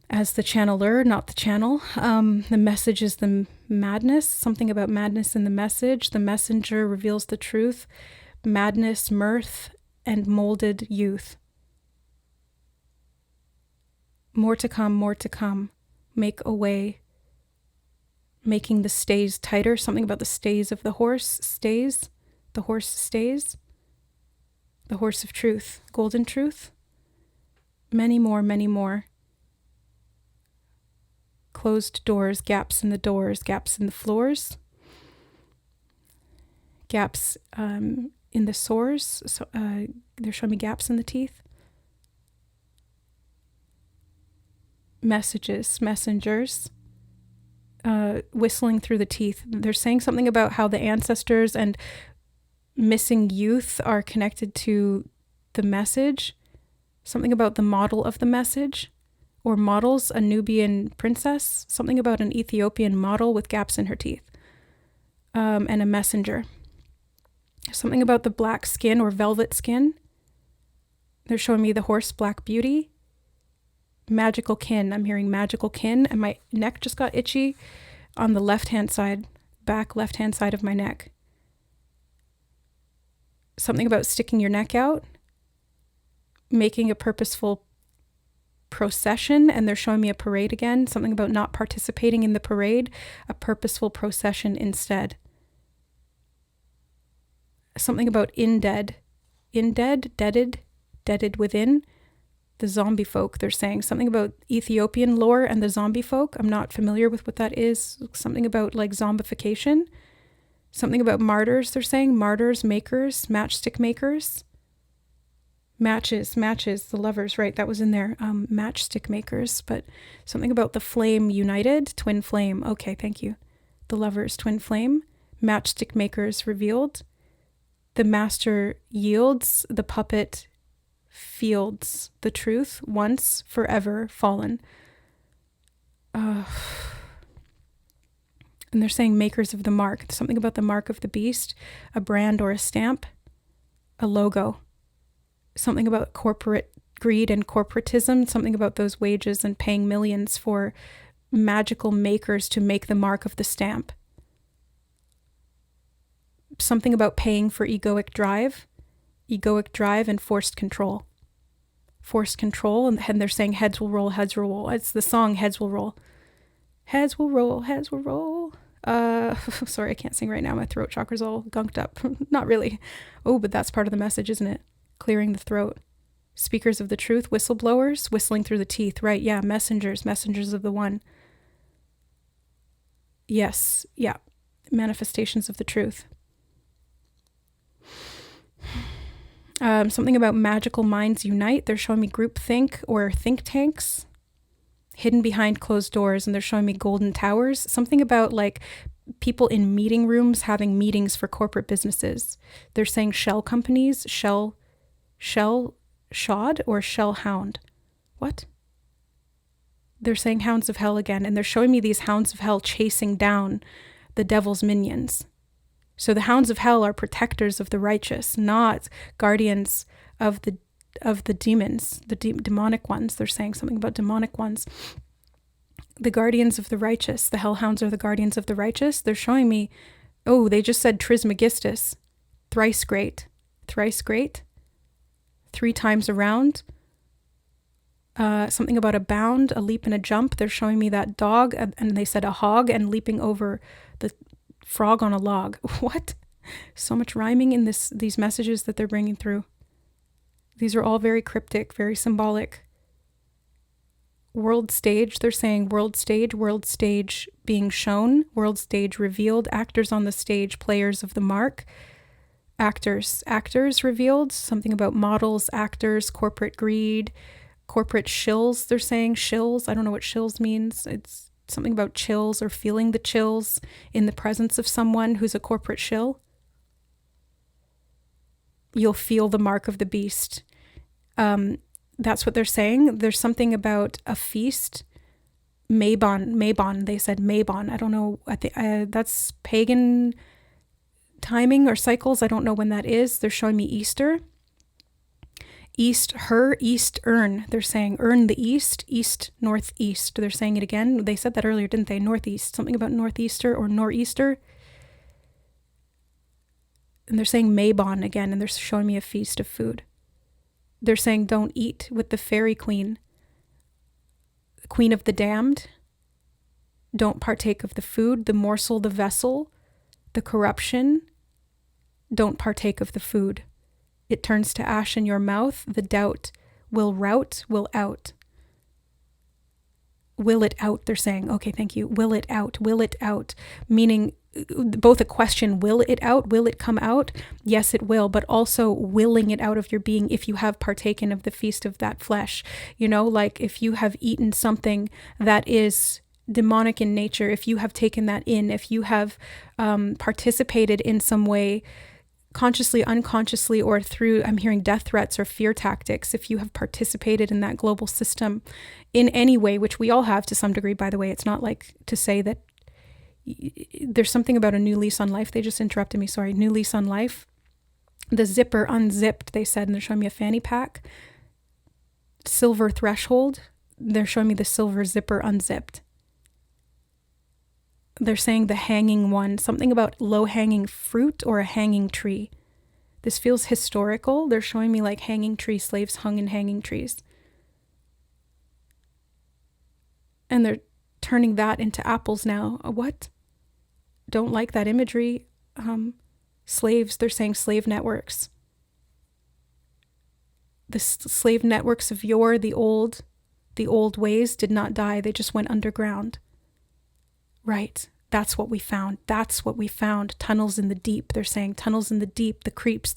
as the channeler, not the channel. The message is the madness, something about madness in the message. The messenger reveals the truth, madness, mirth, and molded youth. More to come, make a way. Making the stays tighter, something about the stays of the horse, stays, the horse stays, the horse of truth, golden truth, many more. Closed doors, gaps in the floors, gaps in the sores, so, they're showing me gaps in the teeth. Messengers. Whistling through the teeth. They're saying something about how the ancestors and missing youth are connected to the message. Something about the model of the message, or models, a Nubian princess. Something about an Ethiopian model with gaps in her teeth. And a messenger. Something about the black skin or velvet skin. They're showing me the horse Black Beauty. Magical kin. I'm hearing magical kin, and my neck just got itchy on the left-hand side, back left-hand side of my neck. Something about sticking your neck out, making a purposeful procession, and they're showing me a parade again. Something about not participating in the parade, a purposeful procession instead. Something about deaded within. The zombie folk, they're saying something about Ethiopian lore and the zombie folk. I'm not familiar with what that is. Something about like zombification. Something about martyrs, they're saying. Martyrs, makers, matchstick makers. Matches, the lovers, right, that was in there. Matchstick makers, but something about the flame united, twin flame. Okay, thank you. The lovers, twin flame. Matchstick makers revealed. The master yields, the puppet fields the truth, once, forever, fallen. And they're saying makers of the mark. Something about the mark of the beast, a brand or a stamp, a logo. Something about corporate greed and corporatism, something about those wages and paying millions for magical makers to make the mark of the stamp. Something about paying for egoic drive and forced control. Forced control, and they're saying heads will roll, heads will roll. It's the song Heads Will Roll. Heads will roll, heads will roll. Sorry, I can't sing right now. My throat chakra's all gunked up. Not really. Oh, but that's part of the message, isn't it? Clearing the throat. Speakers of the truth, whistleblowers, whistling through the teeth. Right, yeah, messengers of the one. Yes, yeah. Manifestations of the truth. Something about magical minds unite. They're showing me groupthink or think tanks hidden behind closed doors, and they're showing me golden towers. Something about like people in meeting rooms having meetings for corporate businesses. They're saying shell companies, shell shod or shell hound. What? They're saying hounds of hell again, and they're showing me these hounds of hell chasing down the devil's minions. So the hounds of hell are protectors of the righteous, not guardians of the demons, the demonic ones. They're saying something about demonic ones. The guardians of the righteous, the hellhounds are the guardians of the righteous. They're showing me, oh, they just said Trismegistus, thrice great, 3 times around. Something about a bound, a leap and a jump. They're showing me that dog, and they said a hog and leaping over the frog on a log. What? So much rhyming in these messages that they're bringing through. These are all very cryptic, very symbolic. World stage, they're saying world stage being shown, world stage revealed, actors on the stage, players of the mark, actors revealed, something about models, actors, corporate greed, corporate shills, they're saying shills. I don't know what shills means. It's something about chills or feeling the chills in the presence of someone who's a corporate shill. You'll feel the mark of the beast. That's what they're saying. There's something about a feast. Mabon, they said Mabon. I don't know. I think that's pagan timing or cycles. I don't know when that is. They're showing me Easter. East, Eastern. They're saying earn the east, east, northeast. They're saying it again. They said that earlier, didn't they? Northeast. Something about northeaster or nor'easter. And they're saying Mabon again, and they're showing me a feast of food. They're saying don't eat with the fairy queen, the queen of the damned. Don't partake of the food, the morsel, the vessel, the corruption. Don't partake of the food. It turns to ash in your mouth. The doubt will rout, will out. Will it out, they're saying. Okay, thank you. Will it out. Meaning both a question, will it out? Will it come out? Yes, it will, but also willing it out of your being if you have partaken of the feast of that flesh. You know, like if you have eaten something that is demonic in nature, if you have taken that in, if you have participated in some way, consciously, unconsciously, or through, I'm hearing death threats or fear tactics, if you have participated in that global system in any way, which we all have to some degree, by the way. It's not like to say that there's something about a new lease on life. They just interrupted me, sorry. New lease on life. The zipper unzipped, they said, and they're showing me a fanny pack. Silver threshold. They're showing me the silver zipper unzipped. They're saying the hanging one, something about low-hanging fruit or a hanging tree. This feels historical. They're showing me like hanging tree, slaves hung in hanging trees. And they're turning that into apples now. What? Don't like that imagery. Slaves, they're saying slave networks. The slave networks of yore, the old ways did not die. They just went underground. Right. That's what we found. Tunnels in the deep. They're saying tunnels in the deep, the creeps,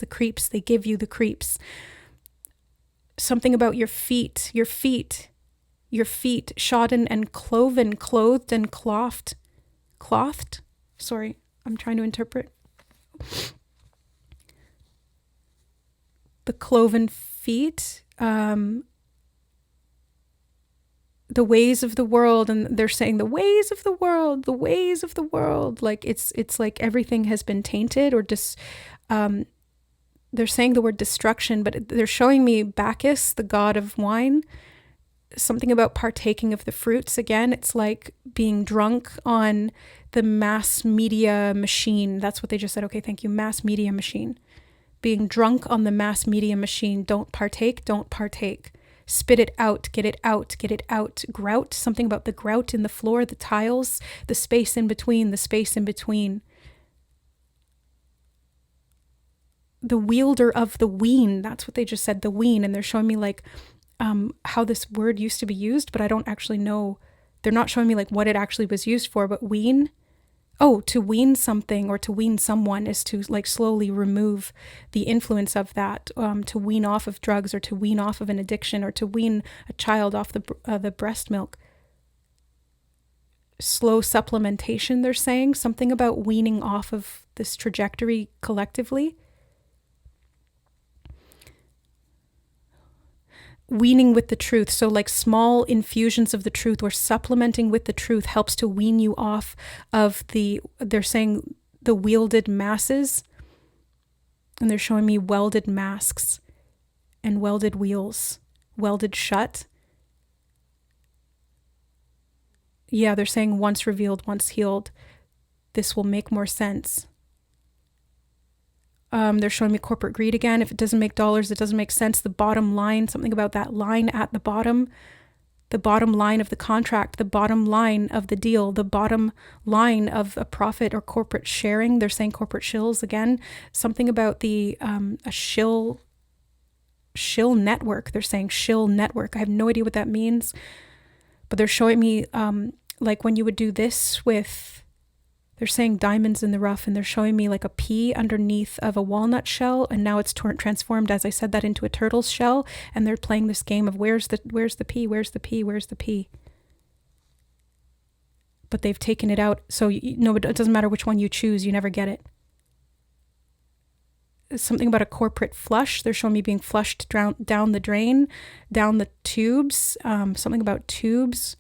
they give you the creeps. Something about your feet, shodden and cloven, clothed and clothed. Sorry, I'm trying to interpret. The cloven feet, the ways of the world, and they're saying the ways of the world, like it's like everything has been tainted or they're saying the word destruction, but they're showing me Bacchus, the god of wine, something about partaking of the fruits. Again, it's like being drunk on the mass media machine. That's what they just said. Okay, thank you. Mass media machine. Being drunk on the mass media machine. Don't partake. Spit it out, get it out. Grout, something about the grout in the floor, the tiles, the space in between. The wielder of the ween, that's what they just said, the ween. And they're showing me like how this word used to be used, but I don't actually know. They're not showing me like what it actually was used for, but wean. Oh, to wean something or to wean someone is to like slowly remove the influence of that, to wean off of drugs or to wean off of an addiction or to wean a child off the breast milk. Slow supplementation, they're saying. Something about weaning off of this trajectory collectively. Weaning with the truth. So like small infusions of the truth or supplementing with the truth helps to wean you off of they're saying the wielded masses. And they're showing me welded masks and welded wheels, welded shut. Yeah, they're saying once revealed, once healed. This will make more sense. They're showing me corporate greed again. If it doesn't make dollars, it doesn't make sense. The bottom line, something about that line at the bottom line of the contract, the bottom line of the deal, the bottom line of a profit or corporate sharing. They're saying corporate shills again. Something about the a shill network. They're saying shill network. I have no idea what that means, but they're showing me like when you would do this with. They're saying diamonds in the rough, and they're showing me like a pea underneath of a walnut shell, and now it's transformed, as I said, that into a turtle's shell, and they're playing this game of where's the pea? but they've taken it out. So, no, it doesn't matter which one you choose. You never get it. Something about a corporate flush. They're showing me being flushed down the drain, down the tubes. Something about tubes.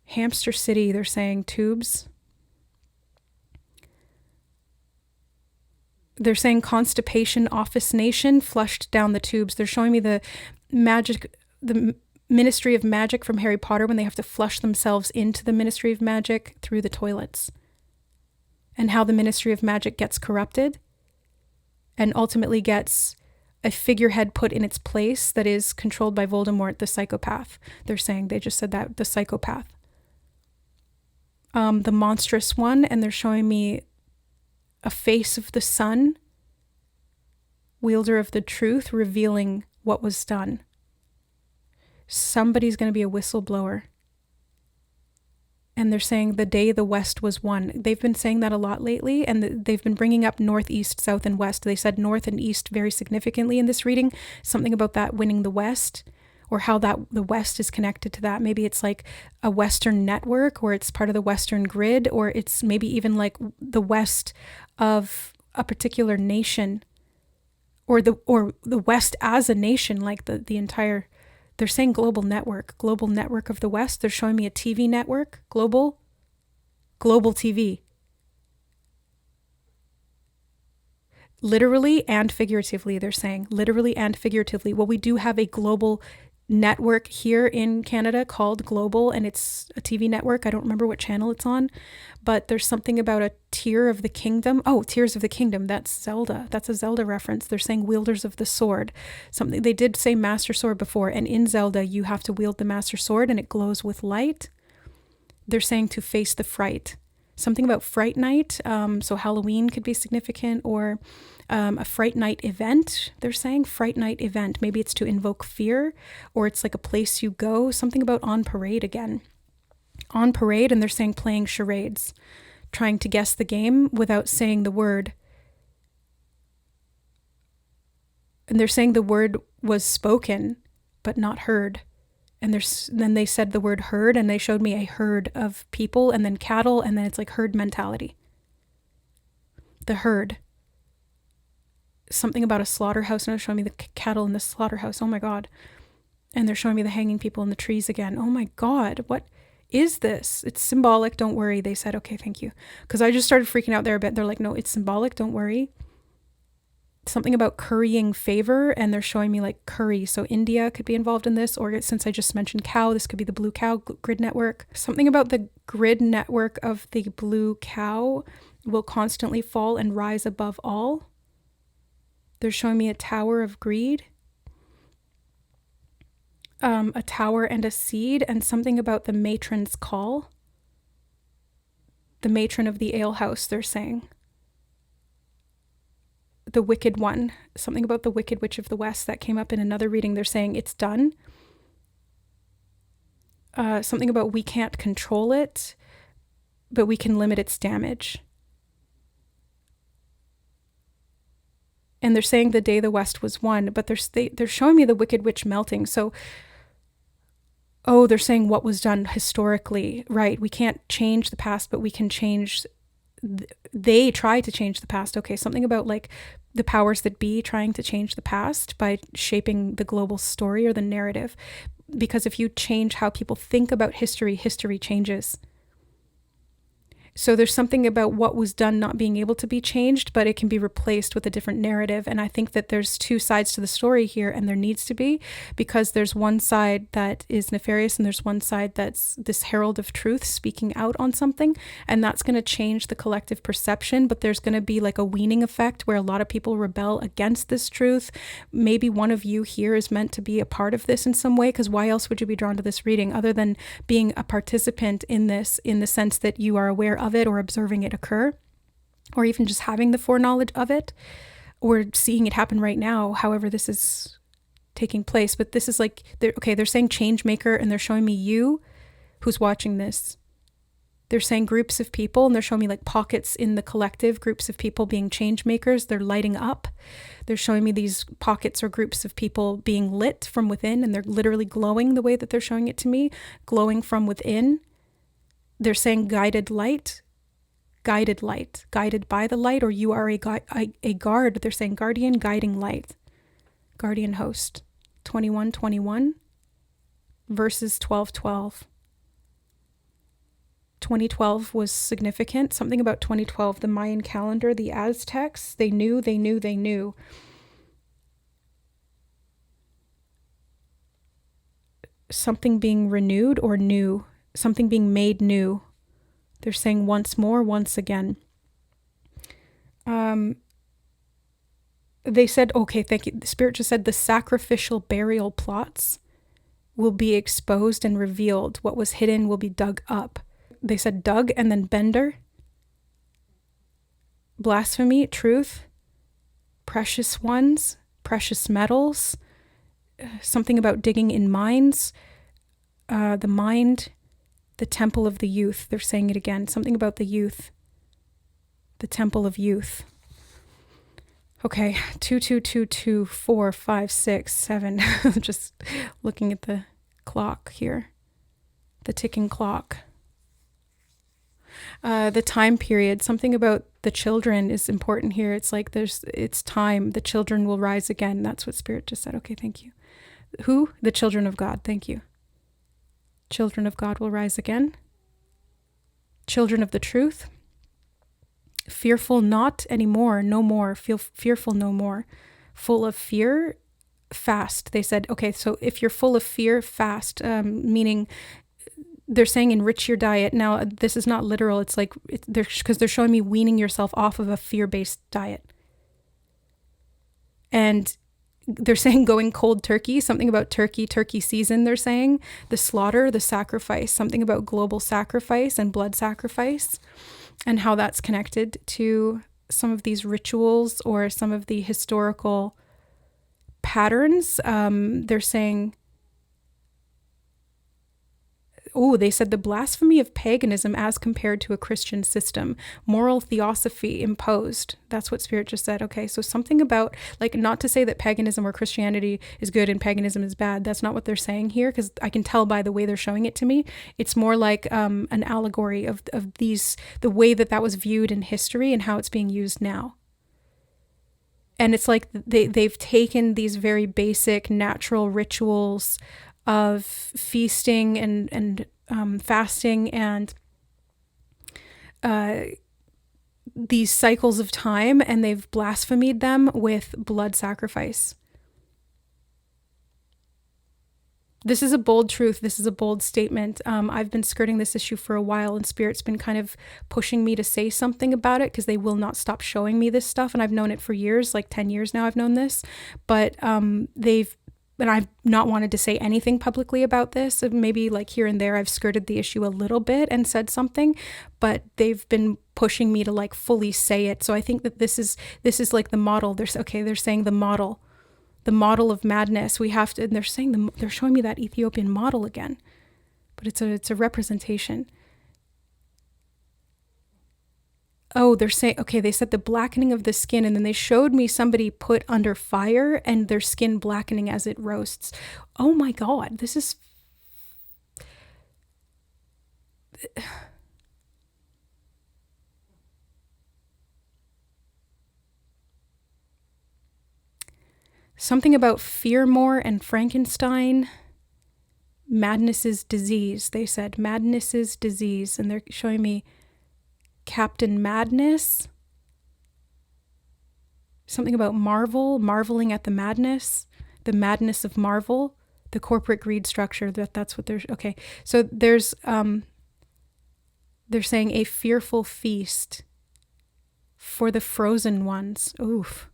Hamster City, they're saying tubes. They're saying constipation, office nation, flushed down the tubes. They're showing me the Ministry of Magic from Harry Potter when they have to flush themselves into the Ministry of Magic through the toilets. And how the Ministry of Magic gets corrupted and ultimately gets a figurehead put in its place that is controlled by Voldemort, the psychopath. They're saying, they just said that, the psychopath. The monstrous one, and they're showing me a face of the sun, wielder of the truth, revealing what was done. Somebody's going to be a whistleblower. And they're saying the day the West was won. They've been saying that a lot lately, and they've been bringing up North, East, South, and West. They said North and East very significantly in this reading. Something about that winning the West, or how that the West is connected to that. Maybe it's like a Western network, or it's part of the Western grid, or it's maybe even like the West of a particular nation, or the West as a nation, like the entire. They're saying global network of the West. They're showing me a TV network, global TV. Literally and figuratively, they're saying. Literally and figuratively. Well, we do have a global network here in Canada called Global, and it's a TV network. I don't remember what channel it's on, but there's something about a tier of the kingdom. Oh, Tears of the Kingdom. That's Zelda. That's a Zelda reference. They're saying wielders of the sword. Something they did say Master Sword before, and in Zelda you have to wield the Master Sword and it glows with light. They're saying to face the fright. Something about Fright Night. So Halloween could be significant, or a Fright Night event. They're saying Fright Night event. Maybe it's to invoke fear, or it's like a place you go. Something about on parade again. On parade, and they're saying playing charades, trying to guess the game without saying the word. And they're saying the word was spoken, but not heard. And then they said the word herd, and they showed me a herd of people, and then cattle, and then it's like herd mentality. The herd. Something about a slaughterhouse, and they're showing me the cattle in the slaughterhouse. Oh my God. And they're showing me the hanging people in the trees again. Oh my God, what is this? It's symbolic, don't worry. They said, okay, thank you. Because I just started freaking out there a bit. They're like, no, it's symbolic, don't worry. Something about currying favor, and they're showing me like curry. So India could be involved in this, or since I just mentioned cow, this could be the blue cow grid network. Something about the grid network of the blue cow will constantly fall and rise above all. They're showing me a tower of greed, a tower and a seed, and something about the matron's call. The matron of the alehouse, they're saying. The wicked one, something about the wicked witch of the West that came up in another reading. They're saying it's done. Something about we can't control it, but we can limit its damage. And they're saying the day the West was won, but they're showing me the wicked witch melting. So, they're saying what was done historically, right? We can't change the past, but we can change. They try to change the past. Okay, something about like the powers that be trying to change the past by shaping the global story or the narrative. Because if you change how people think about history, history changes. So there's something about what was done not being able to be changed, but it can be replaced with a different narrative. And I think that there's two sides to the story here, and there needs to be, because there's one side that is nefarious and there's one side that's this herald of truth speaking out on something. And that's going to change the collective perception, but there's going to be like a weaning effect where a lot of people rebel against this truth. Maybe one of you here is meant to be a part of this in some way, because why else would you be drawn to this reading other than being a participant in this, in the sense that you are aware of it or observing it occur, or even just having the foreknowledge of it, or seeing it happen right now, however this is taking place. But this is like, they're saying change maker, and they're showing me you who's watching this. They're saying groups of people, and they're showing me like pockets in the collective, groups of people being change makers. They're lighting up. They're showing me these pockets or groups of people being lit from within, and they're literally glowing the way that they're showing it to me, glowing from within. They're saying guided light, guided by the light, or you are a guard. They're saying guardian, guiding light, guardian host. 21:21 verses 12:12. 2012 was significant. Something about 2012, the Mayan calendar, the Aztecs, they knew. Something being renewed or new, something being made new. They're saying once more, once again. They said, okay, thank you. The Spirit just said the sacrificial burial plots will be exposed and revealed. What was hidden will be dug up. They said dug and then bender. Blasphemy, truth, precious ones, precious metals, something about digging in mines, the mind, the temple of the youth. They're saying it again, something about the youth, the temple of youth. Okay, 2, 2, 2, 2, 4, 5, 6, 7. Just looking at the clock here, the ticking clock. The time period, something about the children is important here. It's like it's time. The children will rise again. That's what Spirit just said. Okay, thank you. Who? The children of God. Thank you. Children of God will rise again. Children of the truth. Fearful not anymore, no more. Feel fearful no more. Full of fear, fast. They said, okay, so if you're full of fear, fast, meaning they're saying enrich your diet. Now, this is not literal. It's like, because they're showing me weaning yourself off of a fear-based diet. And they're saying going cold turkey, something about turkey season, they're saying. The slaughter, the sacrifice, something about global sacrifice and blood sacrifice, and how that's connected to some of these rituals or some of the historical patterns. They're saying, they said the blasphemy of paganism as compared to a Christian system, moral theosophy imposed. That's what Spirit just said. Okay, so something about, like, not to say that paganism or Christianity is good and paganism is bad. That's not what they're saying here, because I can tell by the way they're showing it to me. It's more like an allegory of these, the way that was viewed in history and how it's being used now. And it's like they've taken these very basic natural rituals of feasting and fasting and these cycles of time, and they've blasphemed them with blood sacrifice. This is a bold truth. This is a bold statement. I've been skirting this issue for a while, and Spirit's been kind of pushing me to say something about it because they will not stop showing me this stuff. And I've known it for years, like 10 years now I've known this. But I've not wanted to say anything publicly about this. Maybe like here and there I've skirted the issue a little bit and said something, but they've been pushing me to like fully say it. So I think that this is like the model. They're saying the model of madness. We have to, and they're showing me that Ethiopian model again, but it's a representation. Oh, they're saying, okay, they said the blackening of the skin, and then they showed me somebody put under fire and their skin blackening as it roasts. Oh my God, this is... Something about Fearmore and Frankenstein. Madness is disease, they said. Madness is disease, and they're showing me Captain Madness, something about Marvel, marveling at the madness of Marvel, the corporate greed structure. That's what they're, okay. So there's, they're saying a fearful feast for the frozen ones. Oof.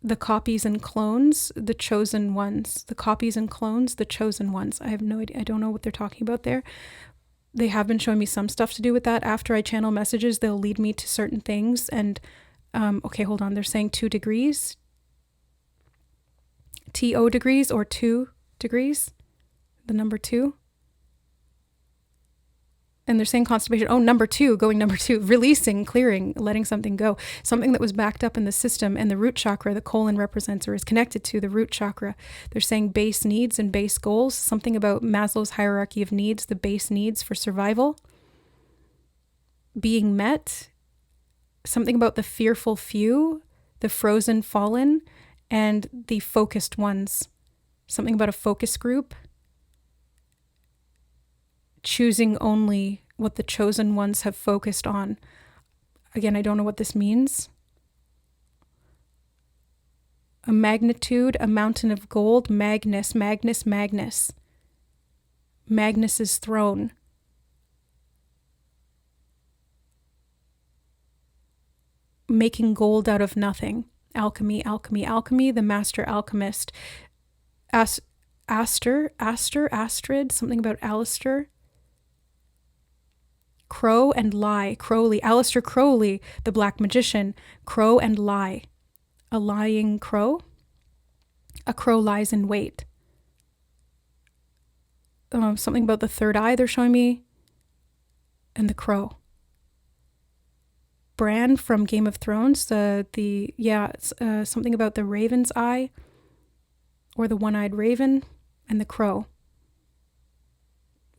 The copies and clones, the chosen ones. The copies and clones, the chosen ones. I have no idea. I don't know what they're talking about there. They have been showing me some stuff to do with that. After I channel messages, they'll lead me to certain things. And, okay, hold on. They're saying 2 degrees. TO degrees or 2 degrees. The number 2. And they're saying constipation. Oh, number two, releasing, clearing, letting something go. Something that was backed up in the system, and the root chakra, the colon represents or is connected to the root chakra. They're saying base needs and base goals. Something about Maslow's hierarchy of needs, the base needs for survival being met. Something about the fearful few, the frozen fallen, and the focused ones. Something about a focus group. Choosing only what the chosen ones have focused on. Again, I don't know what this means. A magnitude, a mountain of gold, Magnus. Magnus's throne. Making gold out of nothing. Alchemy, the master alchemist. Astrid, something about Alistair. Crow and lie, Crowley, Aleister Crowley, the black magician. Crow and lie. A lying crow. A crow lies in wait. Something about the third eye they're showing me. And the crow. Bran from Game of Thrones, something about the raven's eye, or the one-eyed raven, and the crow.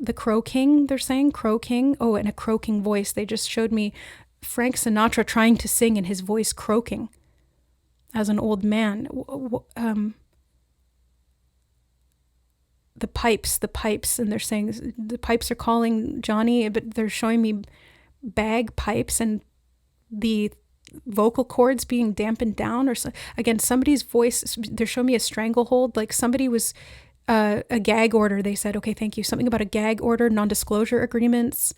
The Crow King, they're saying, Crow King. Oh, and a croaking voice. They just showed me Frank Sinatra trying to sing and his voice croaking as an old man. The pipes, and they're saying the pipes are calling Johnny, but they're showing me bagpipes and the vocal cords being dampened down, or again, somebody's voice. They're showing me a stranglehold, like somebody was a gag order. They said, okay, thank you. Something about a gag order, non-disclosure agreements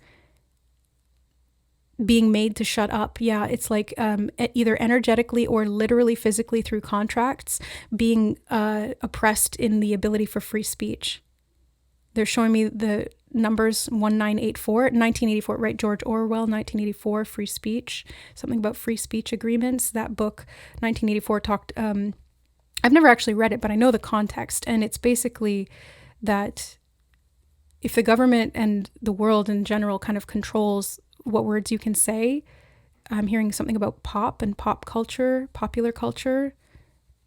being made to shut up. Yeah, it's like either energetically or literally physically through contracts being oppressed in the ability for free speech. They're showing me the numbers 1984, right? George Orwell, 1984, free speech. Something about free speech agreements. That book, 1984, talked... I've never actually read it, but I know the context. And it's basically that if the government and the world in general kind of controls what words you can say, I'm hearing something about pop and pop culture, popular culture.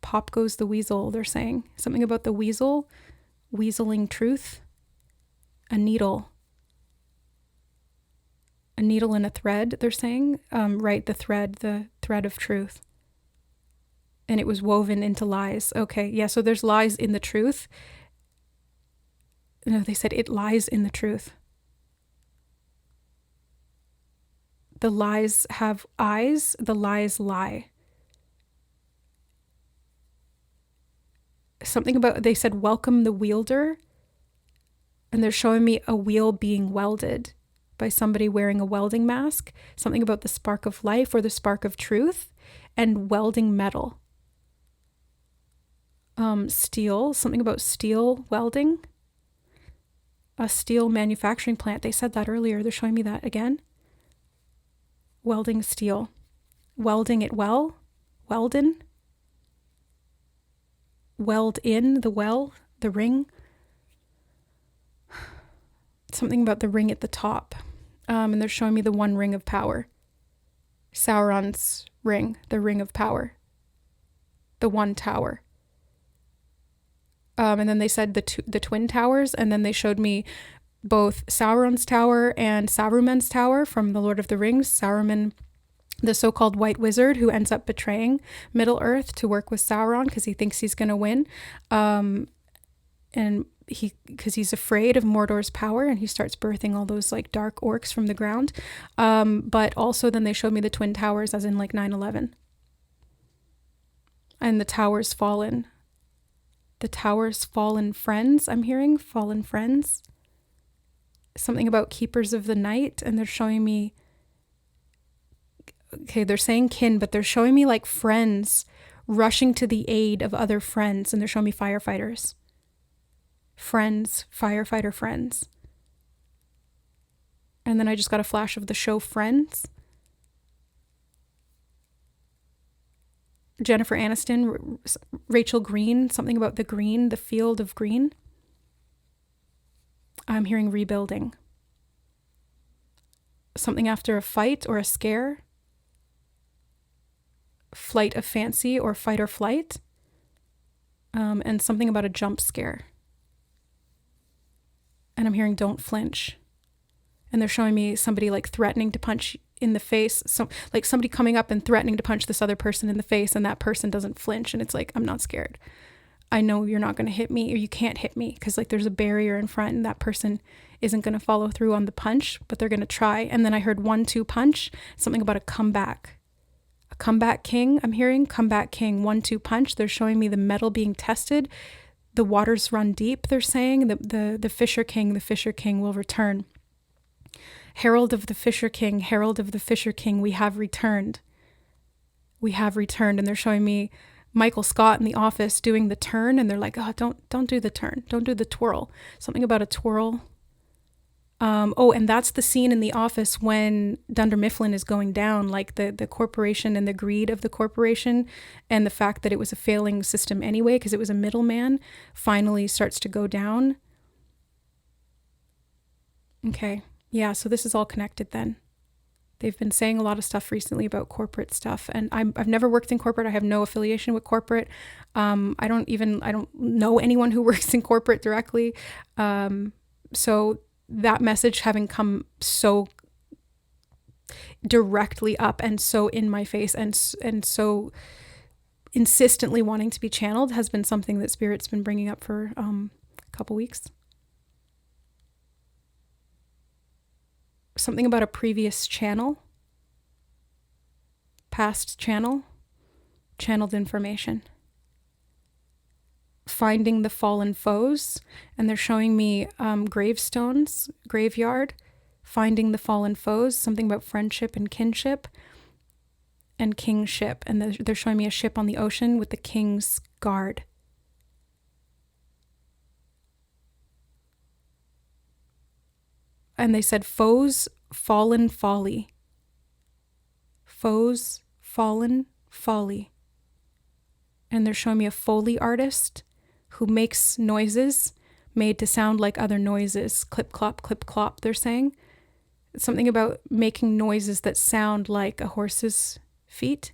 Pop goes the weasel, they're saying. Something about the weasel, weaseling truth. A needle and a thread, they're saying. Right, the thread of truth. And it was woven into lies. Okay, yeah, so there's lies in the truth. No, they said it lies in the truth. The lies have eyes, the lies lie. Something about, they said, welcome the wielder. And they're showing me a wheel being welded by somebody wearing a welding mask. Something about the spark of life or the spark of truth, and welding metal. Steel, something about steel welding. A steel manufacturing plant. They said that earlier. They're showing me that again. Welding steel. Welding it well. Weldon. Weld in the well, the ring. Something about the ring at the top. And they're showing me the one ring of power. Sauron's ring, the ring of power. The one tower. And then they said the twin towers, and then they showed me both Sauron's tower and Saruman's tower from The Lord of the Rings. Saruman, the so-called white wizard who ends up betraying Middle-earth to work with Sauron because he thinks he's going to win. And because he's afraid of Mordor's power, and he starts birthing all those like dark orcs from the ground. But also then they showed me the twin towers as in like 9/11. And the towers fallen. The towers fallen friends, I'm hearing, fallen friends. Something about keepers of the night, and they're showing me, okay, they're saying kin, but they're showing me like friends rushing to the aid of other friends, and they're showing me firefighters. Friends, firefighter friends. And then I just got a flash of the show Friends. Jennifer Aniston, Rachel Green, something about the green, the field of green. I'm hearing rebuilding. something after a fight or a scare, flight of fancy or fight or flight, and something about a jump scare. And I'm hearing don't flinch. And they're showing me somebody like threatening to punch in the face. So like somebody coming up and threatening to punch this other person in the face, and that person doesn't flinch. And it's like, I'm not scared. I know you're not going to hit me, or you can't hit me, because like there's a barrier in front and that person isn't going to follow through on the punch, but they're going to try. And then I heard 1-2 punch, something about a comeback. A comeback king, I'm hearing comeback king, 1-2 punch. They're showing me the metal being tested. The waters run deep, they're saying. The Fisher King will return. Herald of the Fisher King, we have returned. We have returned. And they're showing me Michael Scott in the office doing the turn, and they're like, oh, don't do the turn. Don't do the twirl. Something about a twirl. And that's the scene in The Office when Dunder Mifflin is going down, like the corporation and the greed of the corporation and the fact that it was a failing system anyway, because it was a middleman, finally starts to go down. Okay. Yeah, so this is all connected then. They've been saying a lot of stuff recently about corporate stuff, and I've never worked in corporate. I have no affiliation with corporate. I don't know anyone who works in corporate directly. So that message having come so directly up and so in my face and so insistently wanting to be channeled has been something that Spirit's been bringing up for a couple weeks. Something about a previous channel, past channel, channeled information. Finding the fallen foes, and they're showing me gravestones, graveyard, finding the fallen foes, something about friendship and kinship and kingship. And they're showing me a ship on the ocean with the king's guard. And they said foes, fallen folly. Foes, fallen folly. And they're showing me a Foley artist who makes noises made to sound like other noises. Clip, clop, they're saying. Something about making noises that sound like a horse's feet,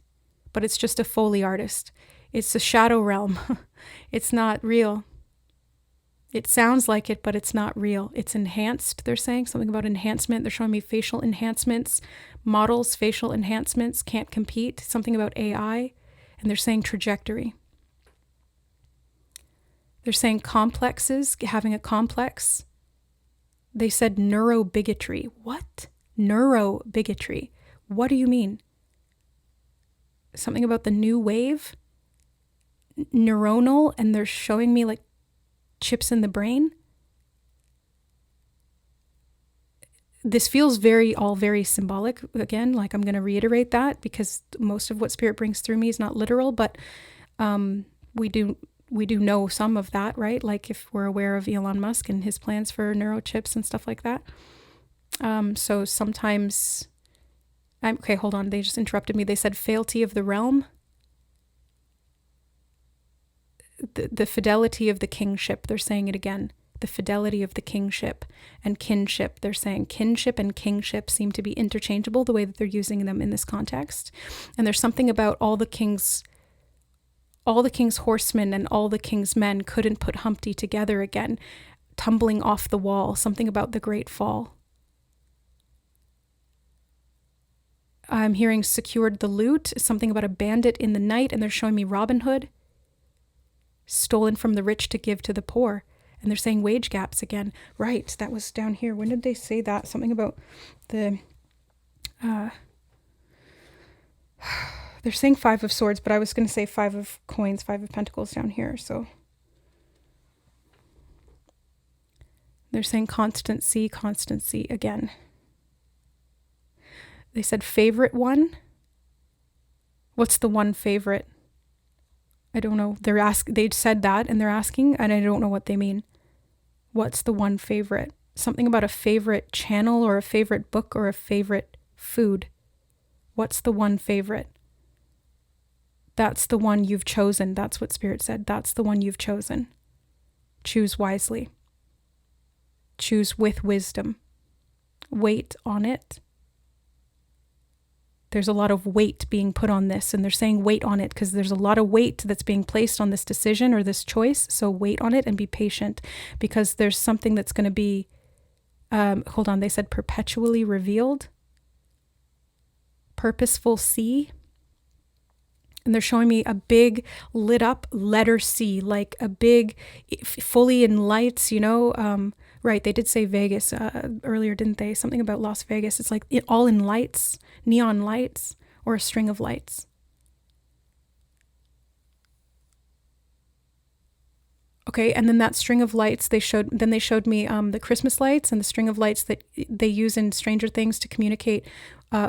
but it's just a Foley artist. It's a shadow realm. It's not real. It sounds like it, but it's not real. It's enhanced, they're saying. Something about enhancement. They're showing me facial enhancements. Models, facial enhancements can't compete. Something about AI. And they're saying trajectory. They're saying complexes, having a complex. They said neurobigotry. What? Neurobigotry. What do you mean? Something about the new wave? Neuronal, and they're showing me like chips in the brain. This feels very symbolic. Again, like I'm going to reiterate that because most of what Spirit brings through me is not literal, but we do know some of that, right? Like if we're aware of Elon Musk and his plans for neurochips and stuff like that. So sometimes, okay, hold on. They just interrupted me. They said fealty of the realm. The fidelity of the kingship. They're saying it again. The fidelity of the kingship and kinship. They're saying kinship and kingship seem to be interchangeable the way that they're using them in this context. And there's something about all the king's horsemen and all the king's men couldn't put Humpty together again, tumbling off the wall. Something about the great fall. I'm hearing secured the loot. Something about a bandit in the night, and they're showing me Robin Hood. Stolen from the rich to give to the poor. And they're saying wage gaps again. Right, that was down here. When did they say that? Something about the... they're saying 5 of swords, but I was going to say 5 of coins, 5 of pentacles down here, so... They're saying constancy again. They said favorite one. What's the one favorite? I don't know. They said that and they're asking, and I don't know what they mean. What's the one favorite? Something about a favorite channel or a favorite book or a favorite food. What's the one favorite? That's the one you've chosen. That's what Spirit said. That's the one you've chosen. Choose wisely. Choose with wisdom. Wait on it. There's a lot of weight being put on this, and they're saying wait on it because there's a lot of weight that's being placed on this decision or this choice. So wait on it and be patient, because there's something that's going to be, hold on, they said perpetually revealed, purposeful C. And they're showing me a big lit up letter C, like a big, fully in lights, right. They did say Vegas earlier, didn't they? Something about Las Vegas. It's like all in lights, neon lights, or a string of lights. Okay, and then that string of lights they showed me the Christmas lights and the string of lights that they use in Stranger Things to communicate.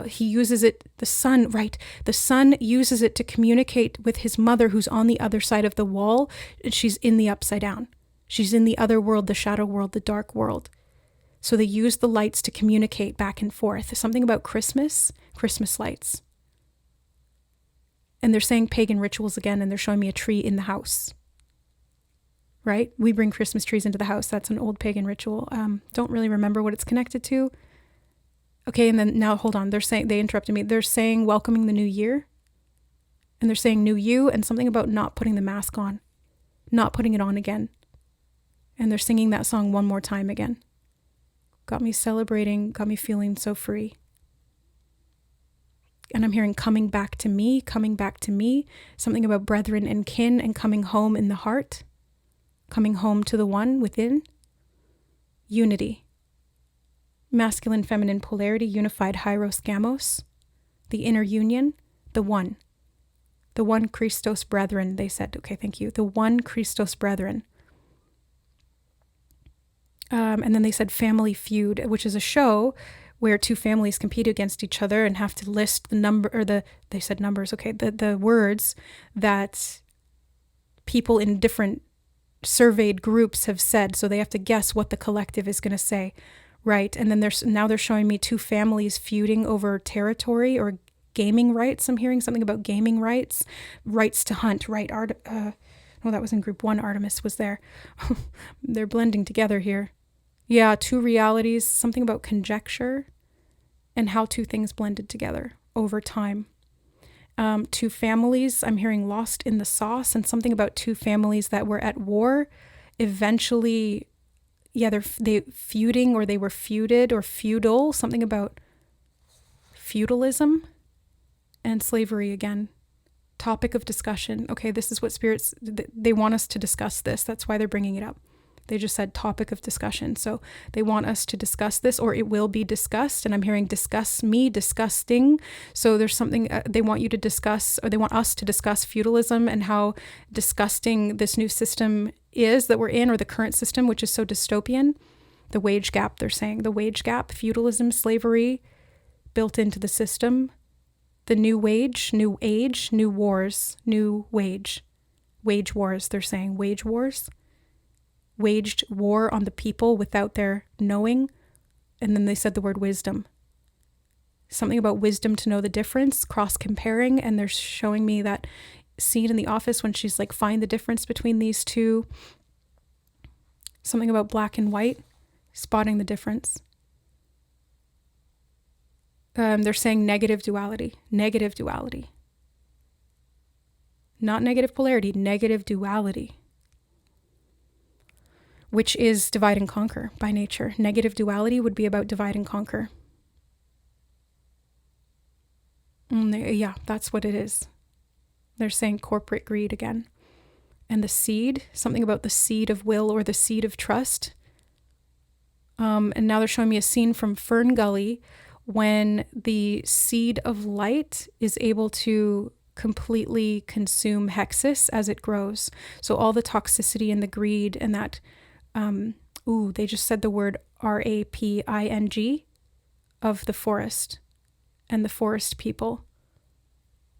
He uses it, the sun, right? The sun uses it to communicate with his mother, who's on the other side of the wall. She's in the upside down. She's in the other world, the shadow world, the dark world. So they use the lights to communicate back and forth. There's something about Christmas lights. And they're saying pagan rituals again, and they're showing me a tree in the house. Right? We bring Christmas trees into the house. That's an old pagan ritual. Don't really remember what it's connected to. Okay, and then now hold on. They interrupted me. They're saying welcoming the new year. And they're saying new you, and something about not putting the mask on. Not putting it on again. And they're singing that song one more time again. Got me celebrating, got me feeling so free. And I'm hearing coming back to me. Something about brethren and kin and coming home in the heart. Coming home to the one within. Unity. Masculine, feminine polarity, unified hieros gamos. The inner union, the one. The one Christos brethren, they said. Okay, thank you. The one Christos brethren. And then they said Family Feud, which is a show where two families compete against each other and have to list the number, or they said numbers, okay, the words that people in different surveyed groups have said, so they have to guess what the collective is going to say, right? And then they're showing me two families feuding over territory or gaming rights. I'm hearing something about gaming rights to hunt, right? That was in group 1. Artemis was there. They're blending together here. Yeah, two realities, something about conjecture and how two things blended together over time. Two families, I'm hearing lost in the sauce, and something about two families that were at war. Eventually, they feuding, or they were feuded or feudal, something about feudalism and slavery again. Topic of discussion. Okay, this is what spirits, they want us to discuss this. That's why they're bringing it up. They just said topic of discussion. So they want us to discuss this, or it will be discussed. And I'm hearing discuss me, disgusting. So there's something they want you to discuss, or they want us to discuss feudalism and how disgusting this new system is that we're in, or the current system, which is so dystopian. The wage gap, they're saying. The wage gap, feudalism, slavery built into the system. The new wage, new age, new wars, new wage. Wage wars, they're saying. Wage wars. Waged war on the people without their knowing. And then they said the word wisdom. Something about wisdom to know the difference, cross-comparing. And they're showing me that scene in The Office when she's like, find the difference between these two. Something about black and white, spotting the difference. They're saying negative duality. Negative duality. Not negative polarity, negative duality. Which is divide and conquer by nature. Negative duality would be about divide and conquer. Yeah, that's what it is. They're saying corporate greed again. And the seed, something about the seed of will or the seed of trust. And now they're showing me a scene from Fern Gully when the seed of light is able to completely consume Hexus as it grows. So all the toxicity and the greed and that, they just said the word raping of the forest and the forest people.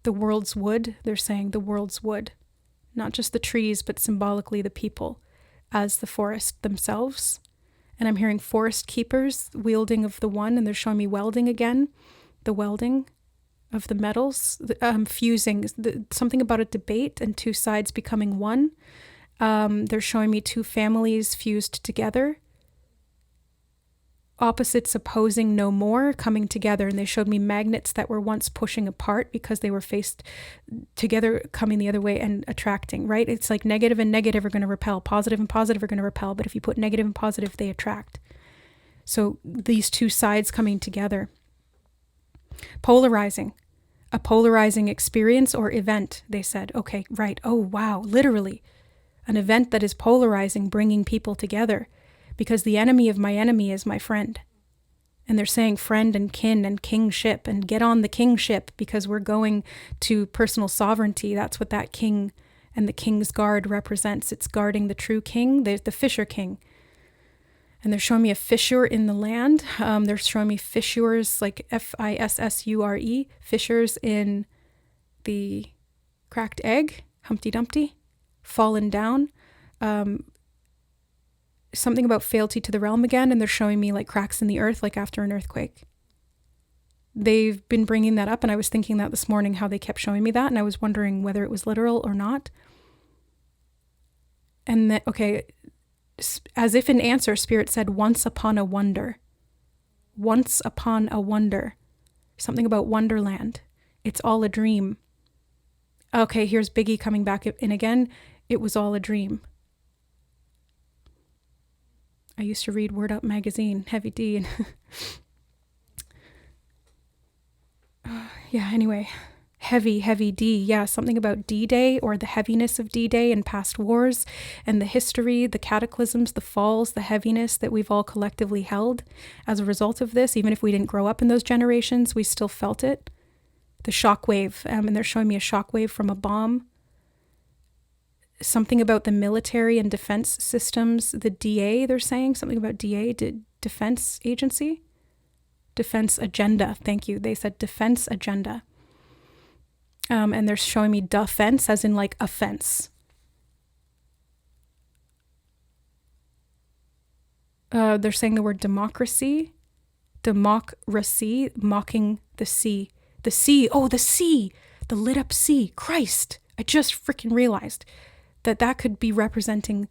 The world's wood, they're saying the world's wood. Not just the trees, but symbolically the people as the forest themselves. And I'm hearing forest keepers wielding of the one, and they're showing me welding again, the welding of the metals, fusing, something about a debate and two sides becoming one. They're showing me two families fused together. opposites opposing no more, coming together. And they showed me magnets that were once pushing apart because they were faced together, coming the other way and attracting, right? It's like negative and negative are going to repel, positive and positive are going to repel. But if you put negative and positive, they attract. So these two sides coming together. Polarizing. A polarizing experience or event, they said. Okay, right. Oh, wow. Literally. An event that is polarizing, bringing people together. Because the enemy of my enemy is my friend. And they're saying friend and kin and kingship, and get on the kingship because we're going to personal sovereignty. That's what that king and the king's guard represents. It's guarding the true king, the fisher king. And they're showing me a fissure in the land. They're showing me fissures, like Fissure, fissures in the cracked egg, Humpty Dumpty, fallen down. Something about fealty to the realm again, and they're showing me like cracks in the earth, like after an earthquake. They've been bringing that up, and I was thinking that this morning, how they kept showing me that, and I was wondering whether it was literal or not. And that, okay, as if in answer, Spirit said, once upon a wonder. Once upon a wonder. Something about Wonderland. It's all a dream. Okay, here's Biggie coming back in again. It was all a dream. I used to read Word Up magazine, Heavy D. And yeah, anyway. Heavy D. Yeah, something about D-Day, or the heaviness of D-Day and past wars, and the history, the cataclysms, the falls, the heaviness that we've all collectively held as a result of this. Even if we didn't grow up in those generations, we still felt it. The shockwave, and they're showing me a shockwave from a bomb. Something about the military and defense systems, the DA, they're saying something about DA, Defense Agency? Defense Agenda, thank you. They said Defense Agenda. And they're showing me defense as in like offense. They're saying the word democracy, mocking the sea. The sea, oh, the sea, the lit up sea, Christ. I just freaking realized that could be representing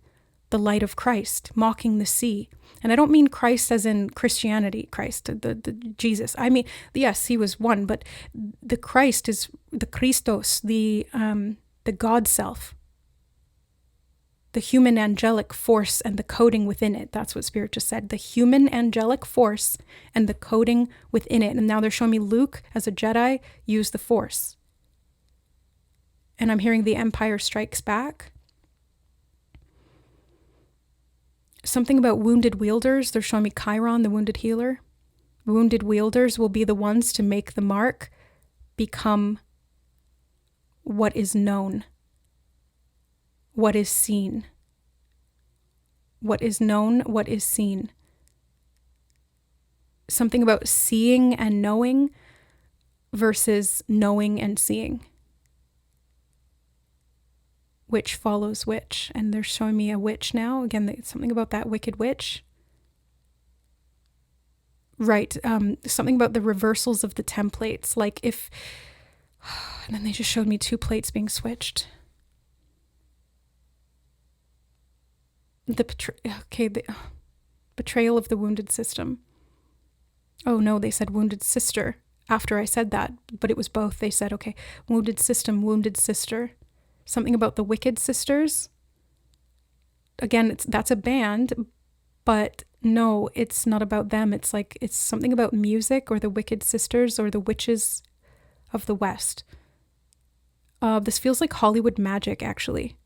the light of Christ, mocking the sea. And I don't mean Christ as in Christianity, Christ, the Jesus. I mean, yes, he was one, but the Christ is the Christos, the God self, the human angelic force and the coding within it. That's what Spirit just said. The human angelic force and the coding within it. And now they're showing me Luke as a Jedi use the force. And I'm hearing the Empire Strikes Back. Something about wounded wielders. They're showing me Chiron, the wounded healer. Wounded wielders will be the ones to make the mark become what is known, what is seen. What is known, what is seen. Something about seeing and knowing versus knowing and seeing. Which follows which, and they're showing me a witch now. Again, something about that wicked witch. Right, something about the reversals of the templates, like if, and then they just showed me two plates being switched. The betrayal of the wounded system. Oh no, they said wounded sister after I said that, but it was both. They said, okay, wounded system, wounded sister. Something about the Wicked Sisters. Again, that's a band, but no, it's not about them. It's like, it's something about music or the Wicked Sisters or the witches of the West. This feels like Hollywood magic, actually.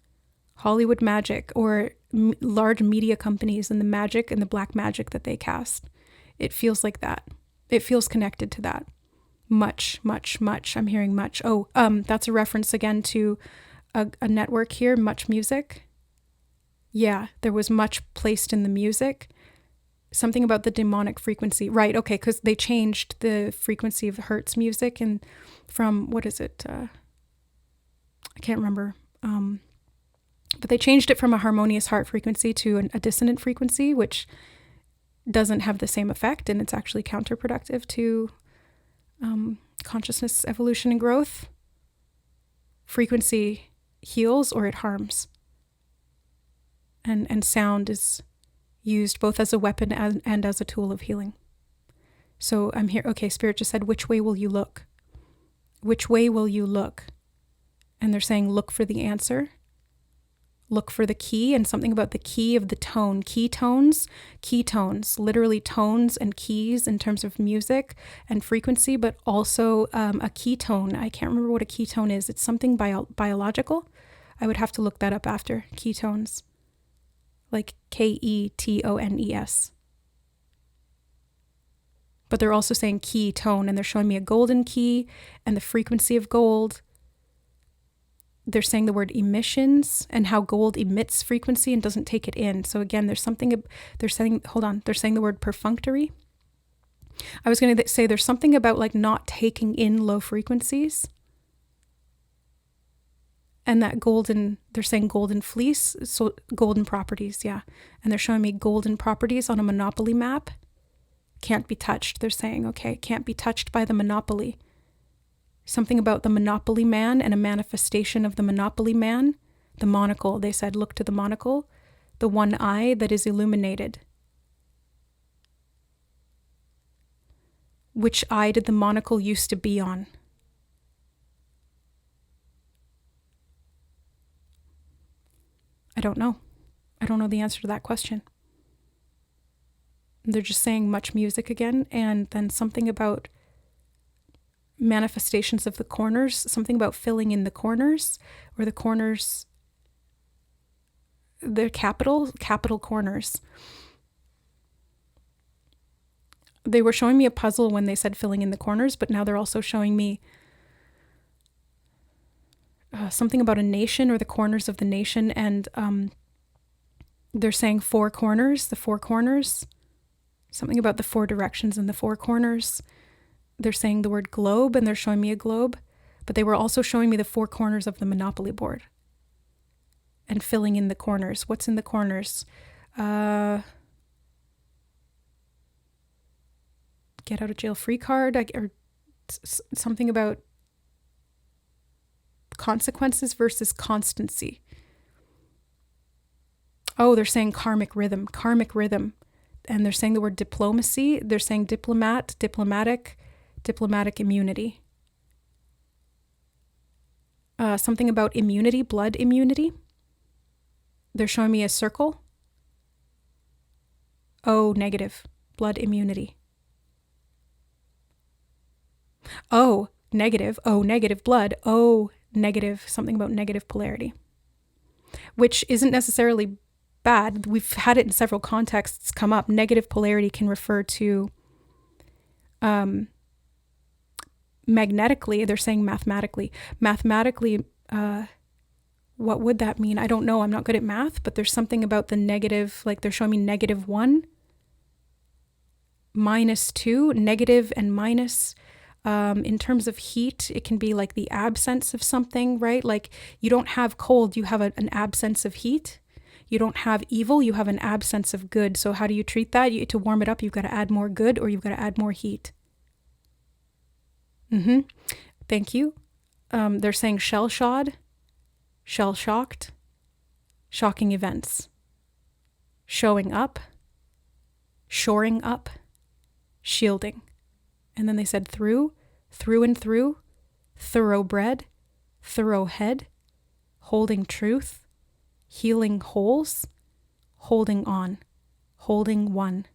Hollywood magic, or large media companies and the magic and the black magic that they cast. It feels like that. It feels connected to that. Much. I'm hearing much. Oh, that's a reference again to a network here, Much Music. Yeah, there was much placed in the music. Something about the demonic frequency. Right, okay, because they changed the frequency of Hertz music and from, what is it? I can't remember. But they changed it from a harmonious heart frequency to a dissonant frequency, which doesn't have the same effect, and it's actually counterproductive to consciousness evolution and growth. Frequency heals or it harms. And sound is used both as a weapon and as a tool of healing. So I'm here. Okay, Spirit just said, which way will you look? Which way will you look? And they're saying, look for the answer. Look for the key, and something about the key of the tone. Ketones, literally tones and keys in terms of music and frequency, but also a ketone. I can't remember what a ketone is. It's something biological. I would have to look that up after. Ketones. Like Ketones. But they're also saying key tone, and they're showing me a golden key and the frequency of gold. They're saying the word emissions and how gold emits frequency and doesn't take it in. So again, they're saying the word perfunctory. I was going to say there's something about like not taking in low frequencies. And that they're saying golden fleece, so golden properties, yeah. And they're showing me golden properties on a monopoly map. Can't be touched. They're saying, okay, can't be touched by the monopoly. Something about the monopoly man and a manifestation of the monopoly man. The monocle, they said, look to the monocle, the one eye that is illuminated. Which eye did the monocle used to be on? I don't know. I don't know the answer to that question. They're just saying much music again, and then something about manifestations of the corners, something about filling in the corners, or the corners, the capital corners. They were showing me a puzzle when they said filling in the corners, but now they're also showing me something about a nation or the corners of the nation, and they're saying four corners, the four corners. Something about the four directions and the four corners. They're saying the word globe, and they're showing me a globe, but they were also showing me the four corners of the Monopoly board and filling in the corners. What's in the corners? Get out of jail free card, or something about consequences versus constancy. Oh, they're saying karmic rhythm. And they're saying the word diplomacy. They're saying diplomatic immunity. Something about immunity, blood immunity. They're showing me a circle. Oh, negative, blood immunity. Oh, negative blood. Oh, negative, something about negative polarity. Which isn't necessarily bad. We've had it in several contexts come up. Negative polarity can refer to magnetically. They're saying mathematically. What would that mean? I don't know. I'm not good at math, but there's something about the negative, like they're showing me -1, -2, negative and minus. In terms of heat, it can be like the absence of something, right? Like you don't have cold, you have an absence of heat. You don't have evil, you have an absence of good. So how do you treat that? To warm it up, you've got to add more good, or you've got to add more heat. Thank you. They're saying shell-shocked, shocking events, showing up, shoring up, shielding. And then they said through and through, thoroughbred, thoroughhead, holding truth, healing holes, holding on, holding one.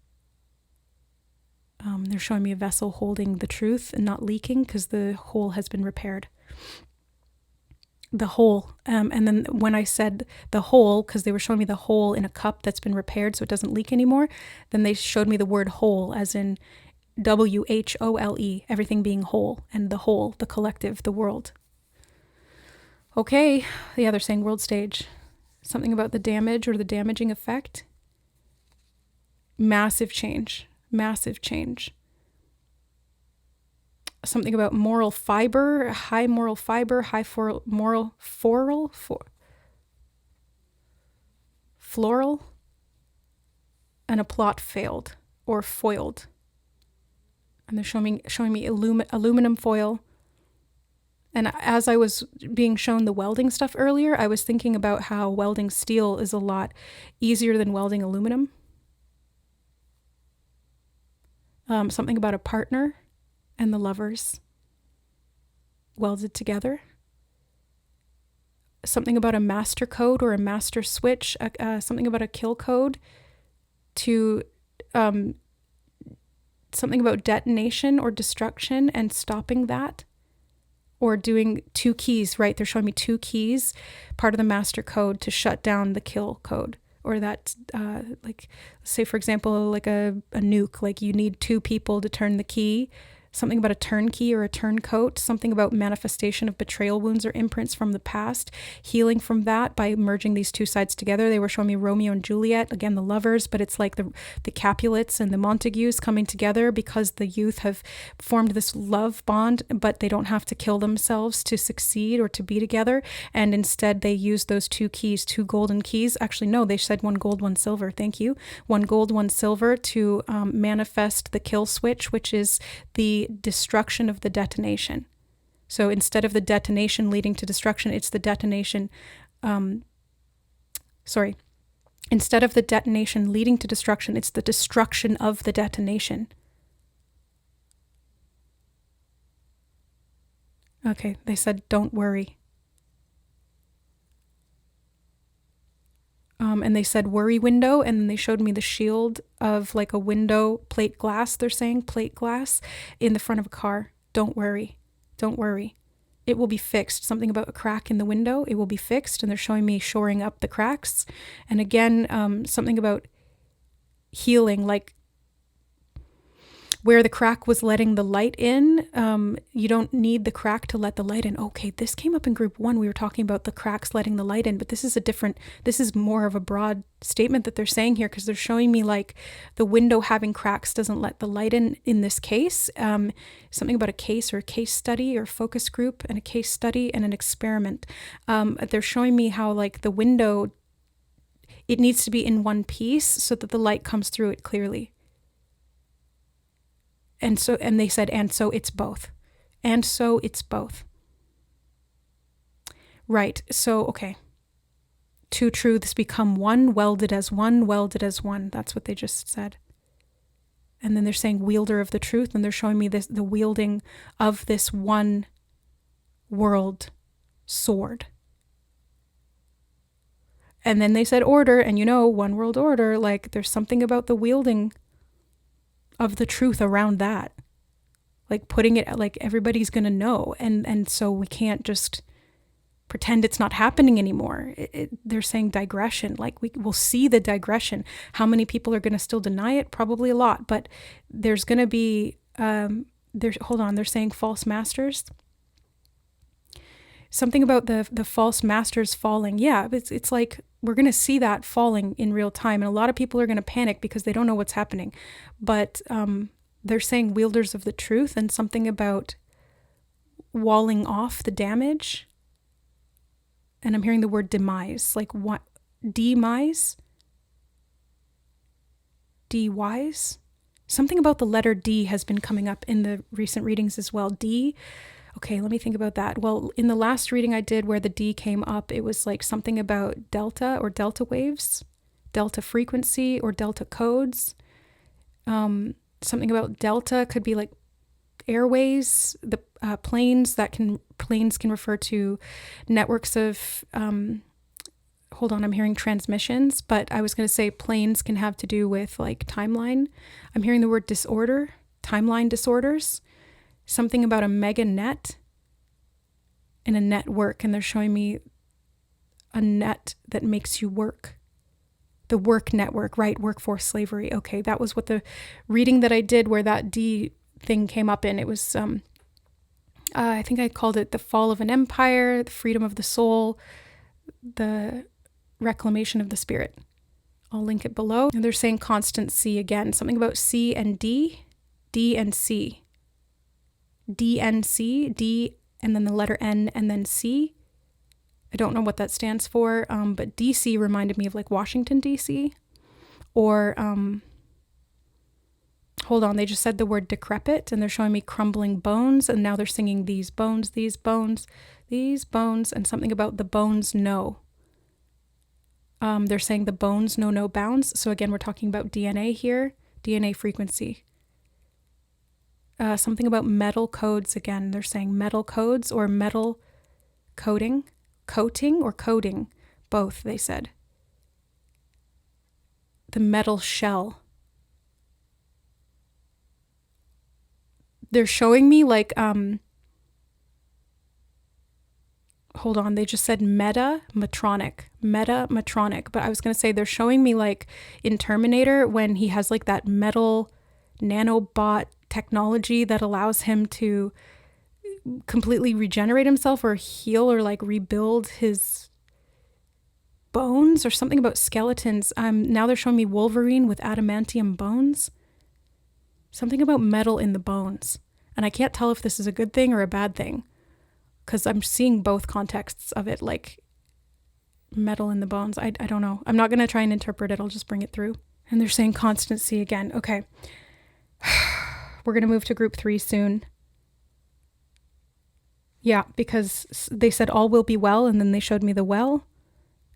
They're showing me a vessel holding the truth and not leaking because the hole has been repaired. The hole. And then when I said the hole, because they were showing me the hole in a cup that's been repaired so it doesn't leak anymore, then they showed me the word whole as in WHOLE, everything being whole, and the whole, the collective, the world. Okay, the other saying world stage. Something about the damage or the damaging effect. Massive change. Something about moral fiber, high moral fiber, high floral, and a plot failed or foiled. And they're showing me aluminum foil. And as I was being shown the welding stuff earlier, I was thinking about how welding steel is a lot easier than welding aluminum. Something about a partner and the lovers welded together. Something about a master code or a master switch, something about a kill code to something about detonation or destruction and stopping that, or doing 2 keys, right? They're showing me 2 keys, part of the master code to shut down the kill code. Or that, like, say, for example, like a nuke, like you need 2 people to turn the key. Something about a turnkey or a turncoat, something about manifestation of betrayal wounds or imprints from the past, healing from that by merging these 2 sides together. They were showing me Romeo and Juliet, again, the lovers, but it's like the Capulets and the Montagues coming together because the youth have formed this love bond, but they don't have to kill themselves to succeed or to be together. And instead they use those 2 keys, 2 golden keys. Actually, no, they said 1 gold, 1 silver. Thank you. 1 gold, 1 silver to manifest the kill switch, which is the destruction of the detonation. So instead of the detonation leading to destruction, it's the detonation. Instead of the detonation leading to destruction, it's the destruction of the detonation. Okay, they said, don't worry. And they said worry window, and then they showed me the shield of like a window, plate glass, they're saying, plate glass in the front of a car. Don't worry. Don't worry. It will be fixed. Something about a crack in the window, it will be fixed, and they're showing me shoring up the cracks. And again, something about healing, like where the crack was letting the light in, you don't need the crack to let the light in. Okay, this came up in group 1. We were talking about the cracks letting the light in, but this is more of a broad statement that they're saying here, because they're showing me like the window having cracks doesn't let the light in this case. Something about a case or a case study or focus group and a case study and an experiment. They're showing me how like the window, it needs to be in one piece so that the light comes through it clearly. And they said, and so it's both. And so it's both. Right. So, okay. 2 truths become one, welded as one, welded as one. That's what they just said. And then they're saying wielder of the truth, and they're showing me the wielding of this one world sword. And then they said order, and one world order, like there's something about the wielding of the truth around that, like putting it like everybody's gonna know, and so we can't just pretend it's not happening anymore. They're saying digression, like we'll see the digression. How many people are gonna still deny it? Probably a lot, but there's gonna be they're saying false masters. Something about the false masters falling. Yeah, it's like we're going to see that falling in real time. And a lot of people are going to panic because they don't know what's happening. But they're saying wielders of the truth, and something about walling off the damage. And I'm hearing the word demise. Like what? Demise? D-wise? Something about the letter D has been coming up in the recent readings as well. D. Okay, let me think about that. Well, in the last reading I did where the D came up, it was like something about delta or delta waves, delta frequency or delta codes. Something about delta could be like airways, the planes can refer to networks of, hold on, I'm hearing transmissions, but I was going to say planes can have to do with like timeline. I'm hearing the word disorder, timeline disorders. Something about a mega net and a network, and they're showing me a net that makes you work. The work network, right? Workforce slavery. Okay, that was what the reading that I did where that D thing came up in. It was, I think I called it the fall of an empire, the freedom of the soul, the reclamation of the spirit. I'll link it below. And they're saying constant C again. Something about C and D, D and C. DNC, D, and then the letter N, and then C. I don't know what that stands for, but DC reminded me of like Washington, D.C. Or, hold on, they just said the word decrepit, and they're showing me crumbling bones, and now they're singing these bones, these bones, these bones, and something about the bones know. They're saying the bones know no bounds. So again, we're talking about DNA here, DNA frequency. Something about metal codes again. They're saying metal codes or metal coating or coding. Both, they said. The metal shell. They're showing me like, hold on, they just said meta-matronic, but I was going to say they're showing me like in Terminator when he has like that metal nanobot technology that allows him to completely regenerate himself or heal or like rebuild his bones or something about skeletons. Now they're showing me Wolverine with adamantium bones. Something about metal in the bones. And I can't tell if this is a good thing or a bad thing because I'm seeing both contexts of it, like metal in the bones. I don't know. I'm not going to try and interpret it. I'll just bring it through. And they're saying constancy again. Okay. We're going to move to group 3 soon. Yeah, because they said all will be well, and then they showed me the well.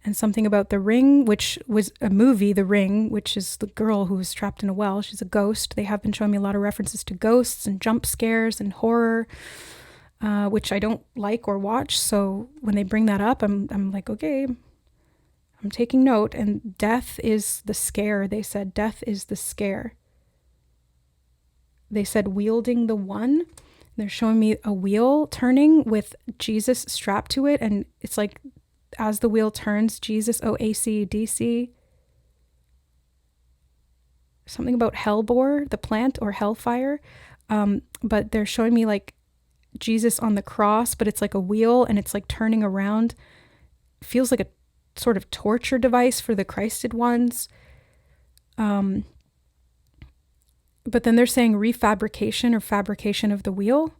And something about the ring, which was a movie, The Ring, which is the girl who was trapped in a well. She's a ghost. They have been showing me a lot of references to ghosts and jump scares and horror, which I don't like or watch. So when they bring that up, I'm like, okay, I'm taking note. And death is the scare. They said death is the scare. They said wielding the one. They're showing me a wheel turning with Jesus strapped to it. And it's like, as the wheel turns, Jesus, AC/DC. Something about hellebore, the plant, or hellfire. But they're showing me like Jesus on the cross, but it's like a wheel and it's like turning around. Feels like a sort of torture device for the Christed ones. But then they're saying refabrication or fabrication of the wheel.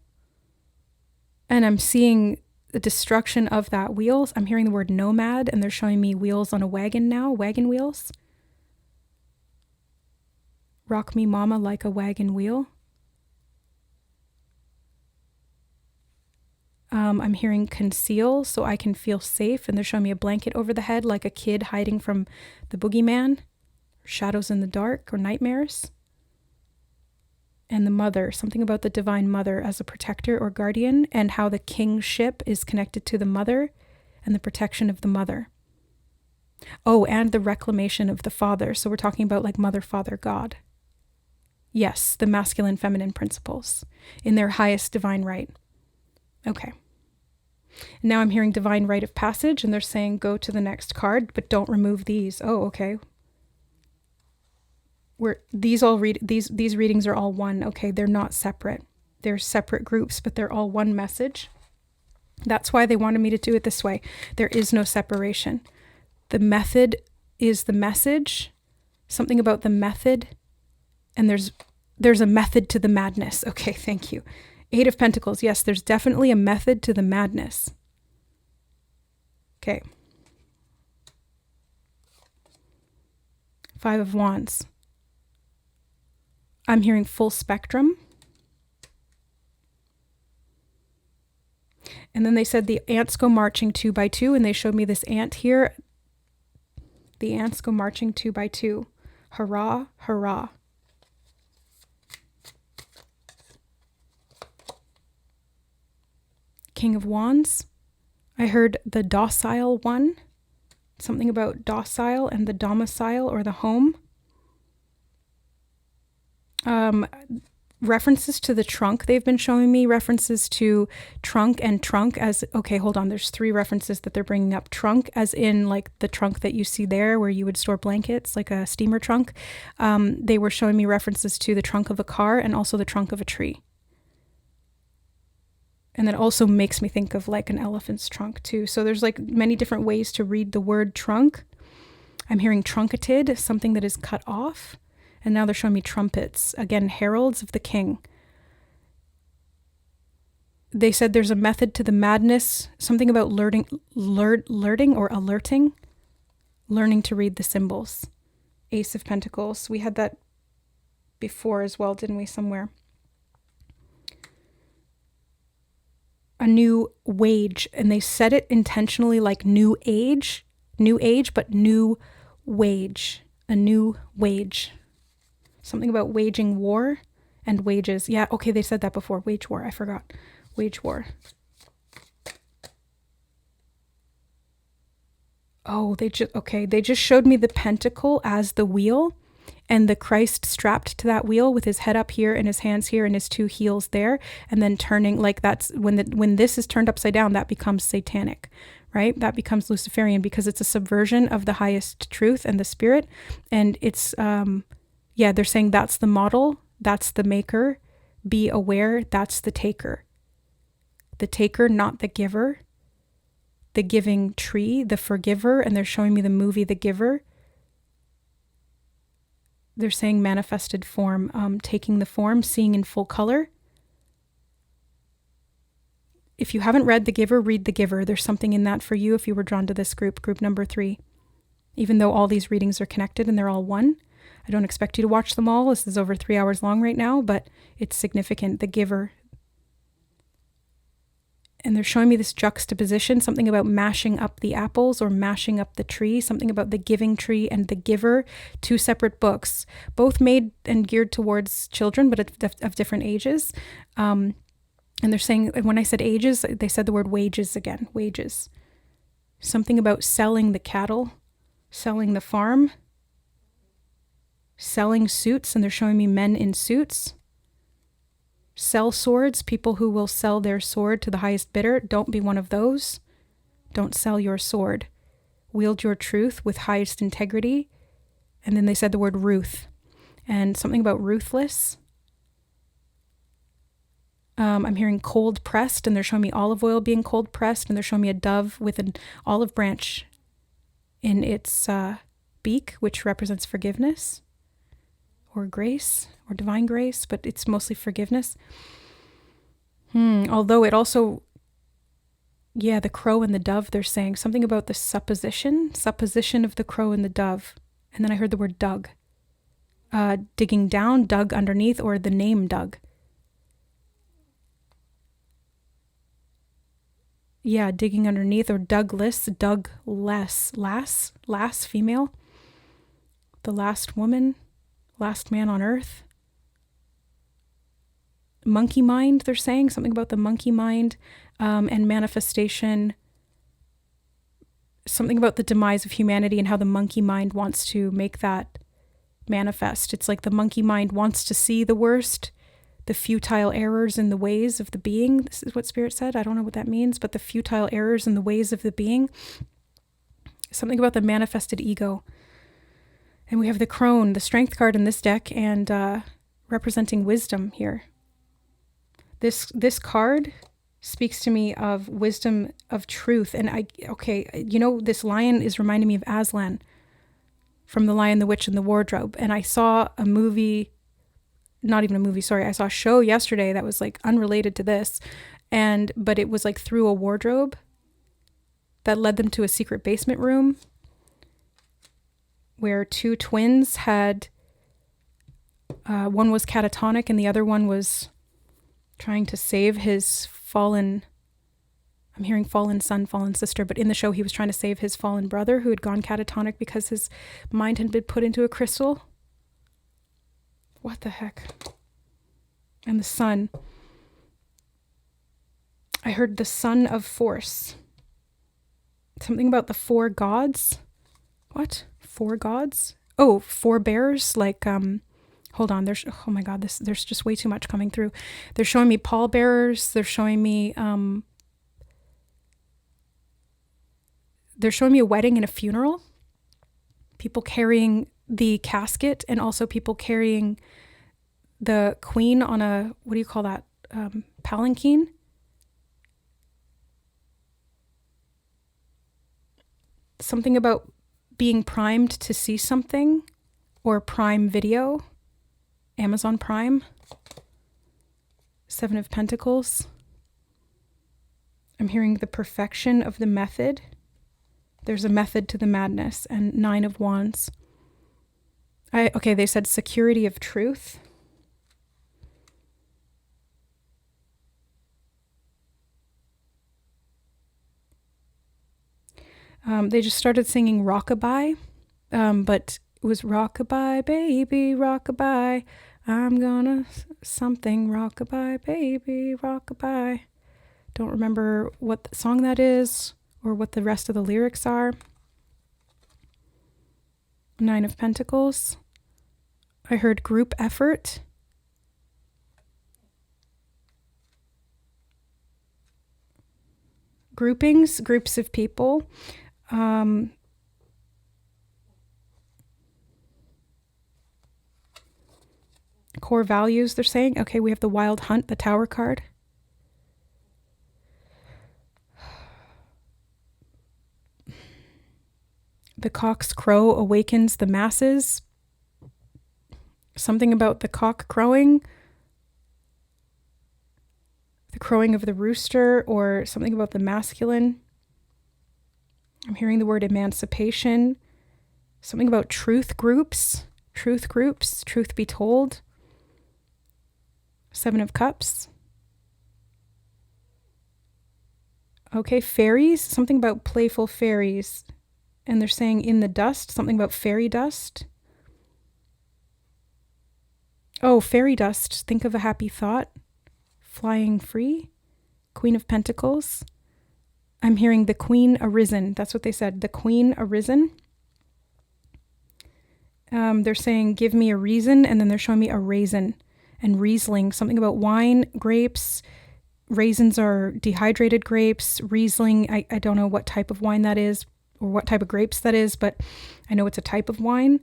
And I'm seeing the destruction of that wheels. I'm hearing the word nomad, and they're showing me wheels on a wagon now, wagon wheels. Rock me mama like a wagon wheel. I'm hearing conceal so I can feel safe, and they're showing me a blanket over the head like a kid hiding from the boogeyman, shadows in the dark, or nightmares. And the mother, something about the divine mother as a protector or guardian, and how the kingship is connected to the mother and the protection of the mother. Oh, and the reclamation of the father. So we're talking about like mother, father, God. Yes, the masculine, feminine principles in their highest divine right. Okay. Now I'm hearing divine rite of passage, and they're saying go to the next card, but don't remove these. Oh, okay. These readings are all one. Okay, they're not separate. They're separate groups, but they're all one message. That's why they wanted me to do it this way. There is no separation. The method is the message. Something about the method. And there's a method to the madness. Okay, thank you. 8 of Pentacles. Yes, there's definitely a method to the madness. Okay. 5 of Wands. I'm hearing full spectrum. And then they said the ants go marching 2 by 2, and they showed me this ant here. The ants go marching 2 by 2. Hurrah, hurrah. King of Wands. I heard the docile one. Something about docile and the domicile or the home. References to the trunk they've been showing me, references to trunk and trunk as, okay, hold on, there's 3 references that they're bringing up. Trunk as in like the trunk that you see there where you would store blankets, like a steamer trunk. They were showing me references to the trunk of a car and also the trunk of a tree. And that also makes me think of like an elephant's trunk too. So there's like many different ways to read the word trunk. I'm hearing trunketed, something that is cut off. And now they're showing me trumpets. Again, heralds of the king. They said there's a method to the madness. Something about alerting or alerting. Learning to read the symbols. Ace of Pentacles. We had that before as well, didn't we, somewhere? A new wage. And they said it intentionally like new age, but new wage. A new wage. Something about waging war and wages. Yeah, okay, they said that before. Wage war, I forgot. Wage war. Oh, they just showed me the pentacle as the wheel and the Christ strapped to that wheel with his head up here and his hands here and his two heels there, and then turning, like that's when this is turned upside down, that becomes satanic, right? That becomes Luciferian because it's a subversion of the highest truth and the spirit. And it's, they're saying that's the model, that's the maker. Be aware, that's the taker. The taker, not the giver. The giving tree, the forgiver, and they're showing me the movie The Giver. They're saying manifested form, taking the form, seeing in full color. If you haven't read The Giver, read The Giver. There's something in that for you if you were drawn to this group number 3. Even though all these readings are connected and they're all one. I don't expect you to watch them all. This is over 3 hours long right now, but it's significant. The Giver. And they're showing me this juxtaposition, something about mashing up the apples or mashing up the tree, something about the giving tree and the giver, 2 separate books, both made and geared towards children, but of different ages. And they're saying, when I said ages, they said the word wages again, wages. Something about selling the cattle, selling the farm, selling suits, and they're showing me men in suits. Sell swords, people who will sell their sword to the highest bidder. Don't be one of those. Don't sell your sword. Wield your truth with highest integrity. And then they said the word ruth and something about ruthless. I'm hearing cold pressed, and they're showing me olive oil being cold pressed, and they're showing me a dove with an olive branch in its beak, which represents forgiveness or grace or divine grace, but it's mostly forgiveness. Although it also, the crow and the dove, they're saying something about the supposition of the crow and the dove. And then I heard the word dug, digging down, dug underneath, or the name Doug. Yeah, digging underneath, or Douglas, lass, female, the last woman, last man on earth. Monkey mind, they're saying something about the monkey mind, and manifestation, something about the demise of humanity and how the monkey mind wants to make that manifest. It's like the monkey mind wants to see the worst, the futile errors in the ways of the being. This is what Spirit said. I don't know what that means, but the futile errors in the ways of the being. Something about the manifested ego. And we have the crone, the strength card in this deck, and representing wisdom here. This card speaks to me of wisdom, of truth. And this lion is reminding me of Aslan from The Lion, the Witch, and the Wardrobe. And I saw a movie, not even a movie, sorry. I saw a show yesterday that was like unrelated to this. But it was like through a wardrobe that led them to a secret basement room where 2 twins had, one was catatonic and the other one was trying to save his fallen, I'm hearing fallen son, fallen sister, but in the show he was trying to save his fallen brother who had gone catatonic because his mind had been put into a crystal. What the heck? And the sun. I heard the son of force. Something about the 4 gods. What? 4 gods? Oh, 4 bears, like, hold on, there's just way too much coming through. They're showing me pallbearers. They're showing me a wedding and a funeral. People carrying the casket, and also people carrying the queen on a, what do you call that? Palanquin. Something about being primed to see something, or Prime Video, Amazon Prime, 7 of Pentacles. I'm hearing the perfection of the method. There's a method to the madness, and 9 of Wands. They said security of truth. They just started singing Rockabye, but it was Rockabye, baby, Rockabye. I'm gonna something rockabye, baby, rockabye. Don't remember what song that is or what the rest of the lyrics are. 9 of Pentacles. I heard group effort. Groupings, groups of people. Core values, they're saying. Okay, we have the Wild Hunt, the Tower card. The cock's crow awakens the masses. Something about the cock crowing. The crowing of the rooster, or something about the masculine. I'm hearing the word emancipation. Something about truth groups, truth be told. 7 of Cups. Okay, fairies, something about playful fairies. And they're saying in the dust, something about fairy dust. Oh, fairy dust, think of a happy thought. Flying free. Queen of Pentacles. I'm hearing the Queen arisen. That's what they said, the Queen arisen. They're saying, give me a reason, and then they're showing me a raisin and Riesling, something about wine, grapes. Raisins are dehydrated grapes. Riesling, I don't know what type of wine that is or what type of grapes that is, but I know it's a type of wine.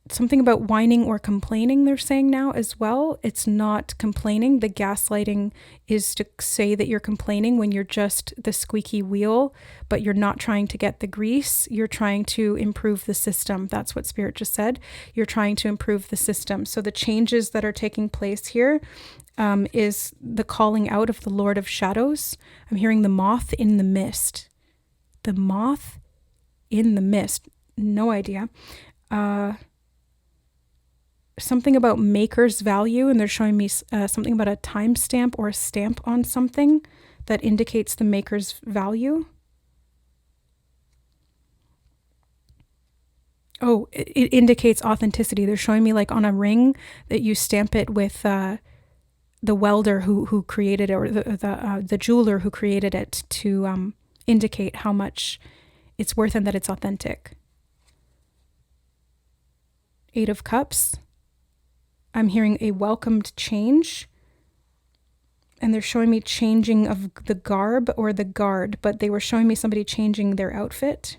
Something about whining or complaining, they're saying now as well. It's not complaining. The gaslighting is to say that you're complaining when you're just the squeaky wheel, but you're not trying to get the grease. You're trying to improve the system. That's what Spirit just said. You're trying to improve the system. So the changes that are taking place here is the calling out of the Lord of Shadows. I'm hearing the moth in the mist. The moth in the mist. No idea. Something about maker's value, and they're showing me something about a timestamp or a stamp on something that indicates the maker's value. Oh, it indicates authenticity. They're showing me like on a ring that you stamp it with the welder who created it, or the jeweler who created it, to indicate how much it's worth and that it's authentic. 8 of Cups. I'm hearing a welcomed change, and they're showing me changing of the garb or the guard, but they were showing me somebody changing their outfit,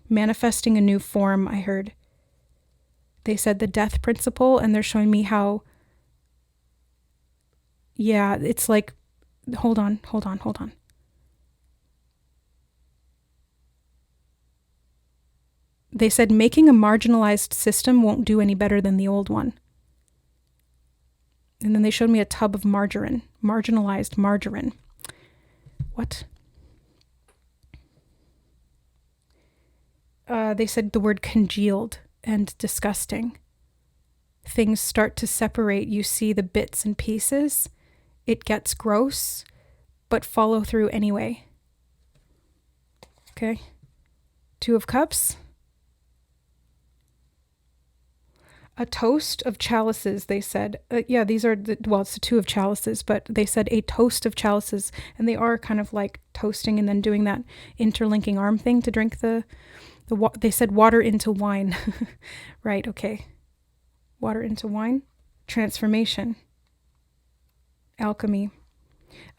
manifesting a new form. I heard they said the death principle, and they're showing me how, yeah, it's like, hold on. They said making a marginalized system won't do any better than the old one. And then they showed me a tub of margarine, marginalized margarine. What? They said the word congealed and disgusting. Things start to separate. You see the bits and pieces. It gets gross, but follow through anyway. Okay. 2 of Cups. A toast of chalices, they said. Yeah, these are, it's the 2 of chalices, but they said a toast of chalices. And they are kind of like toasting and then doing that interlinking arm thing to drink they said water into wine. Right, okay. Water into wine. Transformation. Alchemy.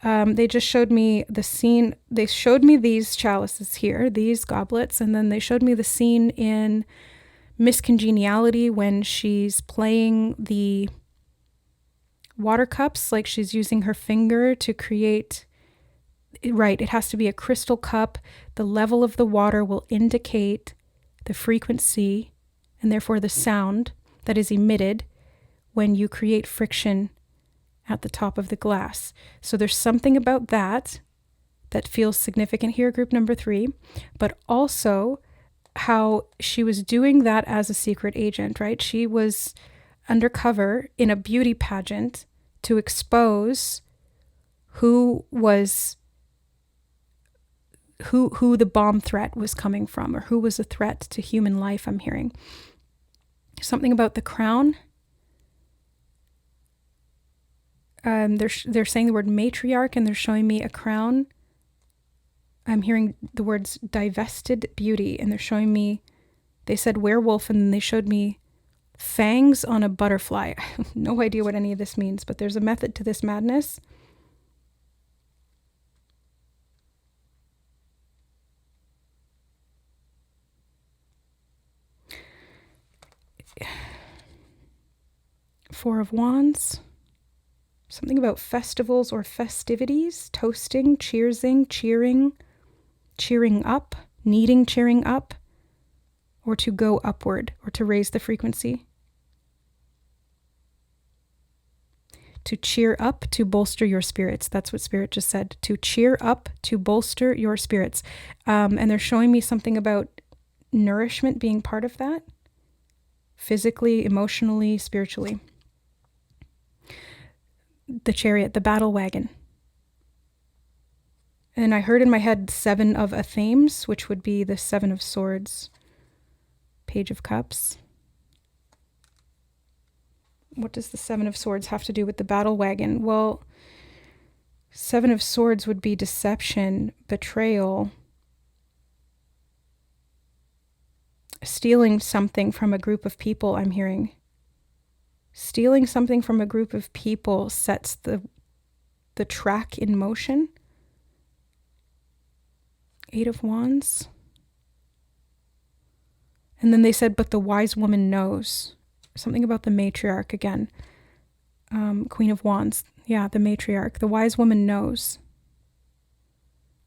They just showed me the scene. They showed me these chalices here, these goblets, and then they showed me the scene in Miss Congeniality when she's playing the water cups, like she's using her finger to create, right, it has to be a crystal cup. The level of the water will indicate the frequency and therefore the sound that is emitted when you create friction at the top of the glass. So there's something about that feels significant here, group number 3, but also how she was doing that as a secret agent, right? She was undercover in a beauty pageant to expose who the bomb threat was coming from, or who was a threat to human life. I'm hearing something about the crown. They're saying the word matriarch, and they're showing me a crown. I'm hearing the words divested beauty, and they're showing me, they said werewolf, and then they showed me fangs on a butterfly. I have no idea what any of this means, but there's a method to this madness. Four of Wands. Something about festivals or festivities, toasting, cheersing, cheering, cheering up, needing cheering up, or to go upward, or to raise the frequency. To cheer up, to bolster your spirits. That's what Spirit just said. To cheer up, to bolster your spirits. And they're showing me something about nourishment being part of that. Physically, emotionally, spiritually. The Chariot, the battle wagon. And I heard in my head 7 of Athames, which would be the 7 of Swords. Page of Cups. What does the 7 of Swords have to do with the battle wagon? Well, 7 of Swords would be deception, betrayal, stealing something from a group of people, I'm hearing. Stealing something from a group of people sets the track in motion. 8 of Wands. And then they said, but the wise woman knows. Something about the matriarch again. Queen of Wands. Yeah, the matriarch. The wise woman knows.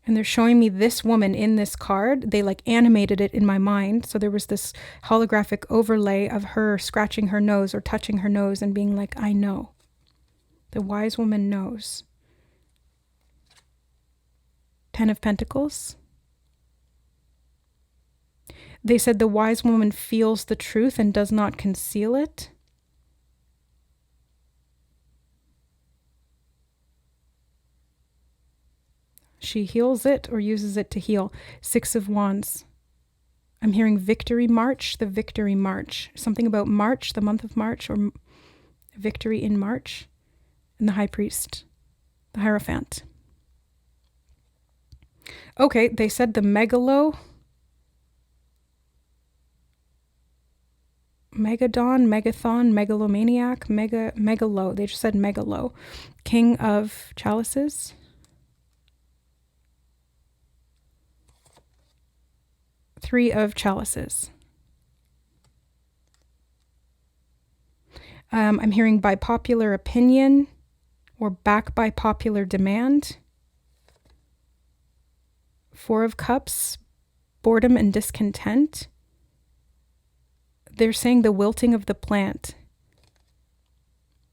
And they're showing me this woman in this card. They like animated it in my mind. So there was this holographic overlay of her scratching her nose or touching her nose and being like, I know. The wise woman knows. 10 of Pentacles. They said the wise woman feels the truth and does not conceal it. She heals it or uses it to heal. 6 of Wands. I'm hearing victory march, the victory march. Something about March, the month of March, or victory in March. And the High Priest, the Hierophant. Okay, they said the megalo. Megadon, Megathon, Megalomaniac, Megalo. They just said Megalo. King of Chalices. Three of Chalices. I'm hearing by popular opinion or back by popular demand. 4 of Cups, boredom and discontent. They're saying the wilting of the plant.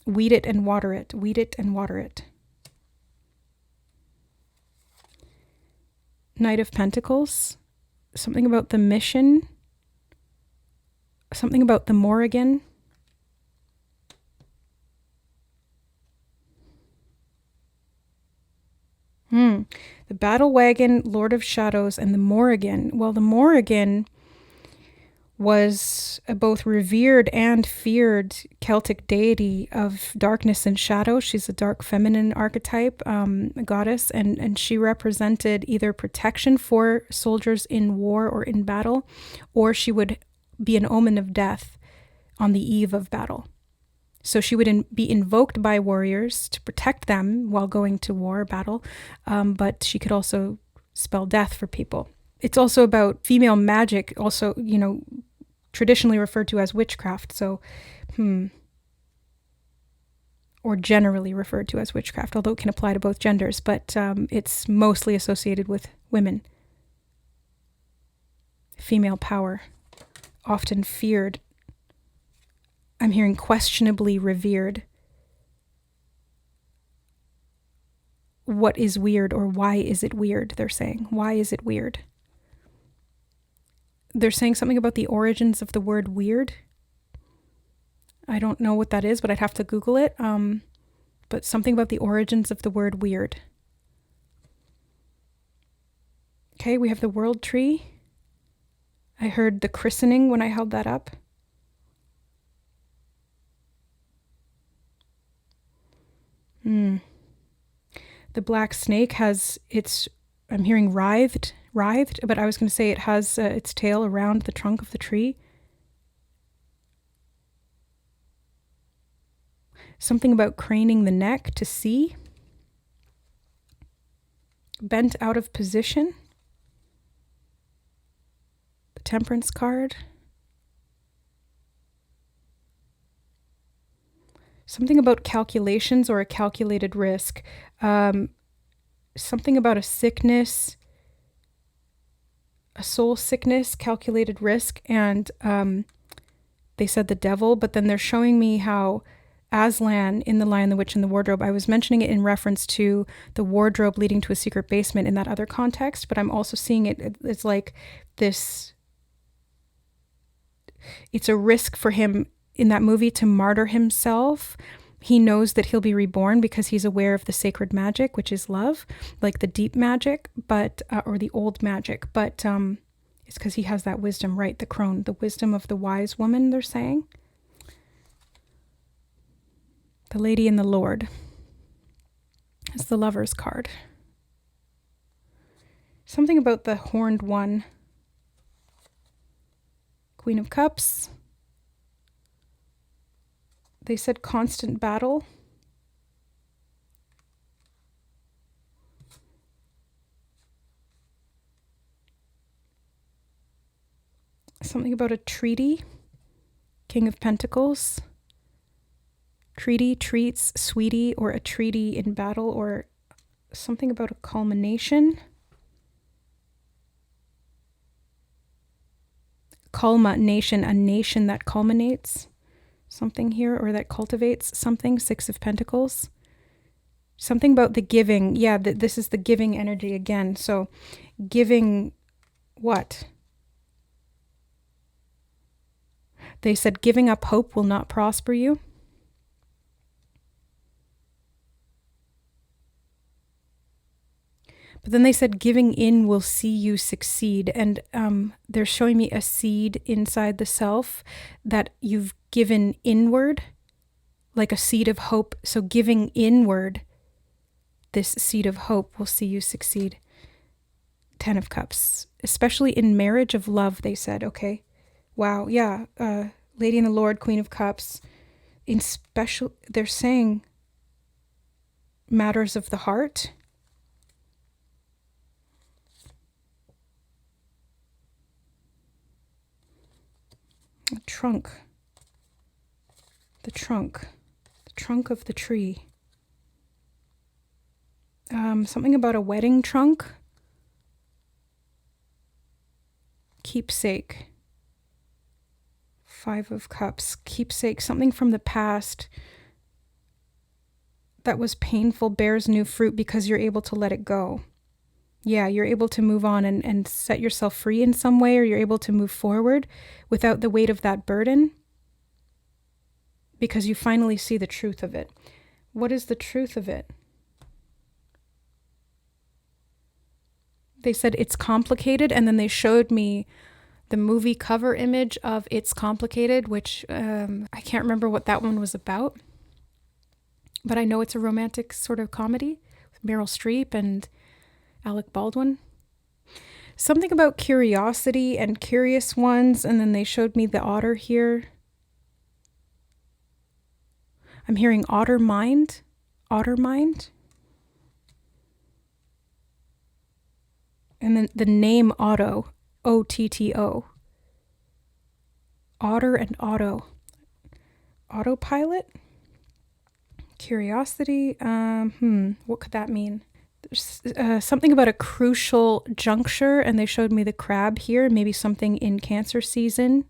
Weed it and water it. Weed it and water it. Knight of Pentacles. Something about the mission. Something about the Morrigan. The Battle Wagon, Lord of Shadows, and the Morrigan. Well, the Morrigan was a both revered and feared Celtic deity of darkness and shadow. She's a dark feminine archetype, a goddess, and she represented either protection for soldiers in war or in battle, or she would be an omen of death on the eve of battle. So she would be invoked by warriors to protect them while going to war or battle, but she could also spell death for people. It's also about female magic, also, you know, traditionally referred to as witchcraft. So, or generally referred to as witchcraft, although it can apply to both genders, but it's mostly associated with women. Female power, often feared. I'm hearing questionably revered. What is weird, or why is it weird, they're saying. Why is it weird? They're saying something about the origins of the word weird. I don't know what that is, but I'd have to Google it. But something about the origins of the word weird. Okay, we have the World Tree. I heard the christening when I held that up. The black snake has I'm hearing writhed, but I was going to say it has its tail around the trunk of the tree. Something about craning the neck to see. Bent out of position. The Temperance card. Something about calculations or a calculated risk. Something about a sickness, a soul sickness, calculated risk, and they said the devil, but then they're showing me how Aslan in The Lion, the Witch, and the Wardrobe, I was mentioning it in reference to the wardrobe leading to a secret basement in that other context, but I'm also seeing it's like this, it's a risk for him in that movie to martyr himself. He knows that he'll be reborn because he's aware of the sacred magic, which is love, like the deep magic, but or the old magic. But it's because he has that wisdom, right? The crone, the wisdom of the wise woman, they're saying. The Lady and the Lord is the Lover's card. Something about the horned one. Queen of Cups. They said constant battle. Something about a treaty. King of Pentacles. Treaty, treats, sweetie, or a treaty in battle, or something about a culmination. Culmination, a nation that culminates something here, or that cultivates something. Six of Pentacles. Something about the giving. Yeah, this is the giving energy again. So giving what? They said giving up hope will not prosper you. But then they said giving in will see you succeed. And they're showing me a seed inside the self that you've given inward, like a seed of hope. So giving inward, this seed of hope will see you succeed. 10 of Cups, especially in marriage of love, they said. Okay. Wow. Yeah. Lady and the Lord, Queen of Cups. In special, they're saying matters of the heart. The trunk of the tree. Something about a wedding trunk. Keepsake. 5 of Cups. Keepsake, something from the past that was painful bears new fruit because you're able to let it go. Yeah, you're able to move on and set yourself free in some way, or you're able to move forward without the weight of that burden because you finally see the truth of it. What is the truth of it? They said it's complicated, and then they showed me the movie cover image of It's Complicated, which I can't remember what that one was about, but I know it's a romantic sort of comedy with Meryl Streep and Alec Baldwin. Something about curiosity and curious ones, and then they showed me the otter here. I'm hearing otter mind. And then the name Otto, O-T-T-O. Otter and Otto. Autopilot? Curiosity? What could that mean? There's something about a crucial juncture, and they showed me the crab here, maybe something in Cancer season.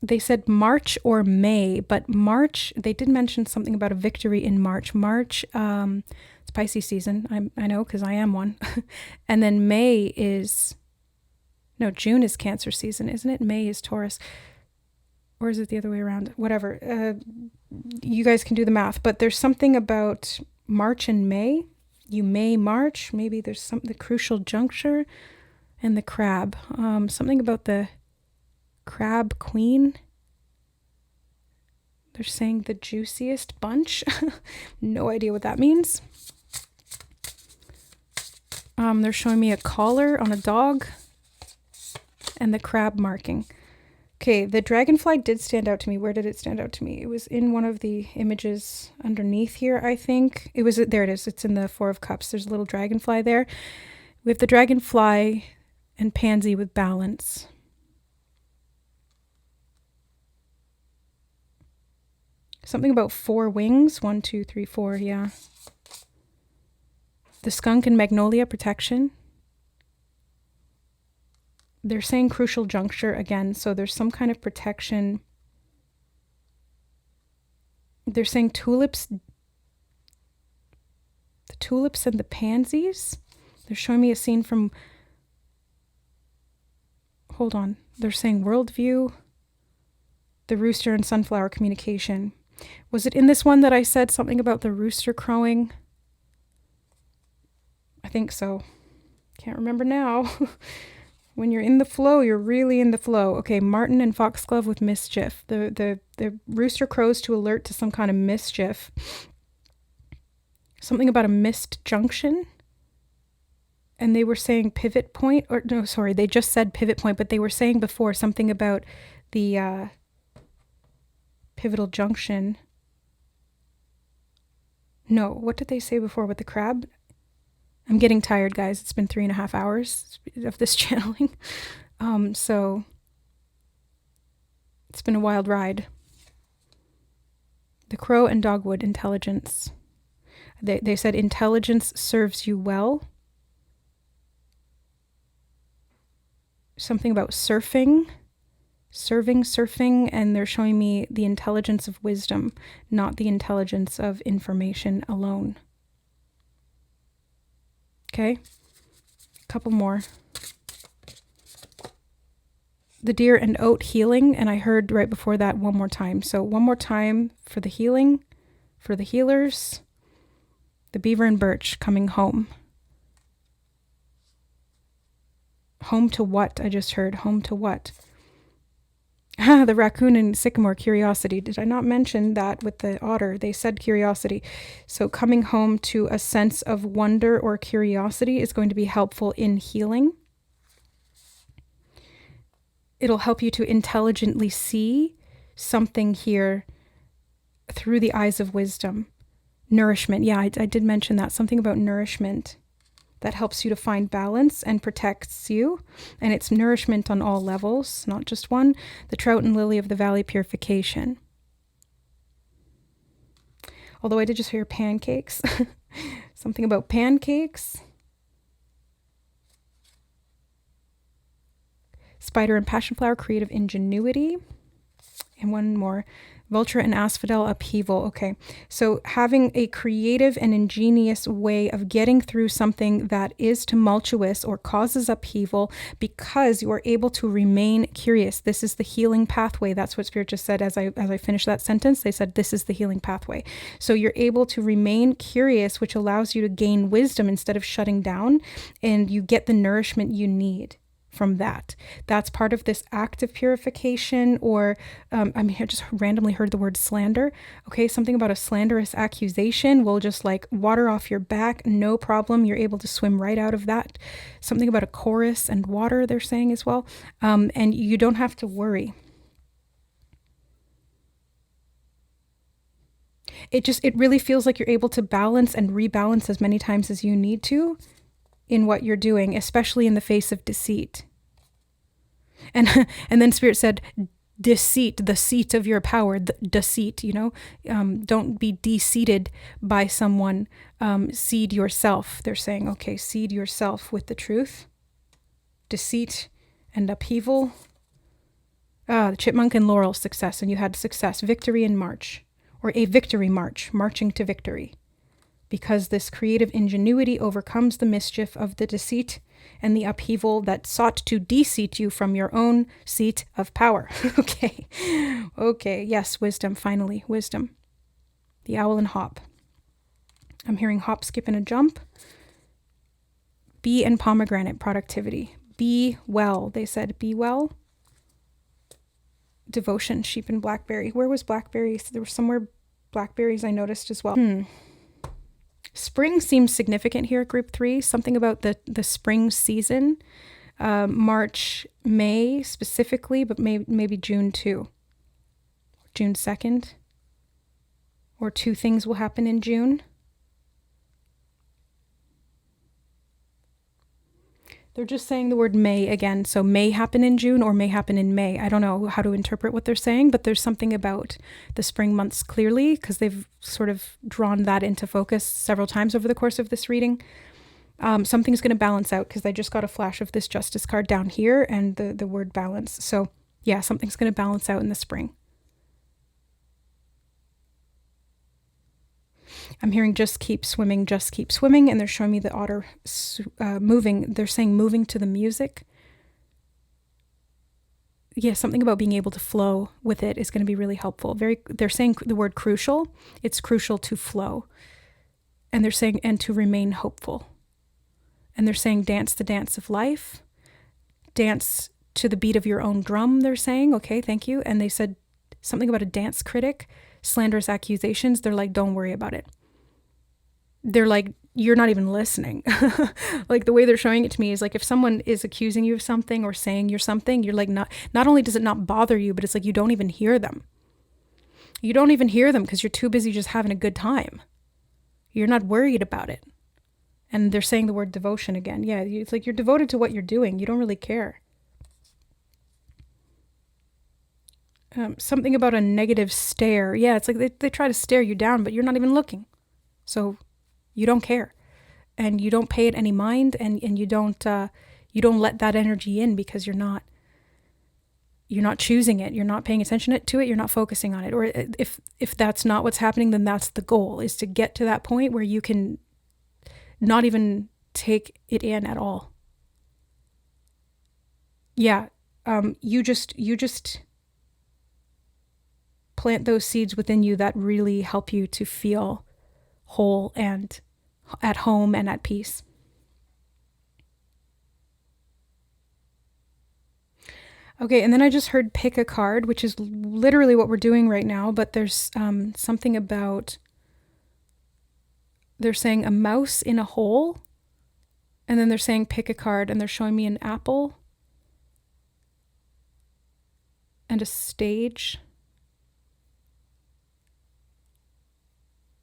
They said March or May, but March, they did mention something about a victory in March. March, it's Pisces season, I know because I am one. And then May is, no, June is Cancer season, isn't it? May is Taurus. Or is it the other way around? Whatever. You guys can do the math, but there's something about March and May. You may March. Maybe there's the crucial juncture, and the crab. Something about the crab queen. They're saying the juiciest bunch. No idea what that means. They're showing me a collar on a dog and the crab marking. Okay, the dragonfly did stand out to me. Where did it stand out to me? It was in one of the images underneath here, I think. There it is. It's in the Four of Cups. There's a little dragonfly there. We have the dragonfly and pansy with balance. Something about 4 wings. 1, 2, 3, 4, yeah. The skunk and magnolia, protection. They're saying crucial juncture again, so there's some kind of protection. They're saying tulips, the tulips and the pansies. They're showing me a scene from, hold on, they're saying worldview, the rooster and sunflower communication. Was it in this one that I said something about the rooster crowing? I think so. Can't remember now. When you're in the flow, you're really in the flow. Okay, marten and foxglove with mischief. The rooster crows to alert to some kind of mischief. Something about a missed junction. And they were saying pivot point, or no, sorry, they just said pivot point, but they were saying before something about the pivotal junction. No, what did they say before with the crab? I'm getting tired, guys. It's been 3.5 hours of this channeling. So it's been a wild ride. The crow and dogwood, intelligence. They said intelligence serves you well. Something about surfing, and they're showing me the intelligence of wisdom, not the intelligence of information alone. Okay, a couple more. The deer and oat healing, and I heard right before that one more time. So one more time for the healing, for the healers. The beaver and birch coming home. Home to what? I just heard home to what? The raccoon and sycamore, curiosity. Did I not mention that with the otter? They said curiosity. So coming home to a sense of wonder or curiosity is going to be helpful in healing. It'll help you to intelligently see something here through the eyes of wisdom. Nourishment. Yeah, I did mention that. Something about nourishment that helps you to find balance and protects you. And it's nourishment on all levels, not just one. The trout and lily of the valley, purification. Although I did just hear pancakes. Something about pancakes. Spider and passionflower, creative ingenuity. And one more. Vulture and asphodel, upheaval. Okay, so having a creative and ingenious way of getting through something that is tumultuous or causes upheaval because you are able to remain curious. This is the healing pathway. That's what Spirit just said as I finished that sentence. They said this is the healing pathway. So you're able to remain curious, which allows you to gain wisdom instead of shutting down, and you get the nourishment you need from that. That's part of this act of purification, or I just randomly heard the word slander. Okay, something about a slanderous accusation will just like water off your back, no problem. You're able to swim right out of that. Something about a chorus and water, they're saying as well. And you don't have to worry. It really feels like you're able to balance and rebalance as many times as you need to in what you're doing, especially in the face of deceit. And then Spirit said, deceit, the seat of your power, deceit, don't be de-seated by someone, seed yourself. They're saying, okay, seed yourself with the truth. Deceit and upheaval. The chipmunk and laurel, success, and you had success, victory and march, or a victory march, marching to victory. Because this creative ingenuity overcomes the mischief of the deceit and the upheaval that sought to de-seat you from your own seat of power. Okay, yes, wisdom, finally, wisdom. The owl and hop. I'm hearing hop, skip, and a jump. Bee and pomegranate, productivity. Be well, they said, be well. devotion, sheep and blackberry. Where was blackberry? There were somewhere blackberries I noticed as well. Spring seems significant here at group 3. Something about the spring season. March, May specifically, but maybe June too. June 2nd. Or 2 things will happen in June. They're just saying the word may again. So may happen in June or may happen in May. I don't know how to interpret what they're saying, but there's something about the spring months clearly, because they've sort of drawn that into focus several times over the course of this reading. Something's going to balance out, because I just got a flash of this Justice card down here and the word balance. So yeah, something's going to balance out in the spring. I'm hearing just keep swimming, and they're showing me the otter moving. They're saying moving to the music. Yeah, something about being able to flow with it is going to be really helpful. They're saying the word crucial. It's crucial to flow. And they're saying, and to remain hopeful. And they're saying, dance the dance of life. Dance to the beat of your own drum, they're saying. Okay, thank you. And they said something about a dance critic, slanderous accusations. They're like, don't worry about it. They're like, you're not even listening. Like the way they're showing it to me is like, if someone is accusing you of something or saying you're something, you're like, not only does it not bother you, but it's like you don't even hear them. You don't even hear them because you're too busy just having a good time. You're not worried about it. And they're saying the word devotion again. Yeah, it's like you're devoted to what you're doing. You don't really care. Something about a negative stare. Yeah, it's like they try to stare you down, but you're not even looking. So you don't care. And you don't pay it any mind, and you don't let that energy in, because you're not choosing it. You're not paying attention to it. You're not focusing on it. Or if that's not what's happening, then that's the goal, is to get to that point where you can not even take it in at all. Yeah. You just plant those seeds within you that really help you to feel whole and at home and at peace. Okay, and then I just heard pick a card, which is literally what we're doing right now, but there's something about, they're saying a mouse in a hole, and then they're saying pick a card, and they're showing me an apple and a stage.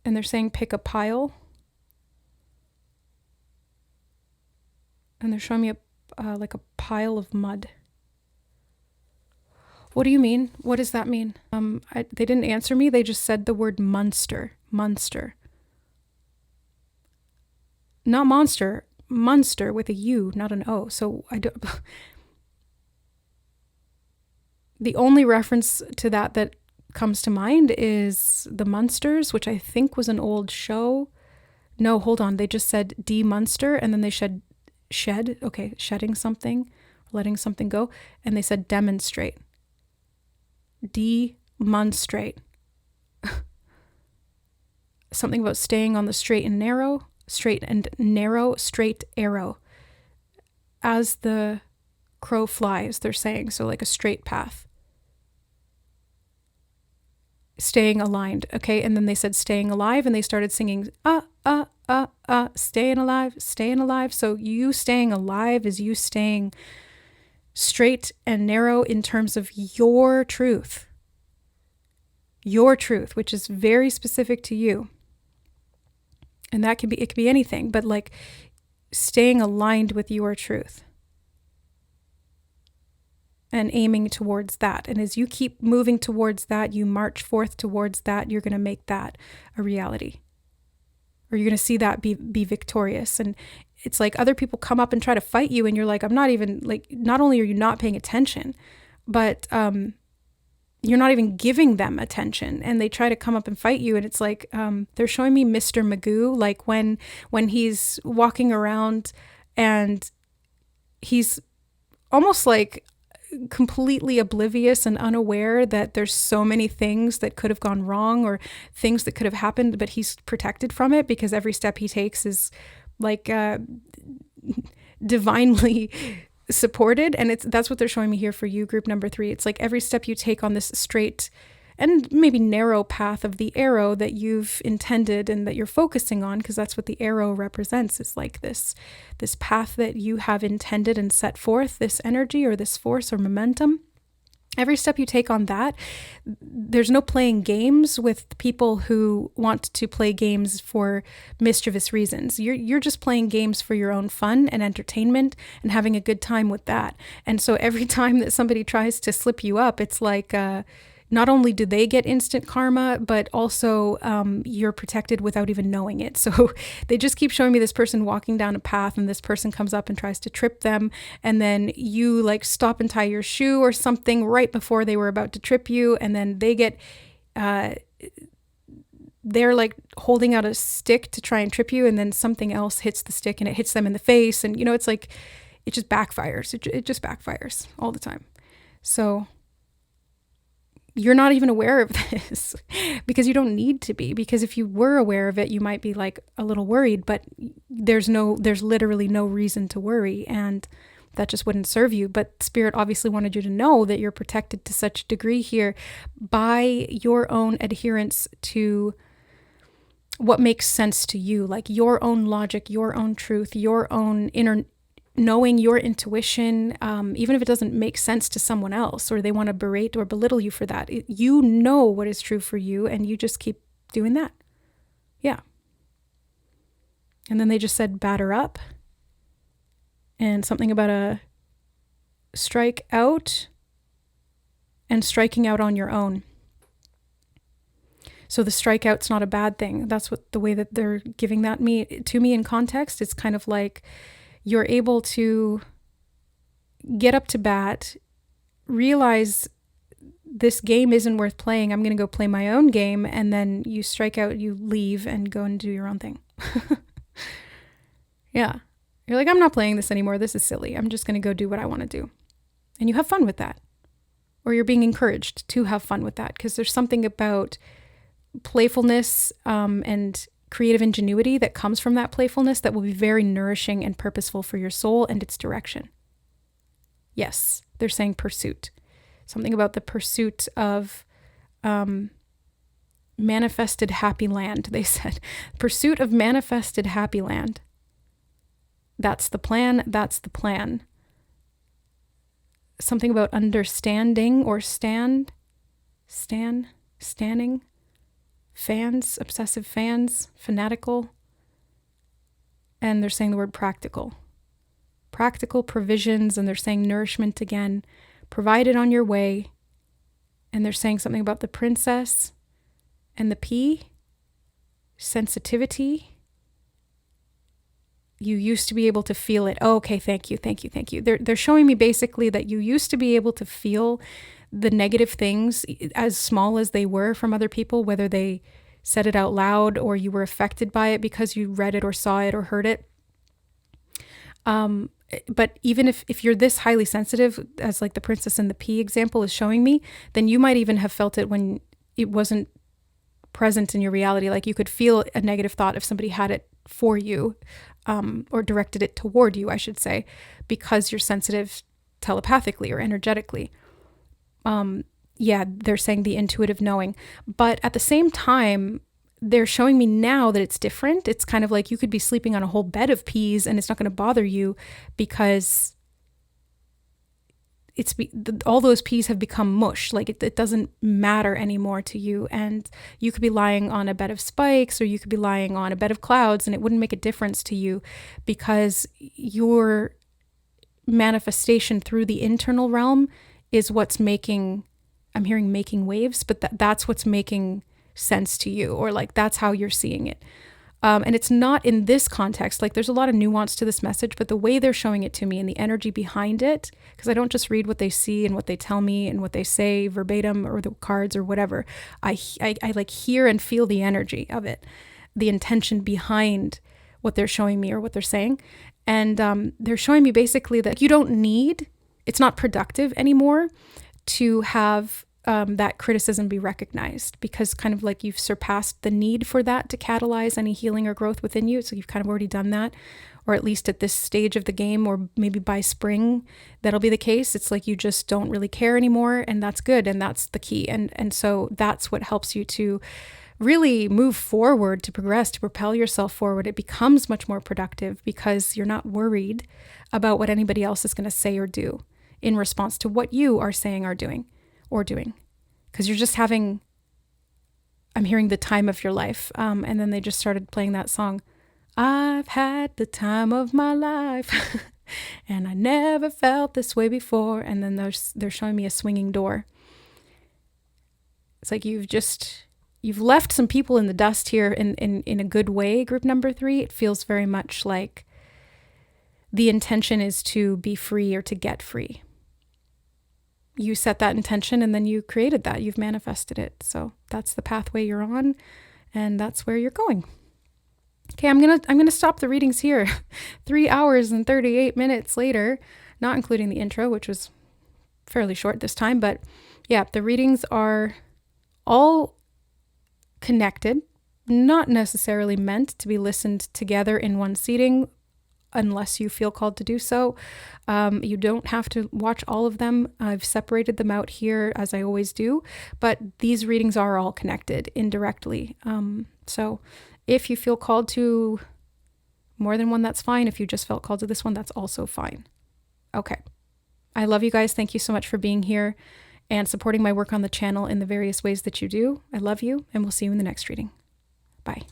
And they're saying pick a pile. And they're showing me like a pile of mud. What do you mean? What does that mean? They didn't answer me. They just said the word Munster. Munster. Not monster. Munster with a U, not an O. So I don't... The only reference to that comes to mind is the Munsters, which I think was an old show. No, hold on. They just said de-Munster, and then they shed. Okay, shedding something, letting something go. And they said demonstrate. Demonstrate. Something about staying on the straight and narrow, straight arrow. As the crow flies, they're saying. So like a straight path. Staying aligned. Okay, and then they said staying alive, and they started singing staying alive. So you staying alive is you staying straight and narrow in terms of your truth, which is very specific to you. And it could be anything, but like staying aligned with your truth and aiming towards that. And as you keep moving towards that, you march forth towards that, you're going to make that a reality. Or you're going to see that be victorious. And it's like other people come up and try to fight you, and you're like, not only are you not paying attention, but you're not even giving them attention. And they try to come up and fight you, and it's like they're showing me Mr. Magoo, like when he's walking around and he's almost like completely oblivious and unaware that there's so many things that could have gone wrong or things that could have happened, but he's protected from it because every step he takes is like divinely supported. And that's what they're showing me here for you, group number 3. It's like every step you take on this straight and maybe narrow path of the arrow that you've intended and that you're focusing on, because that's what the arrow represents, is like this path that you have intended and set forth, this energy or this force or momentum. Every step you take on that, there's no playing games with people who want to play games for mischievous reasons. You're just playing games for your own fun and entertainment and having a good time with that. And so every time that somebody tries to slip you up, it's like not only do they get instant karma, but also you're protected without even knowing it. So they just keep showing me this person walking down a path, and this person comes up and tries to trip them. And then you like stop and tie your shoe or something right before they were about to trip you. And then they get, they're like holding out a stick to try and trip you. And then something else hits the stick and it hits them in the face. And, it's like, it just backfires. It just backfires all the time. So you're not even aware of this because you don't need to be, because if you were aware of it, you might be like a little worried, but there's literally no reason to worry, and that just wouldn't serve you. But Spirit obviously wanted you to know that you're protected to such a degree here by your own adherence to what makes sense to you, like your own logic, your own truth, your own inner knowing, your intuition, even if it doesn't make sense to someone else or they want to berate or belittle you for that. You know what is true for you, and you just keep doing that. Yeah. And then they just said batter up and something about a strike out and striking out on your own. So the strikeout's not a bad thing. That's what the way that they're giving that to me in context. It's kind of like you're able to get up to bat, realize this game isn't worth playing. I'm going to go play my own game. And then you strike out, you leave and go and do your own thing. Yeah. You're like, I'm not playing this anymore. This is silly. I'm just going to go do what I want to do. And you have fun with that. Or you're being encouraged to have fun with that, because there's something about playfulness and creative ingenuity that comes from that playfulness that will be very nourishing and purposeful for your soul and its direction. Yes, they're saying pursuit. Something about the pursuit of manifested happy land, they said. Pursuit of manifested happy land. That's the plan. That's the plan. Something about understanding or standing. Fans, obsessive fans, fanatical. And they're saying the word practical. Practical provisions, and they're saying nourishment again, provided on your way. And they're saying something about the princess and the P, sensitivity. You used to be able to feel it. Oh, okay, thank you. They're showing me basically that you used to be able to feel the negative things, as small as they were, from other people, whether they said it out loud or you were affected by it because you read it or saw it or heard it. But even if you're this highly sensitive, as like the princess and the pea example is showing me, then you might even have felt it when it wasn't present in your reality. Like you could feel a negative thought if somebody had it for you, or directed it toward you, I should say, because you're sensitive telepathically or energetically. Yeah, they're saying the intuitive knowing. But at the same time, they're showing me now that it's different. It's kind of like you could be sleeping on a whole bed of peas and it's not going to bother you because all those peas have become mush. Like it doesn't matter anymore to you. And you could be lying on a bed of spikes, or you could be lying on a bed of clouds, and it wouldn't make a difference to you because your manifestation through the internal realm is what's making, I'm hearing making waves, but that's what's making sense to you, or like that's how you're seeing it. And it's not in this context, like there's a lot of nuance to this message, but the way they're showing it to me and the energy behind it, because I don't just read what they see and what they tell me and what they say verbatim or the cards or whatever. I like hear and feel the energy of it, the intention behind what they're showing me or what they're saying. And they're showing me basically that you don't need, it's not productive anymore to have that criticism be recognized, because kind of like you've surpassed the need for that to catalyze any healing or growth within you. So you've kind of already done that, or at least at this stage of the game, or maybe by spring, that'll be the case. It's like you just don't really care anymore, and that's good. And that's the key. And so that's what helps you to really move forward, to progress, to propel yourself forward. It becomes much more productive because you're not worried about what anybody else is going to say or do in response to what you are saying or doing. Because you're just having, I'm hearing the time of your life. And then they just started playing that song. I've had the time of my life and I never felt this way before. And then they're showing me a swinging door. It's like you've left some people in the dust here in a good way, group number 3. It feels very much like the intention is to be free or to get free. You set that intention and then you created that. You've manifested it. So that's the pathway you're on, and that's where you're going. Okay, I'm gonna stop the readings here. 3 hours and 38 minutes later, not including the intro, which was fairly short this time. But yeah, the readings are all connected, not necessarily meant to be listened together in one seating, unless you feel called to do so. You don't have to watch all of them. I've separated them out here as I always do, but these readings are all connected indirectly. So if you feel called to more than one, that's fine. If you just felt called to this one, that's also fine. Okay. I love you guys. Thank you so much for being here and supporting my work on the channel in the various ways that you do. I love you, and we'll see you in the next reading. Bye.